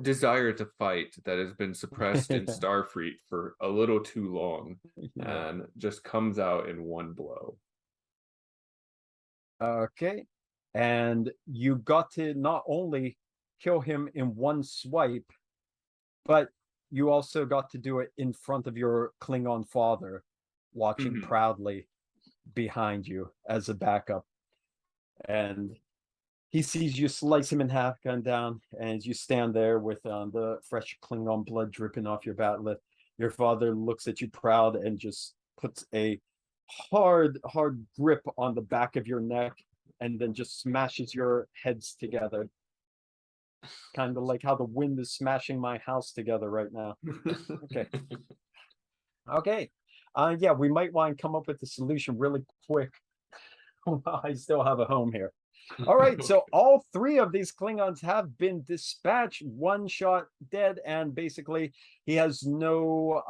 desire to fight that has been suppressed in Starfleet for a little too long, and just comes out in 1 blow. Okay, and you got to not only kill him in 1 swipe, but you also got to do it in front of your Klingon father, watching proudly behind you as a backup. And he sees you slice him in half, gun down, and as you stand there with the fresh Klingon blood dripping off your batleth, your father looks at you proud and just puts a hard grip on the back of your neck, and then just smashes your heads together. Kind of like how the wind is smashing my house together right now. Okay. Yeah, we might want to come up with a solution really quick. I still have a home here. All right, so all 3 of these Klingons have been dispatched, 1 shot dead, and basically he has no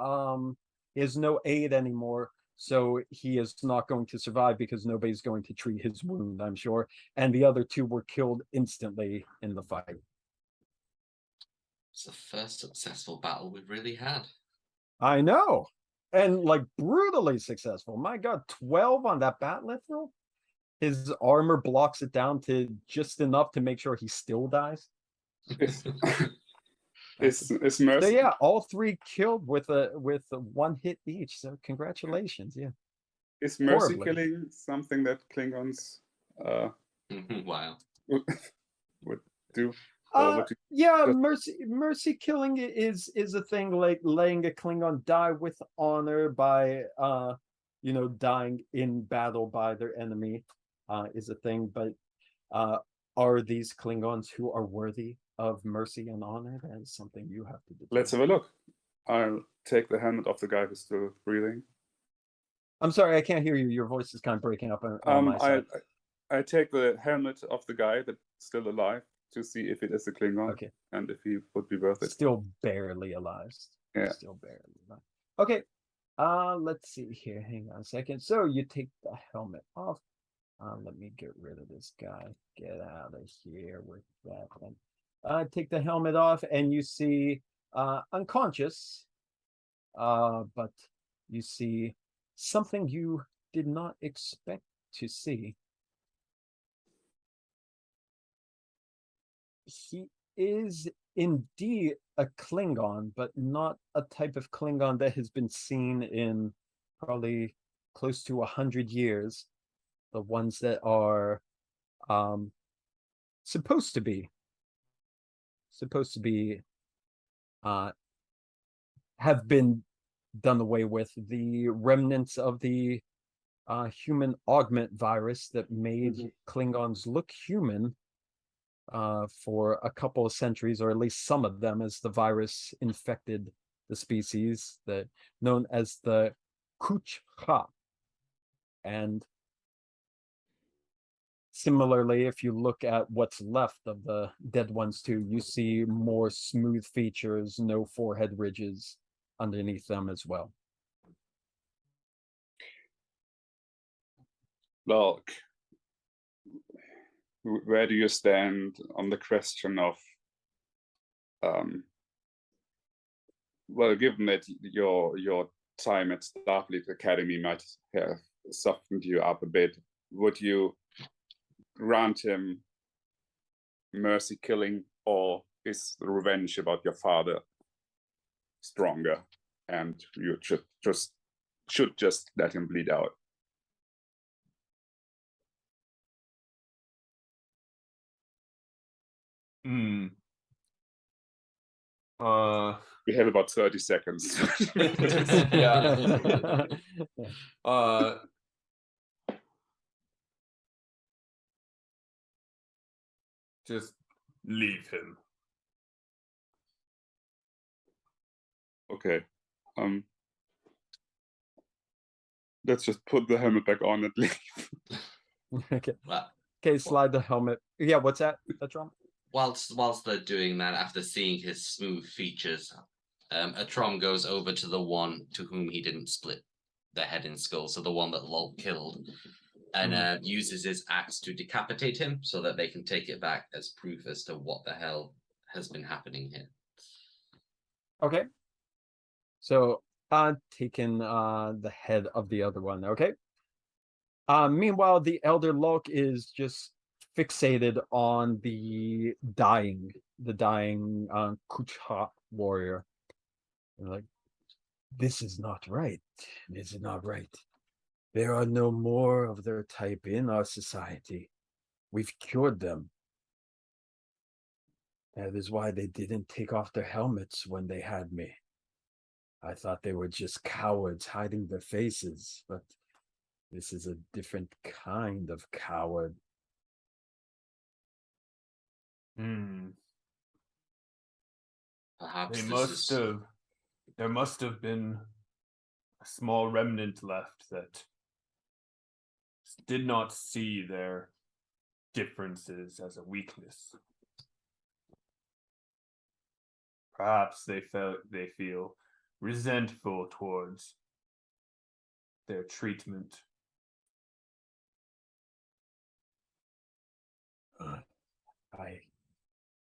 aid anymore. So he is not going to survive because nobody's going to treat his wound, I'm sure. And the other 2 were killed instantly in the fight. It's the first successful battle we've really had. I know. And like brutally successful. My God, 12 on that batleth roll? His armor blocks it down to just enough to make sure he still dies. Is So Mercy? yeah, all 3 killed with a 1 hit each. So congratulations, yeah. Is mercy Horribly. killing something that Klingons Wow. would do? Yeah, mercy killing is a thing, like letting a Klingon die with honor by dying in battle by their enemy is a thing. But are these Klingons who are worthy of mercy and honor? That is something you have to determine. Let's have a look. I'll take the helmet off the guy who's still breathing. I'm sorry, I can't hear you. Your voice is kind of breaking up on my side. I take the helmet off the guy that's still alive to see if it is a Klingon, Okay. and if he would be worth it. Still barely alive. Yeah. Still barely alive. Okay. Let's see here. Hang on a second. So you take the helmet off. Let me get rid of this guy. Get out of here with that one. Take the helmet off, and you see unconscious. But you see something you did not expect to see. He is indeed a Klingon, but not a type of Klingon that has been seen in probably close to 100 years. The ones that are supposed to be have been done away with. The remnants of the human augment virus that made Klingons look human for a couple of centuries, or at least some of them, as the virus infected the species that known as the qIr'a. And similarly, if you look at what's left of the dead ones too, you see more smooth features, no forehead ridges underneath them as well. Lalk, where do you stand on the question of, well, given that your time at Starfleet Academy might have softened you up a bit, would you grant him mercy killing, or is the revenge about your father stronger, and you should just let him bleed out? We have about 30 seconds. Yeah. Just Leave him. Okay. Let's just put the helmet back on and leave. Okay. Well, Okay, slide the helmet. Yeah, what's that? That's wrong. whilst they're doing that, after seeing his smooth features, Atrom goes over to the one to whom he didn't split the head and skull, so the one that Lalk killed, and uses his axe to decapitate him so that they can take it back as proof as to what the hell has been happening here. Okay. So taking the head of the other one, okay. Meanwhile, the elder Lalk is just fixated on the dying qIr'a warrior. They're like, this is not right. This is not right. There are no more of their type in our society. We've cured them. That is why they didn't take off their helmets when they had me. I thought they were just cowards hiding their faces, but this is a different kind of coward. Perhaps There must have been a small remnant left that did not see their differences as a weakness. Perhaps they feel resentful towards their treatment.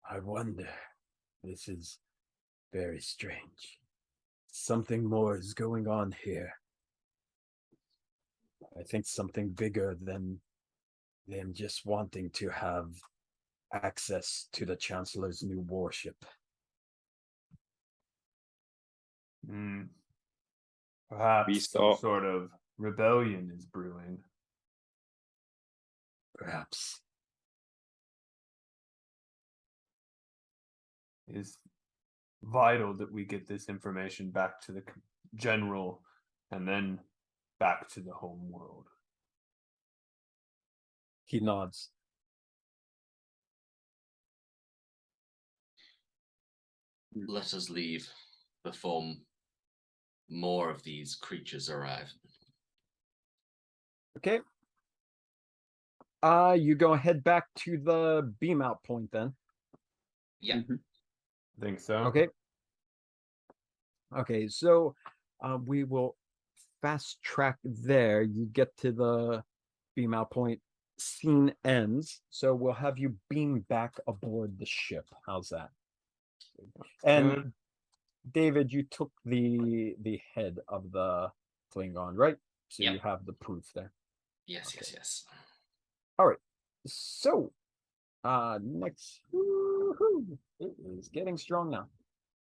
I wonder. This is very strange. Something more is going on here. I think something bigger than just wanting to have access to the Chancellor's new warship. Perhaps some sort of rebellion is brewing. Perhaps. It is vital that we get this information back to the general and then back to the home world. He nods. Let us leave before more of these creatures arrive. Okay. You go head back to the beam out point then. Yeah. I think so. Okay. Okay, so we will fast track there. You get to the beam out point, scene ends. So we'll have you beam back aboard the ship. How's that? And Good. David, you took the head of the Klingon, right? So Yep. you have the proof there. Yes, Okay. yes. All right. So next, woo-hoo, it is getting strong now.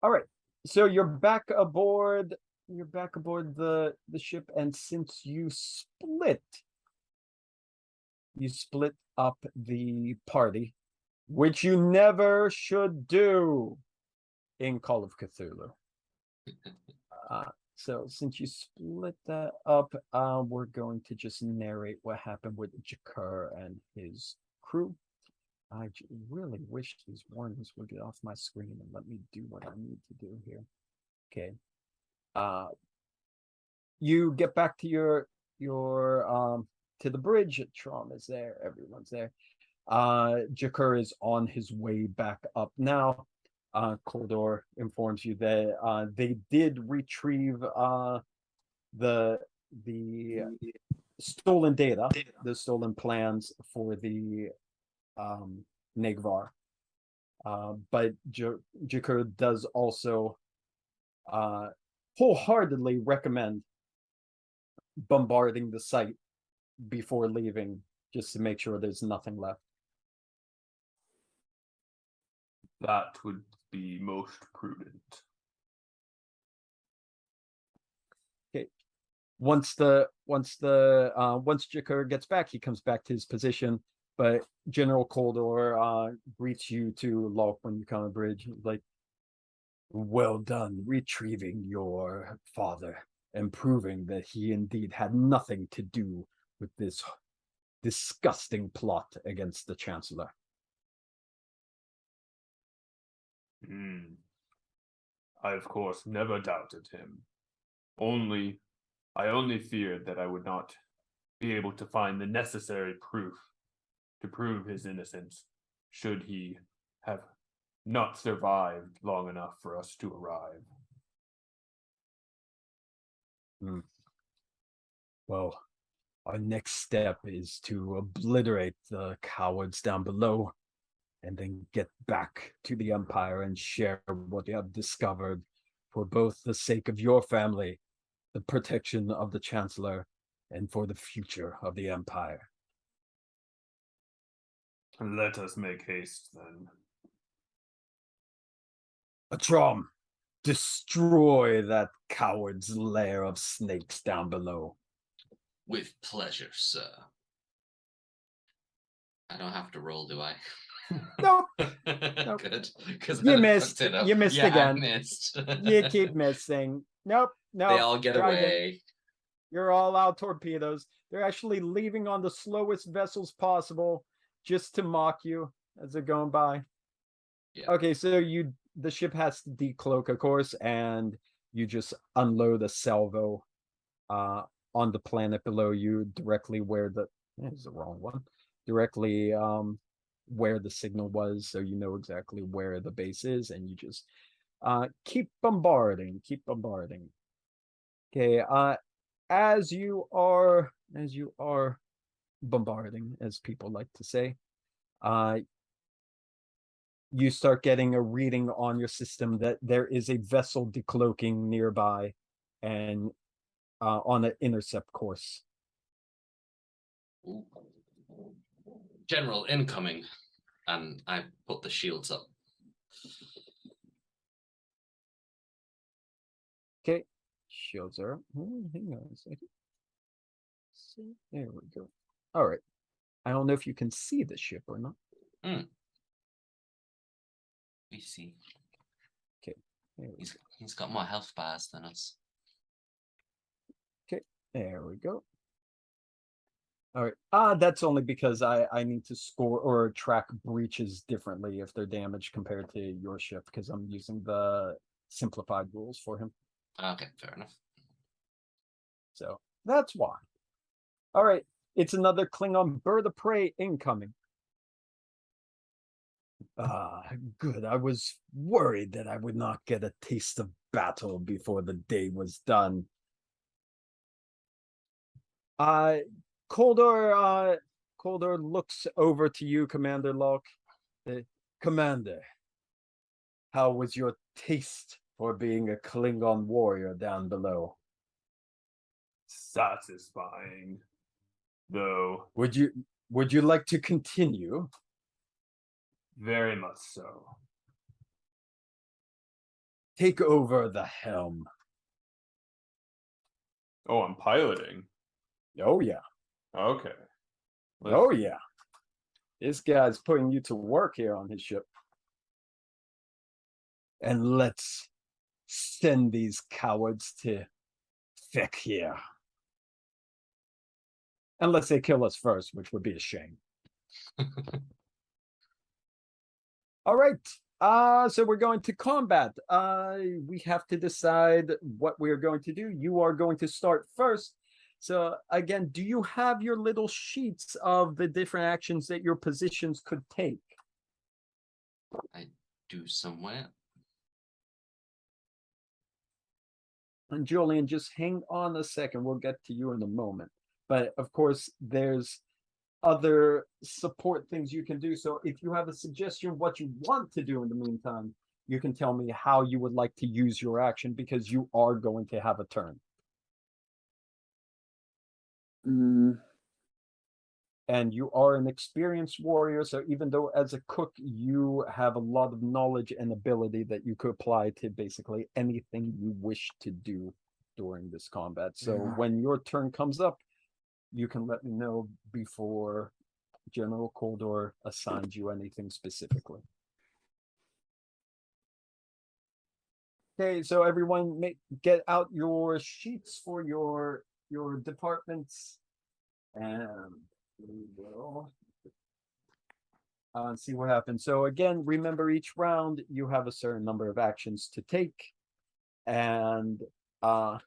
All right. So you're back aboard the ship, and since you split up the party, which you never should do. in Call of Cthulhu. So since you split that up, we're going to just narrate what happened with Jakar and his crew. I really wish these warnings would get off my screen and let me do what I need to do here. Okay. You get back to your to the bridge. Trom is there. Everyone's there. Jakar is on his way back up now. Koldor informs you that they did retrieve the stolen data, the stolen plans for the Negh'Var. But Jakar does also wholeheartedly recommend bombarding the site before leaving, just to make sure there's nothing left. That would be most prudent. Okay. Once Jakar gets back, he comes back to his position. But General Koldor greets you to Lalk when you come on the bridge. Like, well done retrieving your father and proving that he indeed had nothing to do with this disgusting plot against the Chancellor. I, of course, never doubted him. I only feared that I would not be able to find the necessary proof to prove his innocence, should he have not survived long enough for us to arrive. Well, our next step is to obliterate the cowards down below and then get back to the Empire and share what you have discovered for both the sake of your family, the protection of the Chancellor, and for the future of the Empire. Let us make haste, then. Atrom, destroy that coward's lair of snakes down below. With pleasure, sir. I don't have to roll, do I? Nope. Good. Because You missed. You missed again. I missed. You keep missing. Nope. They all get away. You're all out torpedoes. They're actually leaving on the slowest vessels possible just to mock you as they're going by. Yeah. Okay, so the ship has to decloak, of course, and you just unload a salvo on the planet below you, directly where the wrong one. Directly where the signal was, so you know exactly where the base is, and you just keep bombarding. Okay, as you are bombarding, as people like to say, you start getting a reading on your system that there is a vessel decloaking nearby and on an intercept course. Ooh. General, incoming. And I put the shields up. Okay, shields are up. Hang on a second. So, there we go. All right. I don't know if you can see the ship or not. We see. Okay. He's got more health bars than us. Okay, there we go. All right. That's only because I need to score or track breaches differently if they're damaged compared to your ship, because I'm using the simplified rules for him. Okay, fair enough. So that's why. All right. It's another Klingon bird of prey incoming. Good. I was worried that I would not get a taste of battle before the day was done. Koldor looks over to you, Commander Lalk. Commander, how was your taste for being a Klingon warrior down below? Satisfying, though. Would you like to continue? Very much so. Take over the helm. Oh, I'm piloting. Oh yeah. Okay. Oh yeah. This guy's putting you to work here on his ship. and let's send these cowards to feck here. Unless they kill us first, which would be a shame. All right. So we're going to combat. We have to decide what we're going to do. You are going to start first. So again, do you have your little sheets of the different actions that your positions could take? I do somewhere. And Julian, just hang on a second. We'll get to you in a moment. But of course, there's other support things you can do. So if you have a suggestion of what you want to do in the meantime, you can tell me how you would like to use your action, because you are going to have a turn. And you are an experienced warrior, so even though as a cook you have a lot of knowledge and ability that you could apply to basically anything you wish to do during this combat. So when your turn comes up, you can let me know before General Coldor assigns you anything specifically. Okay, so everyone get out your sheets for your departments, and we will see what happens. So again, remember each round you have a certain number of actions to take, and let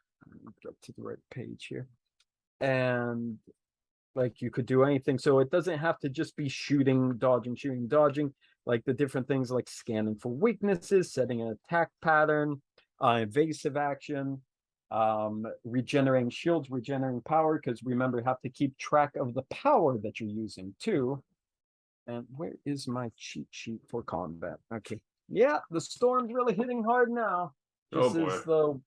me go to the right page here. And like you could do anything, so it doesn't have to just be shooting, dodging, like the different things like scanning for weaknesses, setting an attack pattern, evasive action, regenerating shields, regenerating power, because remember, you have to keep track of the power that you're using too. And where is my cheat sheet for combat? Okay, yeah, the storm's really hitting hard now. Just as the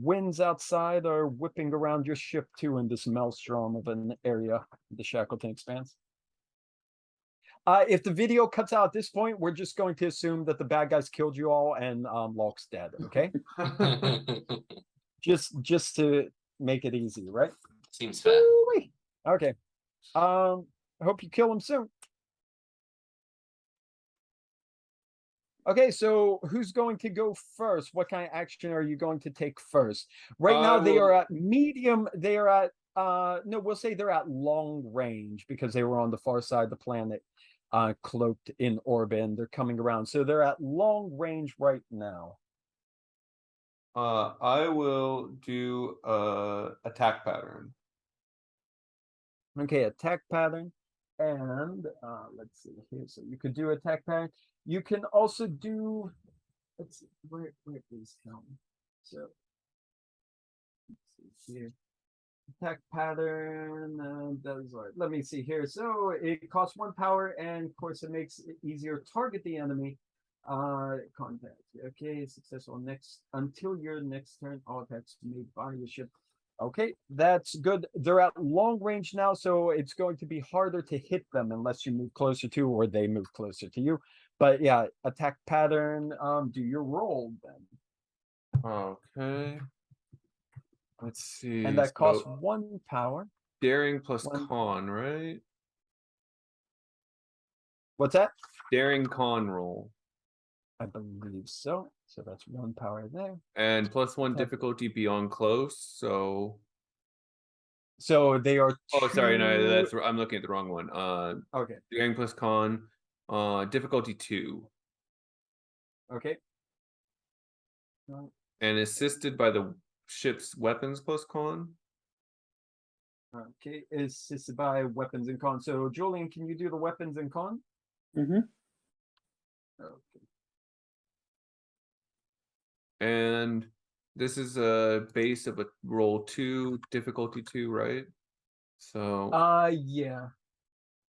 winds outside are whipping around your ship too in this maelstrom of an area, the Shackleton Expanse. If the video cuts out at this point, we're just going to assume that the bad guys killed you all and Lalk's dead, okay? just to make it easy, right? Seems fair. Woo-wee. Okay. I hope you kill him soon. Okay, so who's going to go first? What kind of action are you going to take first? Right now, they are at medium. They are at, no, we'll say they're at long range because they were on the far side of the planet, cloaked in orbit, and they're coming around. So they're at long range right now. I will do attack pattern. Okay, attack pattern. And let's see here. So you could do attack pattern. You can also do, let's see, where is him? So let's see here. Attack pattern does what? Let me see here. So it costs 1 power, and of course it makes it easier to target the enemy. Contact. Okay, successful next until your next turn. All attacks made by your ship. Okay, that's good. They're at long range now, so it's going to be harder to hit them unless you move closer to, or they move closer to you. But yeah, attack pattern. Do your roll then. Okay. Let's see. And that costs 1 power. Daring plus con, right? What's that? Daring con roll. I believe so. So that's 1 power there. And +1 difficulty beyond close. So they are. Oh, sorry, no, that's I'm looking at the wrong one. Okay. Daring plus con, difficulty 2. Okay. And assisted by the ship's weapons plus con. Okay, assisted by weapons and con. So Julian, can you do the weapons and con? Mm-hmm. Okay. And this is a base of a roll 2, difficulty 2, right? So yeah.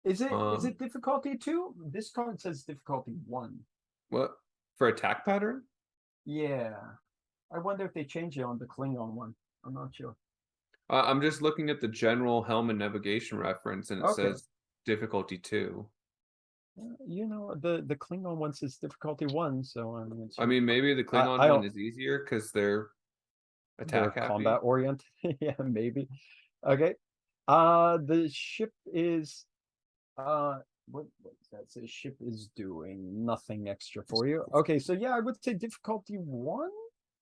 Is it difficulty 2? This card says difficulty 1. What? For attack pattern? Yeah. I wonder if they changed it on the Klingon one. I'm not sure. I'm just looking at the general helm and navigation reference, and it says difficulty 2. You know, the Klingon one says difficulty 1, so I mean, maybe the Klingon one is easier because they're attack happy. Combat oriented. Yeah, maybe. Okay. The ship is what does that say? Ship is doing nothing extra for you. Okay, so yeah, I would say difficulty 1.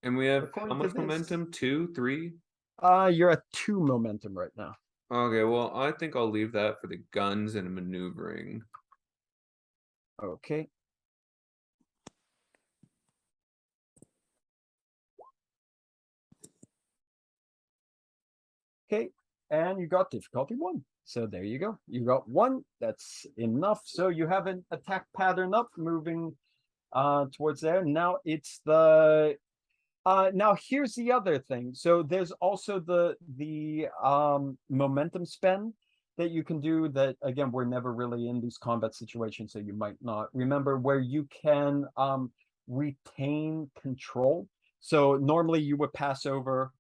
And we have how According to much this. momentum? 2, 3? You're at 2 momentum right now. Okay, well, I think I'll leave that for the guns and maneuvering. Okay. Okay, and you got difficulty 1. So there you go. You got 1. That's enough. So you have an attack pattern up, moving towards there. Now it's the now here's the other thing. So there's also the momentum spend that you can do that, again, we're never really in these combat situations, so you might not remember, where you can retain control. So normally you would pass over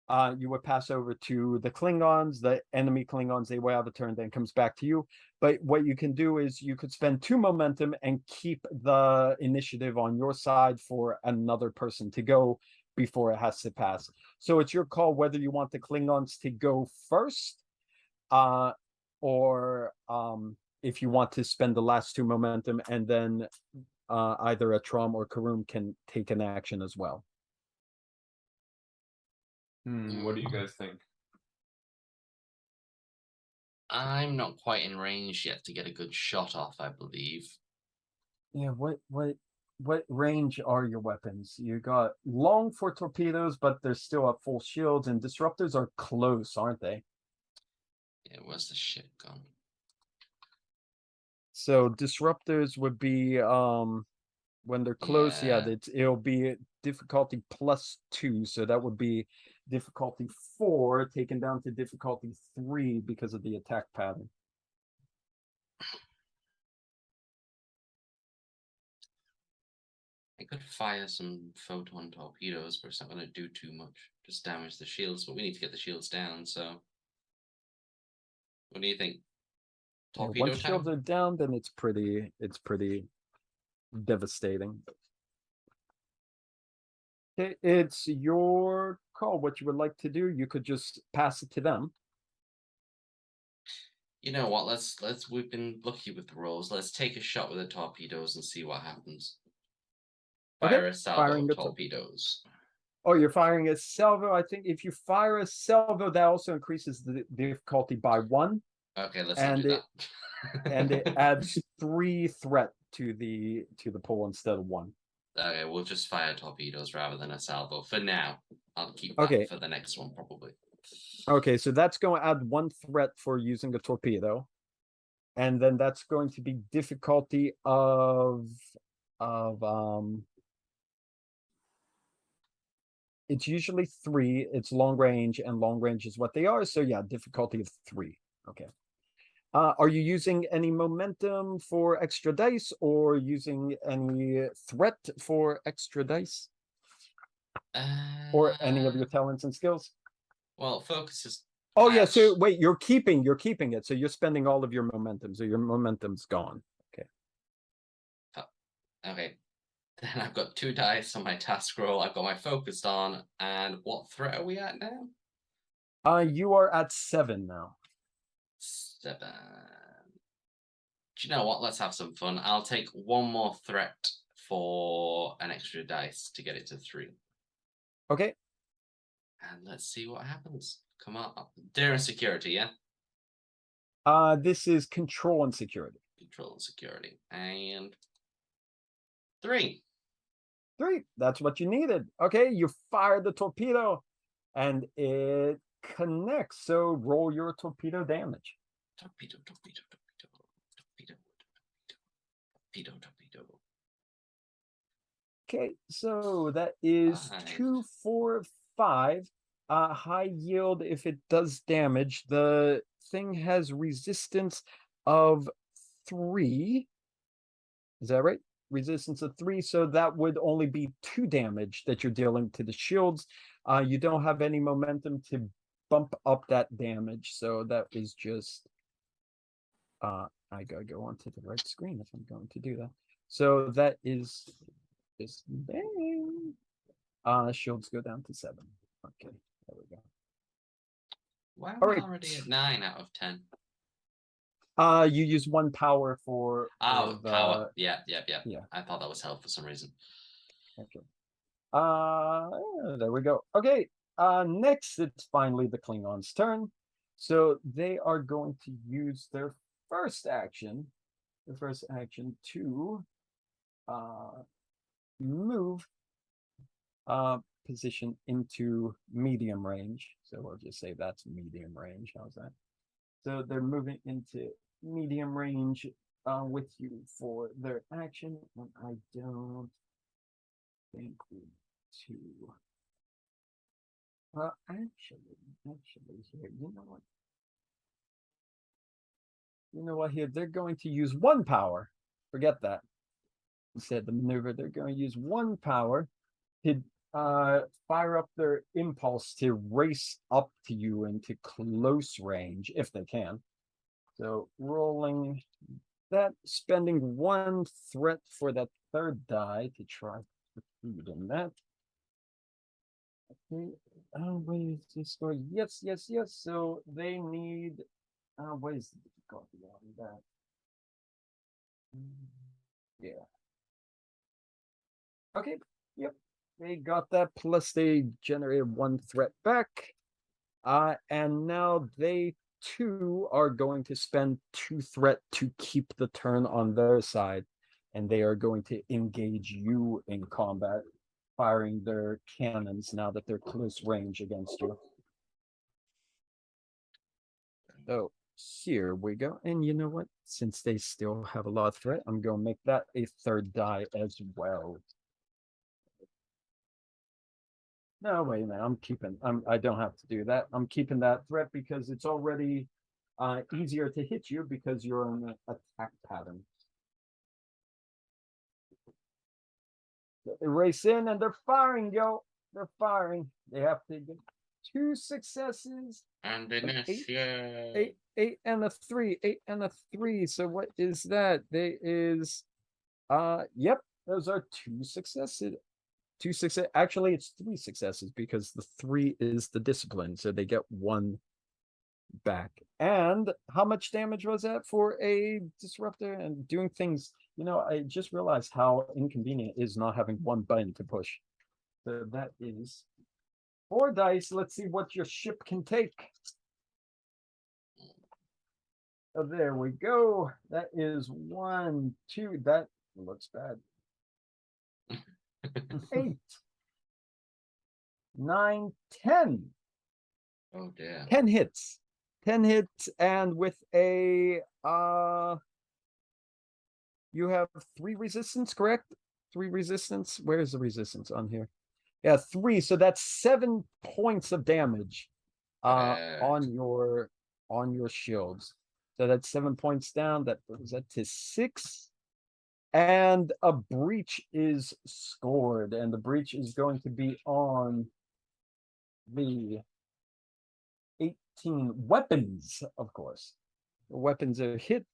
to the Klingons, the enemy Klingons, they will have a turn, then comes back to you. But what you can do is you could spend 2 momentum and keep the initiative on your side for another person to go before it has to pass. So it's your call whether you want the Klingons to go first, or if you want to spend the last 2 momentum, and then either a Trom or Caruhm can take an action as well. What do you guys think? I'm not quite in range yet to get a good shot off, I believe. Yeah, what range are your weapons? You got long for torpedoes, but they're still at full shields, and disruptors are close, aren't they? Yeah, where's the ship gone? So disruptors would be when they're close, yeah, Yeah. it'll be difficulty +2, so that would be difficulty 4 taken down to difficulty 3 because of the attack pattern. I could fire some photon torpedoes, but it's not going to do too much. Just damage the shields, but we need to get the shields down, so... What do you think? Yeah, Torpedo once shields time? are down, then it's pretty devastating. Okay, it's your call what you would like to do. You could just pass it to them. You know what? We've been lucky with the rolls. Let's take a shot with the torpedoes and see what happens. Okay, Fire a salvo firing of the torpedoes. Oh, you're firing a salvo. I think if you fire a salvo, that also increases the difficulty by 1. Okay, let's not do that. And it adds 3 threat to the pool instead of 1. Okay, we'll just fire torpedoes rather than a salvo for now. I'll keep that Okay. for the next one probably. Okay, so that's going to add 1 threat for using a torpedo, and then that's going to be difficulty of it's usually 3. It's long range, and long range is what they are. So yeah, difficulty of 3. Okay. Are you using any momentum for extra dice, or using any threat for extra dice, or any of your talents and skills? Well, focus is. Oh yeah. So wait, you're keeping it. So you're spending all of your momentum. So your momentum's gone. Okay. Okay. Then I've got 2 dice on my task roll. I've got my focused on, and what threat are we at now? You are at 7 now. 7. Do you know what? Let's have some fun. I'll take 1 more threat for an extra dice to get it to 3. Okay. And let's see what happens. Come on. Terra and security, yeah? This is control and security. Control and security. And 3. 3. That's what you needed. Okay, you fired the torpedo, and it connects. So roll your torpedo damage. Torpedo. Okay, so that is 5. 2, 4, 5. High yield. If it does damage, the thing has resistance of 3. Is that right? Resistance of 3. So that would only be 2 damage that you're dealing to the shields. You don't have any momentum to bump up that damage. So that is just. I gotta go onto the right screen if I'm going to do that. So that is just bang. Shields go down to 7. Okay, there we go. Why am All I right. already at 9 out of 10? You use 1 power for Oh, the power. Yeah. Yeah. I thought that was held for some reason. Okay. There we go. Okay. Next, it's finally the Klingons' turn. So they are going to use their first action. Their first action to move position into medium range. So we'll just say that's medium range. How's that? So they're moving into medium range with you for their action. And I don't think we to. Actually, here, you know what? Here they're going to use 1 power. Forget that. Instead, the maneuver they're going to use 1 power to fire up their impulse to race up to you into close range if they can. So rolling that, spending 1 threat for that 3rd die to try to succeed in that. Okay. What is this score? Yes. So they need. What is the difficulty on that? Yeah. Okay. Yep. They got that. Plus they generated 1 threat back. And now they too are going to spend 2 threat to keep the turn on their side, and they are going to engage you in combat, firing their cannons now that they're close range against you. So here we go. And you know what? Since they still have a lot of threat, I'm going to make that a 3rd die as well. No, wait a minute. I don't have to do that. I'm keeping that threat because it's already easier to hit you because you're on an attack pattern. They race in and they're firing, yo. They're firing. They have to get 2 successes. And initiate. 8 and a 3. 8 and a 3. So what is that? There is yep, those are 2 successes. 2 success. Actually, it's 3 successes because the 3 is the discipline, so they get 1 back. And how much damage was that for a disruptor and doing things? I just realized how inconvenient it is not having 1 button to push. So that is 4 dice. Let's see what your ship can take. Oh, there we go. That is 1, 2. That looks bad. 8, 9, 10. Oh dear. 10 hits. 10 hits, and with a you have 3 resistance, correct? 3 resistance. Where is the resistance on here? Yeah, 3. So that's 7 points of damage on your shields. So that's 7 points down. That brings that to 6. And a breach is scored, and the breach is going to be on the 18 weapons, of course. The weapons are hit.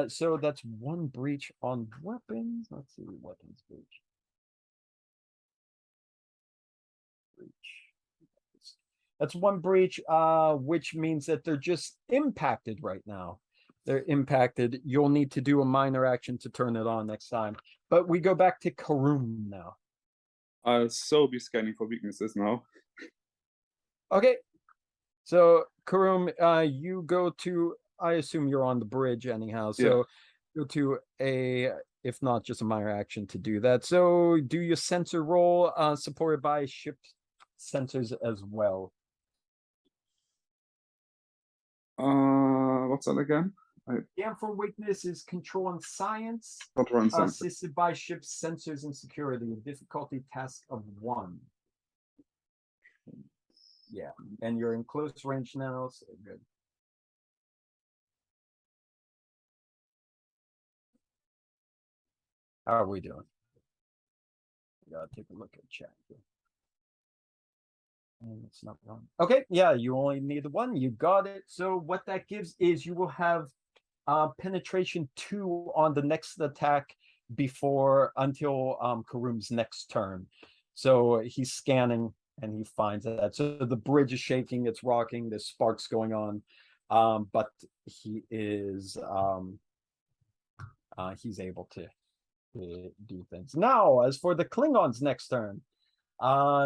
So that's 1 breach on weapons. Let's see, weapons breach. That's 1 breach, which means that they're just impacted right now. They're impacted. You'll need to do a minor action to turn it on next time. But we go back to Caruhm now. I'll so be scanning for weaknesses now. Okay. So Caruhm, you go to, I assume you're on the bridge anyhow. So go to a, if not just a minor action to do that. So do your sensor roll, supported by ship sensors as well. What's that again? Yeah, for weakness is control and science, Control and science. assisted by ship sensors and security, a difficulty task of 1. Yeah, and you're in close range now, so good. How are we doing? Gotta take a look at chat here. And it's not wrong. Okay, yeah, you only need 1. You got it. So what that gives is you will have penetration 2 on the next attack until Caruh's next turn. So he's scanning and he finds that. So the bridge is shaking, it's rocking, there's sparks going on. But he is he's able to do things. Now, as for the Klingons' next turn,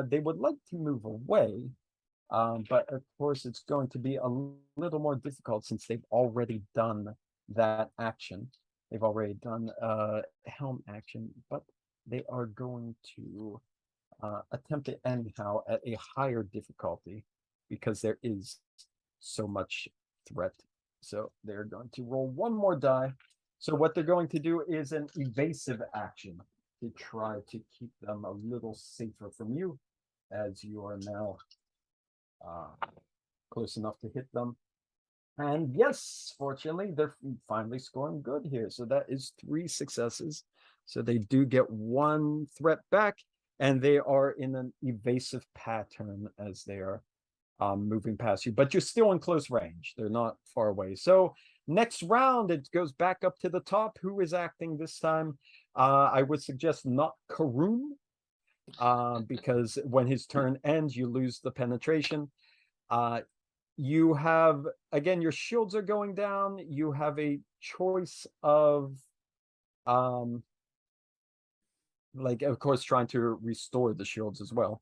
they would like to move away, but of course it's going to be a little more difficult since they've already done that action. They've already done helm action, but they are going to attempt it anyhow at a higher difficulty because there is so much threat. So they're going to roll one more die. So what they're going to do is an evasive action to try to keep them a little safer from you, as you are now close enough to hit them. And yes, fortunately, they're finally scoring good here. So that is 3 successes. So they do get 1 threat back, and they are in an evasive pattern as they are moving past you. But you're still in close range. They're not far away. So next round, it goes back up to the top. Who is acting this time? I would suggest not Caruhm, because when his turn ends, you lose the penetration. You have, again, your shields are going down. You have a choice of, like, of course, trying to restore the shields as well.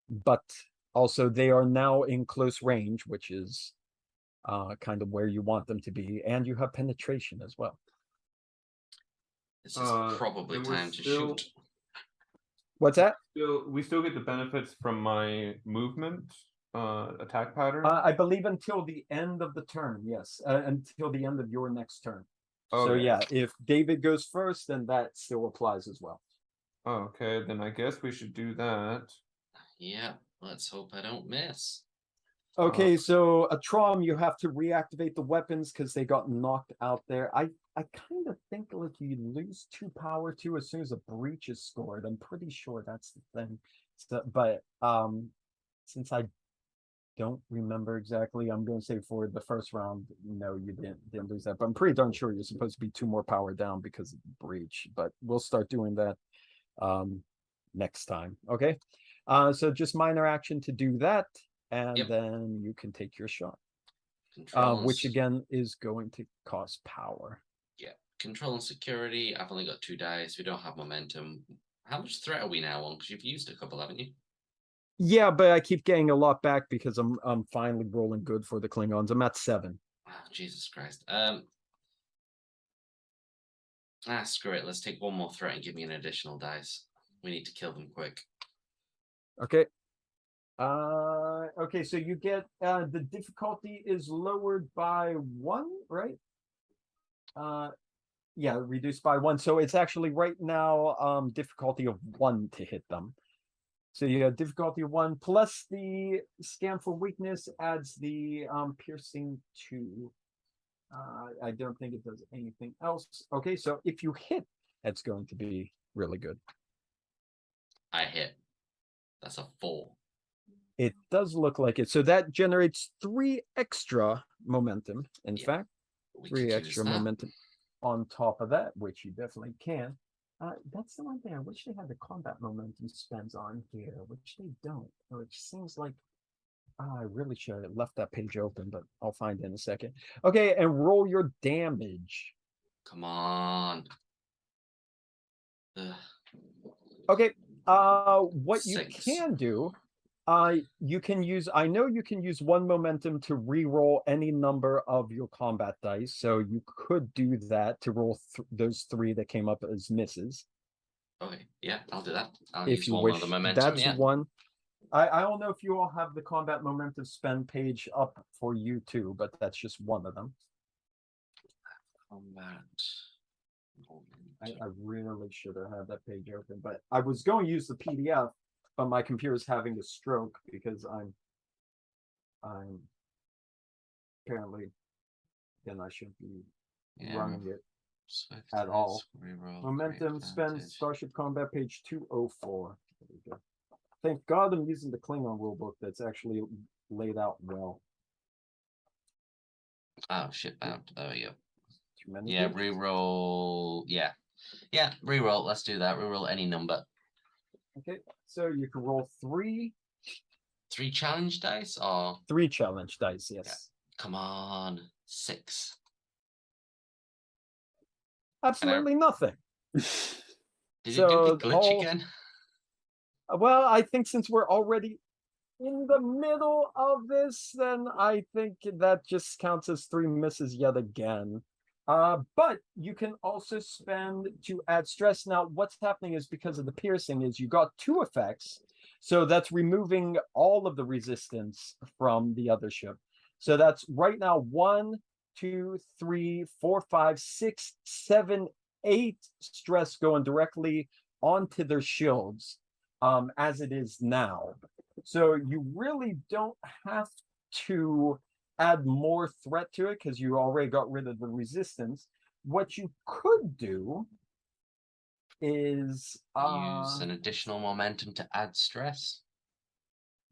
But also, they are now in close range, which is kind of where you want them to be. And you have penetration as well. This is probably time to shoot. What's that? We still get the benefits from my movement attack pattern. I believe until the end of the turn, yes. Until the end of your next turn. So Okay. yeah, if David goes first, then that still applies as well. Okay, then I guess we should do that. Yeah, let's hope I don't miss. Okay, so Atrom, you have to reactivate the weapons because they got knocked out there. I kind of think like you lose 2 power too as soon as a breach is scored. I'm pretty sure that's the thing. So, but since I don't remember exactly, I'm going to say for the first round, no, you didn't lose that. But I'm pretty darn sure you're supposed to be 2 more power down because of the breach. But we'll start doing that next time. Okay, so just minor action to do that. And then you can take your shot, which again is going to cost power. Yeah, control and security. I've only got 2 dice. We don't have momentum. How much threat are we now on? Because you've used a couple, haven't you? Yeah, but I keep getting a lot back because I'm finally rolling good for the Klingons. I'm at 7. Oh, Jesus Christ. Screw it. Let's take 1 more threat and give me an additional dice. We need to kill them quick. Okay. Okay, so you get the difficulty is lowered by 1, right? Yeah, reduced by 1. So it's actually right now difficulty of 1 to hit them. So you have difficulty of 1 plus the scan for weakness adds the piercing 2. I don't think it does anything else. Okay, so if you hit, that's going to be really good. I hit. That's a 4. It does look like it. So that generates 3 extra momentum. In fact, 3 extra momentum on top of that, which you definitely can. That's the one thing I wish they had the combat momentum spends on here, which they don't. Which seems like I really should have left that page open, but I'll find it in a second. Okay, and roll your damage. Come on. Ugh. Okay. What 6. you can do, you can use. I know you can use 1 momentum to re-roll any number of your combat dice. So you could do that to roll those 3 that came up as misses. Okay, yeah, I'll do that. I'll If use you 1 wish, of the momentum. that's 1. I don't know if you all have the combat momentum spend page up for you too, but that's just 1 of them. Combat. I really should have had that page open, but I was going to use the PDF, but my computer is having a stroke because I'm apparently then I shouldn't be running it at all. Momentum spend Starship Combat page 204. There we go. Thank God I'm using the Klingon rulebook that's actually laid out well. Oh, shit bound. There we go. Yeah, reroll. Yeah, reroll. Let's do that. Reroll any number. Okay, so you can roll 3 3 challenge dice, or 3 challenge dice, yes. come on, 6. Absolutely nothing. Did you do So the glitch all- again? Well, I think since we're already in the middle of this, then I think that just counts as 3 misses yet again. But you can also spend to add stress. Now, what's happening is because of the piercing is you got 2 effects. So that's removing all of the resistance from the other ship. So that's right now 1, 2, 3, 4, 5, 6, 7, 8 stress going directly onto their shields, as it is now. So you really don't have to add more threat to it because you already got rid of the resistance. What you could do is Use an additional momentum to add stress.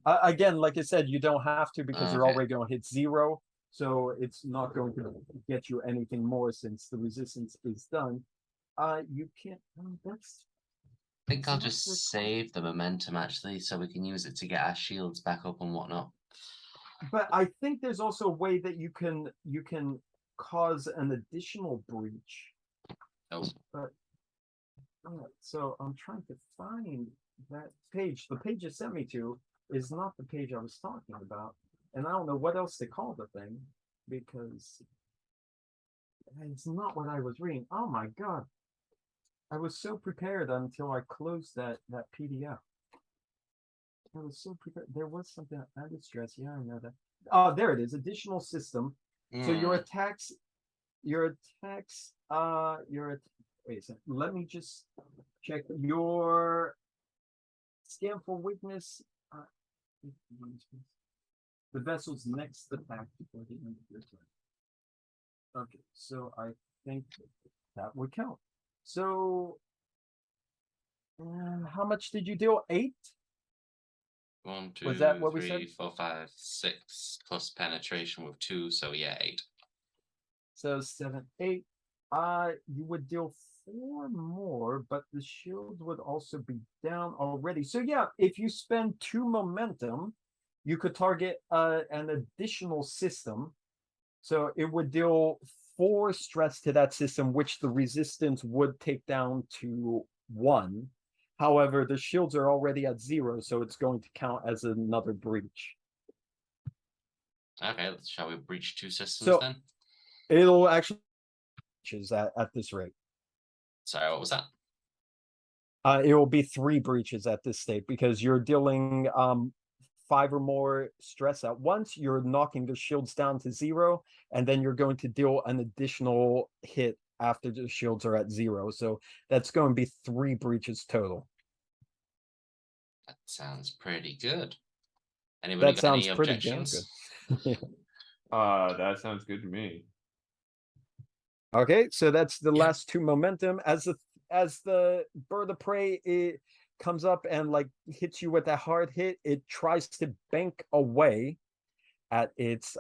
Again, like I said, you don't have to because you're Okay. already going to hit 0. So it's not going to get you anything more since the resistance is done. You can't. That's. I think I'll just save the momentum actually, so we can use it to get our shields back up and whatnot. But I think there's also a way that you can cause an additional breach. Oh. But so I'm trying to find that page. The page you sent me to is not the page I was talking about, and I don't know what else to call the thing because it's not what I was reading. Oh my god. I was so prepared until I closed that PDF. I was so prepared. There was something added stress. Yeah, I know that. Oh, there it is. Additional system. So your attacks, wait a second. Let me just check your scan for weakness. The vessel's next attack before the end of your turn. Okay, so I think that would count. So, how much did you deal? 8? 1, 2, Was that what we 3, said? 4, 5, 6 plus penetration with 2, so yeah, 8. So 7, 8. You would deal 4 more, but the shield would also be down already. So yeah, if you spend 2 momentum, you could target an additional system. So it would deal 4 stress to that system, which the resistance would take down to 1. However, the shields are already at 0, so it's going to count as another breach. Okay, shall we breach 2 systems So then? it'll actually at this rate. Sorry, what was that? It will be 3 breaches at this state because you're dealing 5 or more stress at once. You're knocking the shields down to 0, and then you're going to deal an additional hit after the shields are at 0. So that's going to be 3 breaches total. That sounds pretty good. Anybody That got any sounds pretty objections? good. That sounds good to me. Okay, so that's the last 2 momentum. As the bird of prey it comes up and like hits you with a hard hit, it tries to bank away at its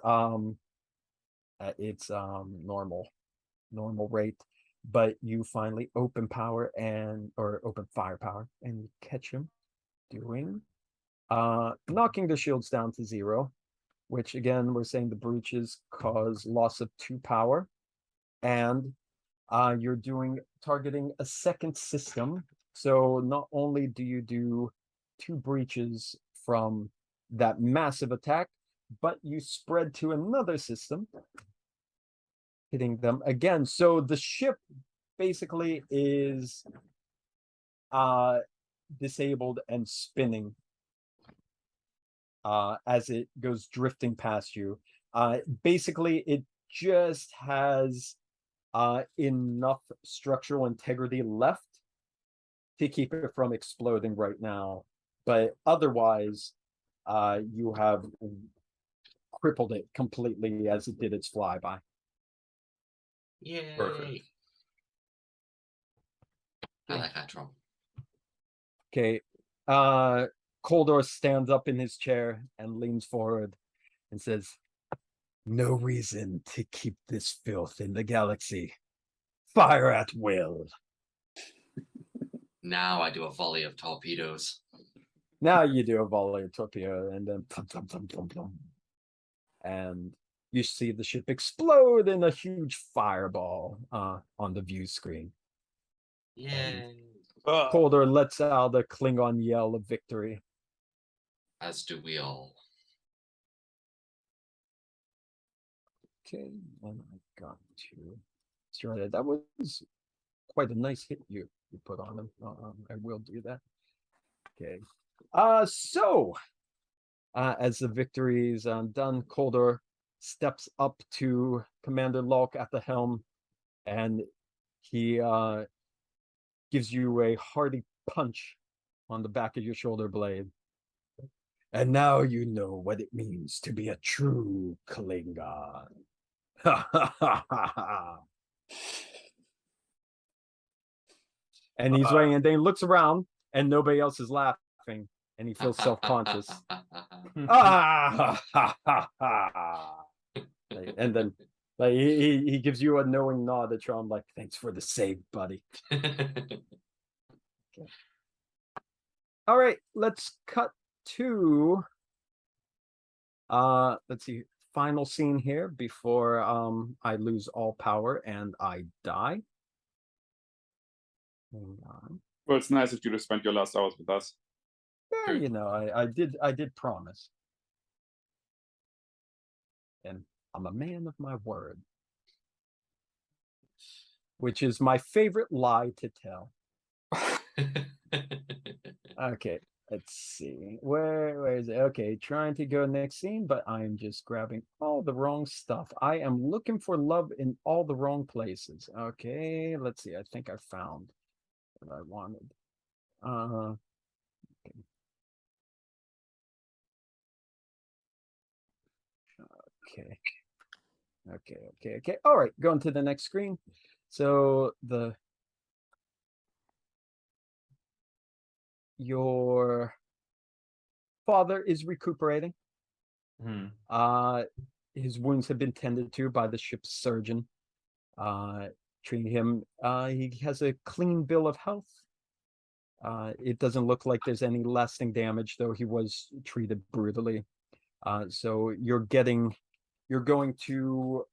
normal rate, but you finally open firepower and you catch him doing knocking the shields down to 0, which again we're saying the breaches cause loss of 2 power, and you're targeting a second system. So not only do you do 2 breaches from that massive attack, but you spread to another system, hitting them again. So the ship basically is disabled and spinning as it goes drifting past you. Basically, it just has enough structural integrity left to keep it from exploding right now, but otherwise you have crippled it completely as it did its flyby. Yay! Perfect. I like that drum. Okay, Koldor stands up in his chair and leans forward and says, "No reason to keep this filth in the galaxy. Fire at will." Now I do a volley of torpedoes. Now you do a volley of torpedo, and then plum, plum, plum, plum, plum. And you see the ship explode in a huge fireball on the view screen. Yay. Calder lets out a Klingon yell of victory. As do we all. Okay, and I got to. Sure, that was quite a nice hit you put on him. I will do that. Okay. So as the victory is done, Calder steps up to Commander Lalk at the helm, and he gives you a hearty punch on the back of your shoulder blade. And now you know what it means to be a true Klingon. And he's waiting, and then he looks around, and nobody else is laughing, and he feels self-conscious. And then he gives you a knowing nod at Tron, like, thanks for the save, buddy. Okay. All right, let's cut to let's see, final scene here before I lose all power and I die. Hang on. Well, it's nice of you to spend your last hours with us. Yeah, you know, I did promise. And I'm a man of my word. Which is my favorite lie to tell. Okay, let's see. Where is it? Okay, trying to go next scene, but I'm just grabbing all the wrong stuff. I am looking for love in all the wrong places. Okay, let's see. I think I found what I wanted. Okay. All right, going to the next screen. So your father is recuperating. His wounds have been tended to by the ship's surgeon. Treating him. He has a clean bill of health. It doesn't look like there's any lasting damage, though he was treated brutally. So you're going to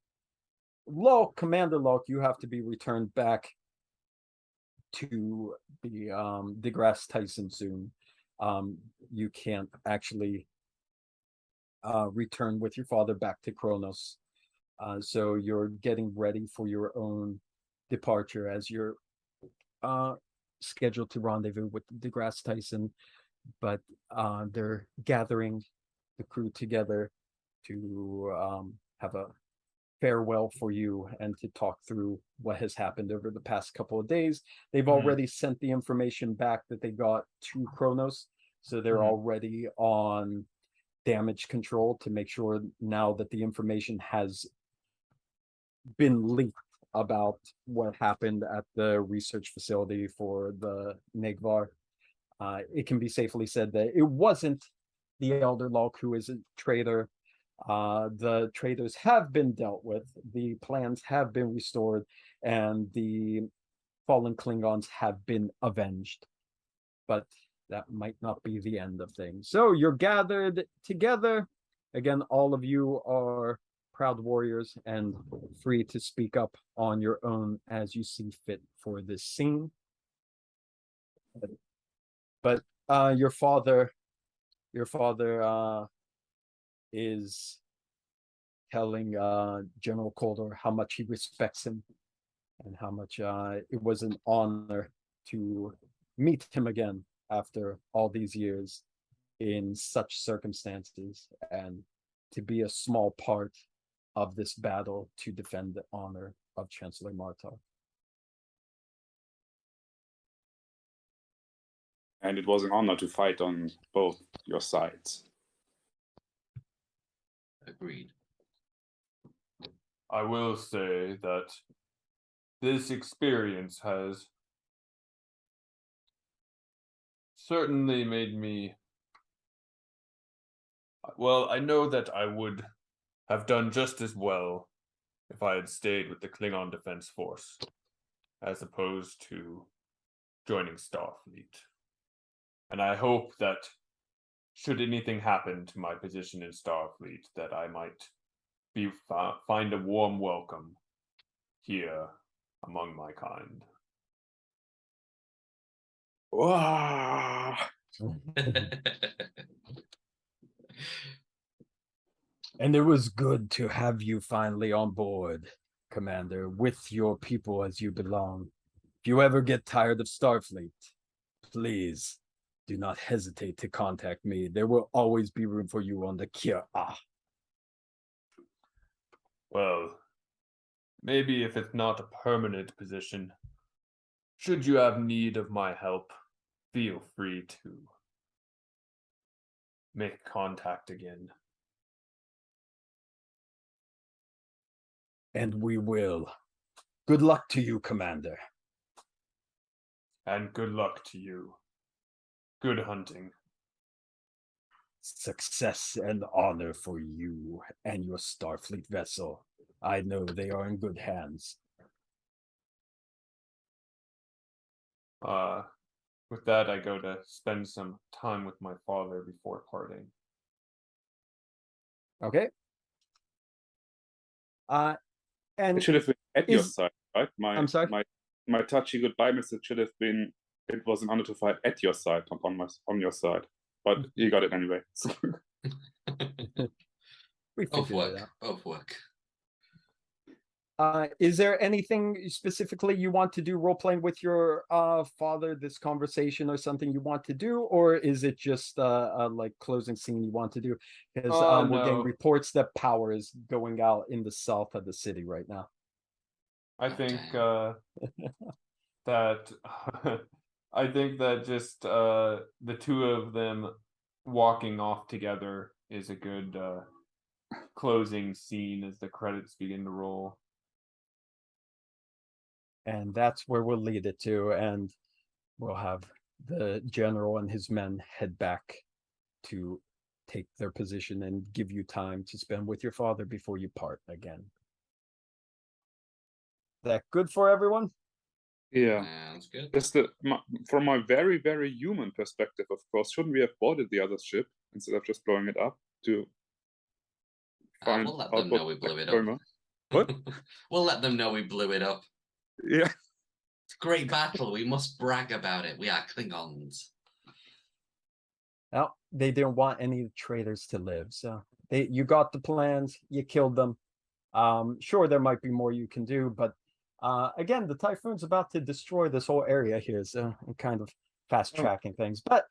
Lalk, Commander Lalk, you have to be returned back to the DeGrasse Tyson soon. You can't actually return with your father back to Kronos. So you're getting ready for your own departure as you're scheduled to rendezvous with DeGrasse Tyson, but they're gathering the crew together to have a farewell for you and to talk through what has happened over the past couple of days. They've already sent the information back that they got to Kronos, so they're already on damage control to make sure now that the information has been leaked about what happened at the research facility for the Negh'Var. It can be safely said that it wasn't the Elder Lalk who is a traitor. The traitors have been dealt with, the plans have been restored, and the fallen Klingons have been avenged. But that might not be the end of things. So you're gathered together. Again, all of you are proud warriors and free to speak up on your own as you see fit for this scene. But your father is telling General Calder how much he respects him and how much it was an honor to meet him again after all these years in such circumstances and to be a small part of this battle to defend the honor of Chancellor Martok. And it was an honor to fight on both your sides. Agreed. I will say that this experience has certainly made me... Well, I know that I would have done just as well if I had stayed with the Klingon Defense Force, as opposed to joining Starfleet. And I hope that should anything happen to my position in Starfleet, that I might find a warm welcome here among my kind. Wow. And it was good to have you finally on board, Commander, with your people as you belong. If you ever get tired of Starfleet, please do not hesitate to contact me. There will always be room for you on the qIr'a. Well, maybe if it's not a permanent position, should you have need of my help, feel free to make contact again. And we will. Good luck to you, Commander. And good luck to you. Good hunting. Success and honor for you and your Starfleet vessel. I know they are in good hands. With that, I go to spend some time with my father before parting. Okay. And It should have been at your is- side, right? I'm sorry? My touchy goodbye message should have been, it was an honor to fight at your side, not on your side. But you got it anyway. We Both figured it work. out. Both work. Is there anything specifically you want to do role playing with your father, this conversation or something you want to do, or is it just a like closing scene you want to do? Because we're getting No. reports that power is going out in the south of the city right now. I think that I think that just the two of them walking off together is a good closing scene as the credits begin to roll. And that's where we'll lead it to, and we'll have the general and his men head back to take their position and give you time to spend with your father before you part again. That good for everyone? Yeah. Sounds good. Just from my very, very human perspective, of course, shouldn't we have boarded the other ship instead of just blowing it up to find We'll let out them know what we blew it going up. on? What? We'll let them know we blew it up. Yeah. It's a great battle. We must brag about it. We are Klingons. Well, they didn't want any traitors to live, so you got the plans, you killed them. Sure, there might be more you can do, but again, the Typhoon's about to destroy this whole area here, so I'm kind of fast tracking things. But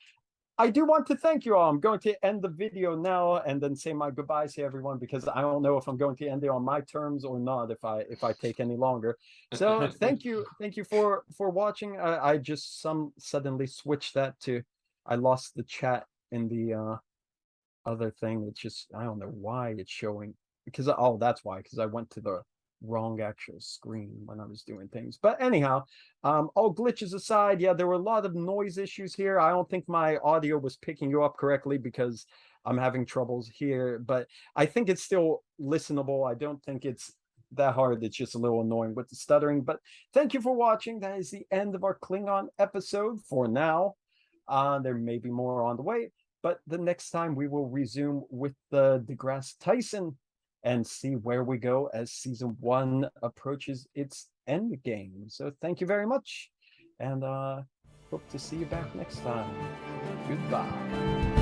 I do want to thank you all. I'm going to end the video now and then say my goodbyes to everyone, because I don't know if I'm going to end it on my terms or not if I take any longer. So thank you for watching. I just suddenly switched that to, I lost the chat in the other thing. It's just, I don't know why it's showing, because that's why, because I went to the wrong actual screen when I was doing things. But anyhow, all glitches aside, yeah, there were a lot of noise issues here. I don't think my audio was picking you up correctly because I'm having troubles here, but I think it's still listenable. I don't think it's that hard. It's just a little annoying with the stuttering. But thank you for watching. That is the end of our Klingon episode for now. There may be more on the way, but the next time we will resume with the deGrasse Tyson and see where we go as season 1 approaches its end game. So thank you very much, and hope to see you back next time. Goodbye.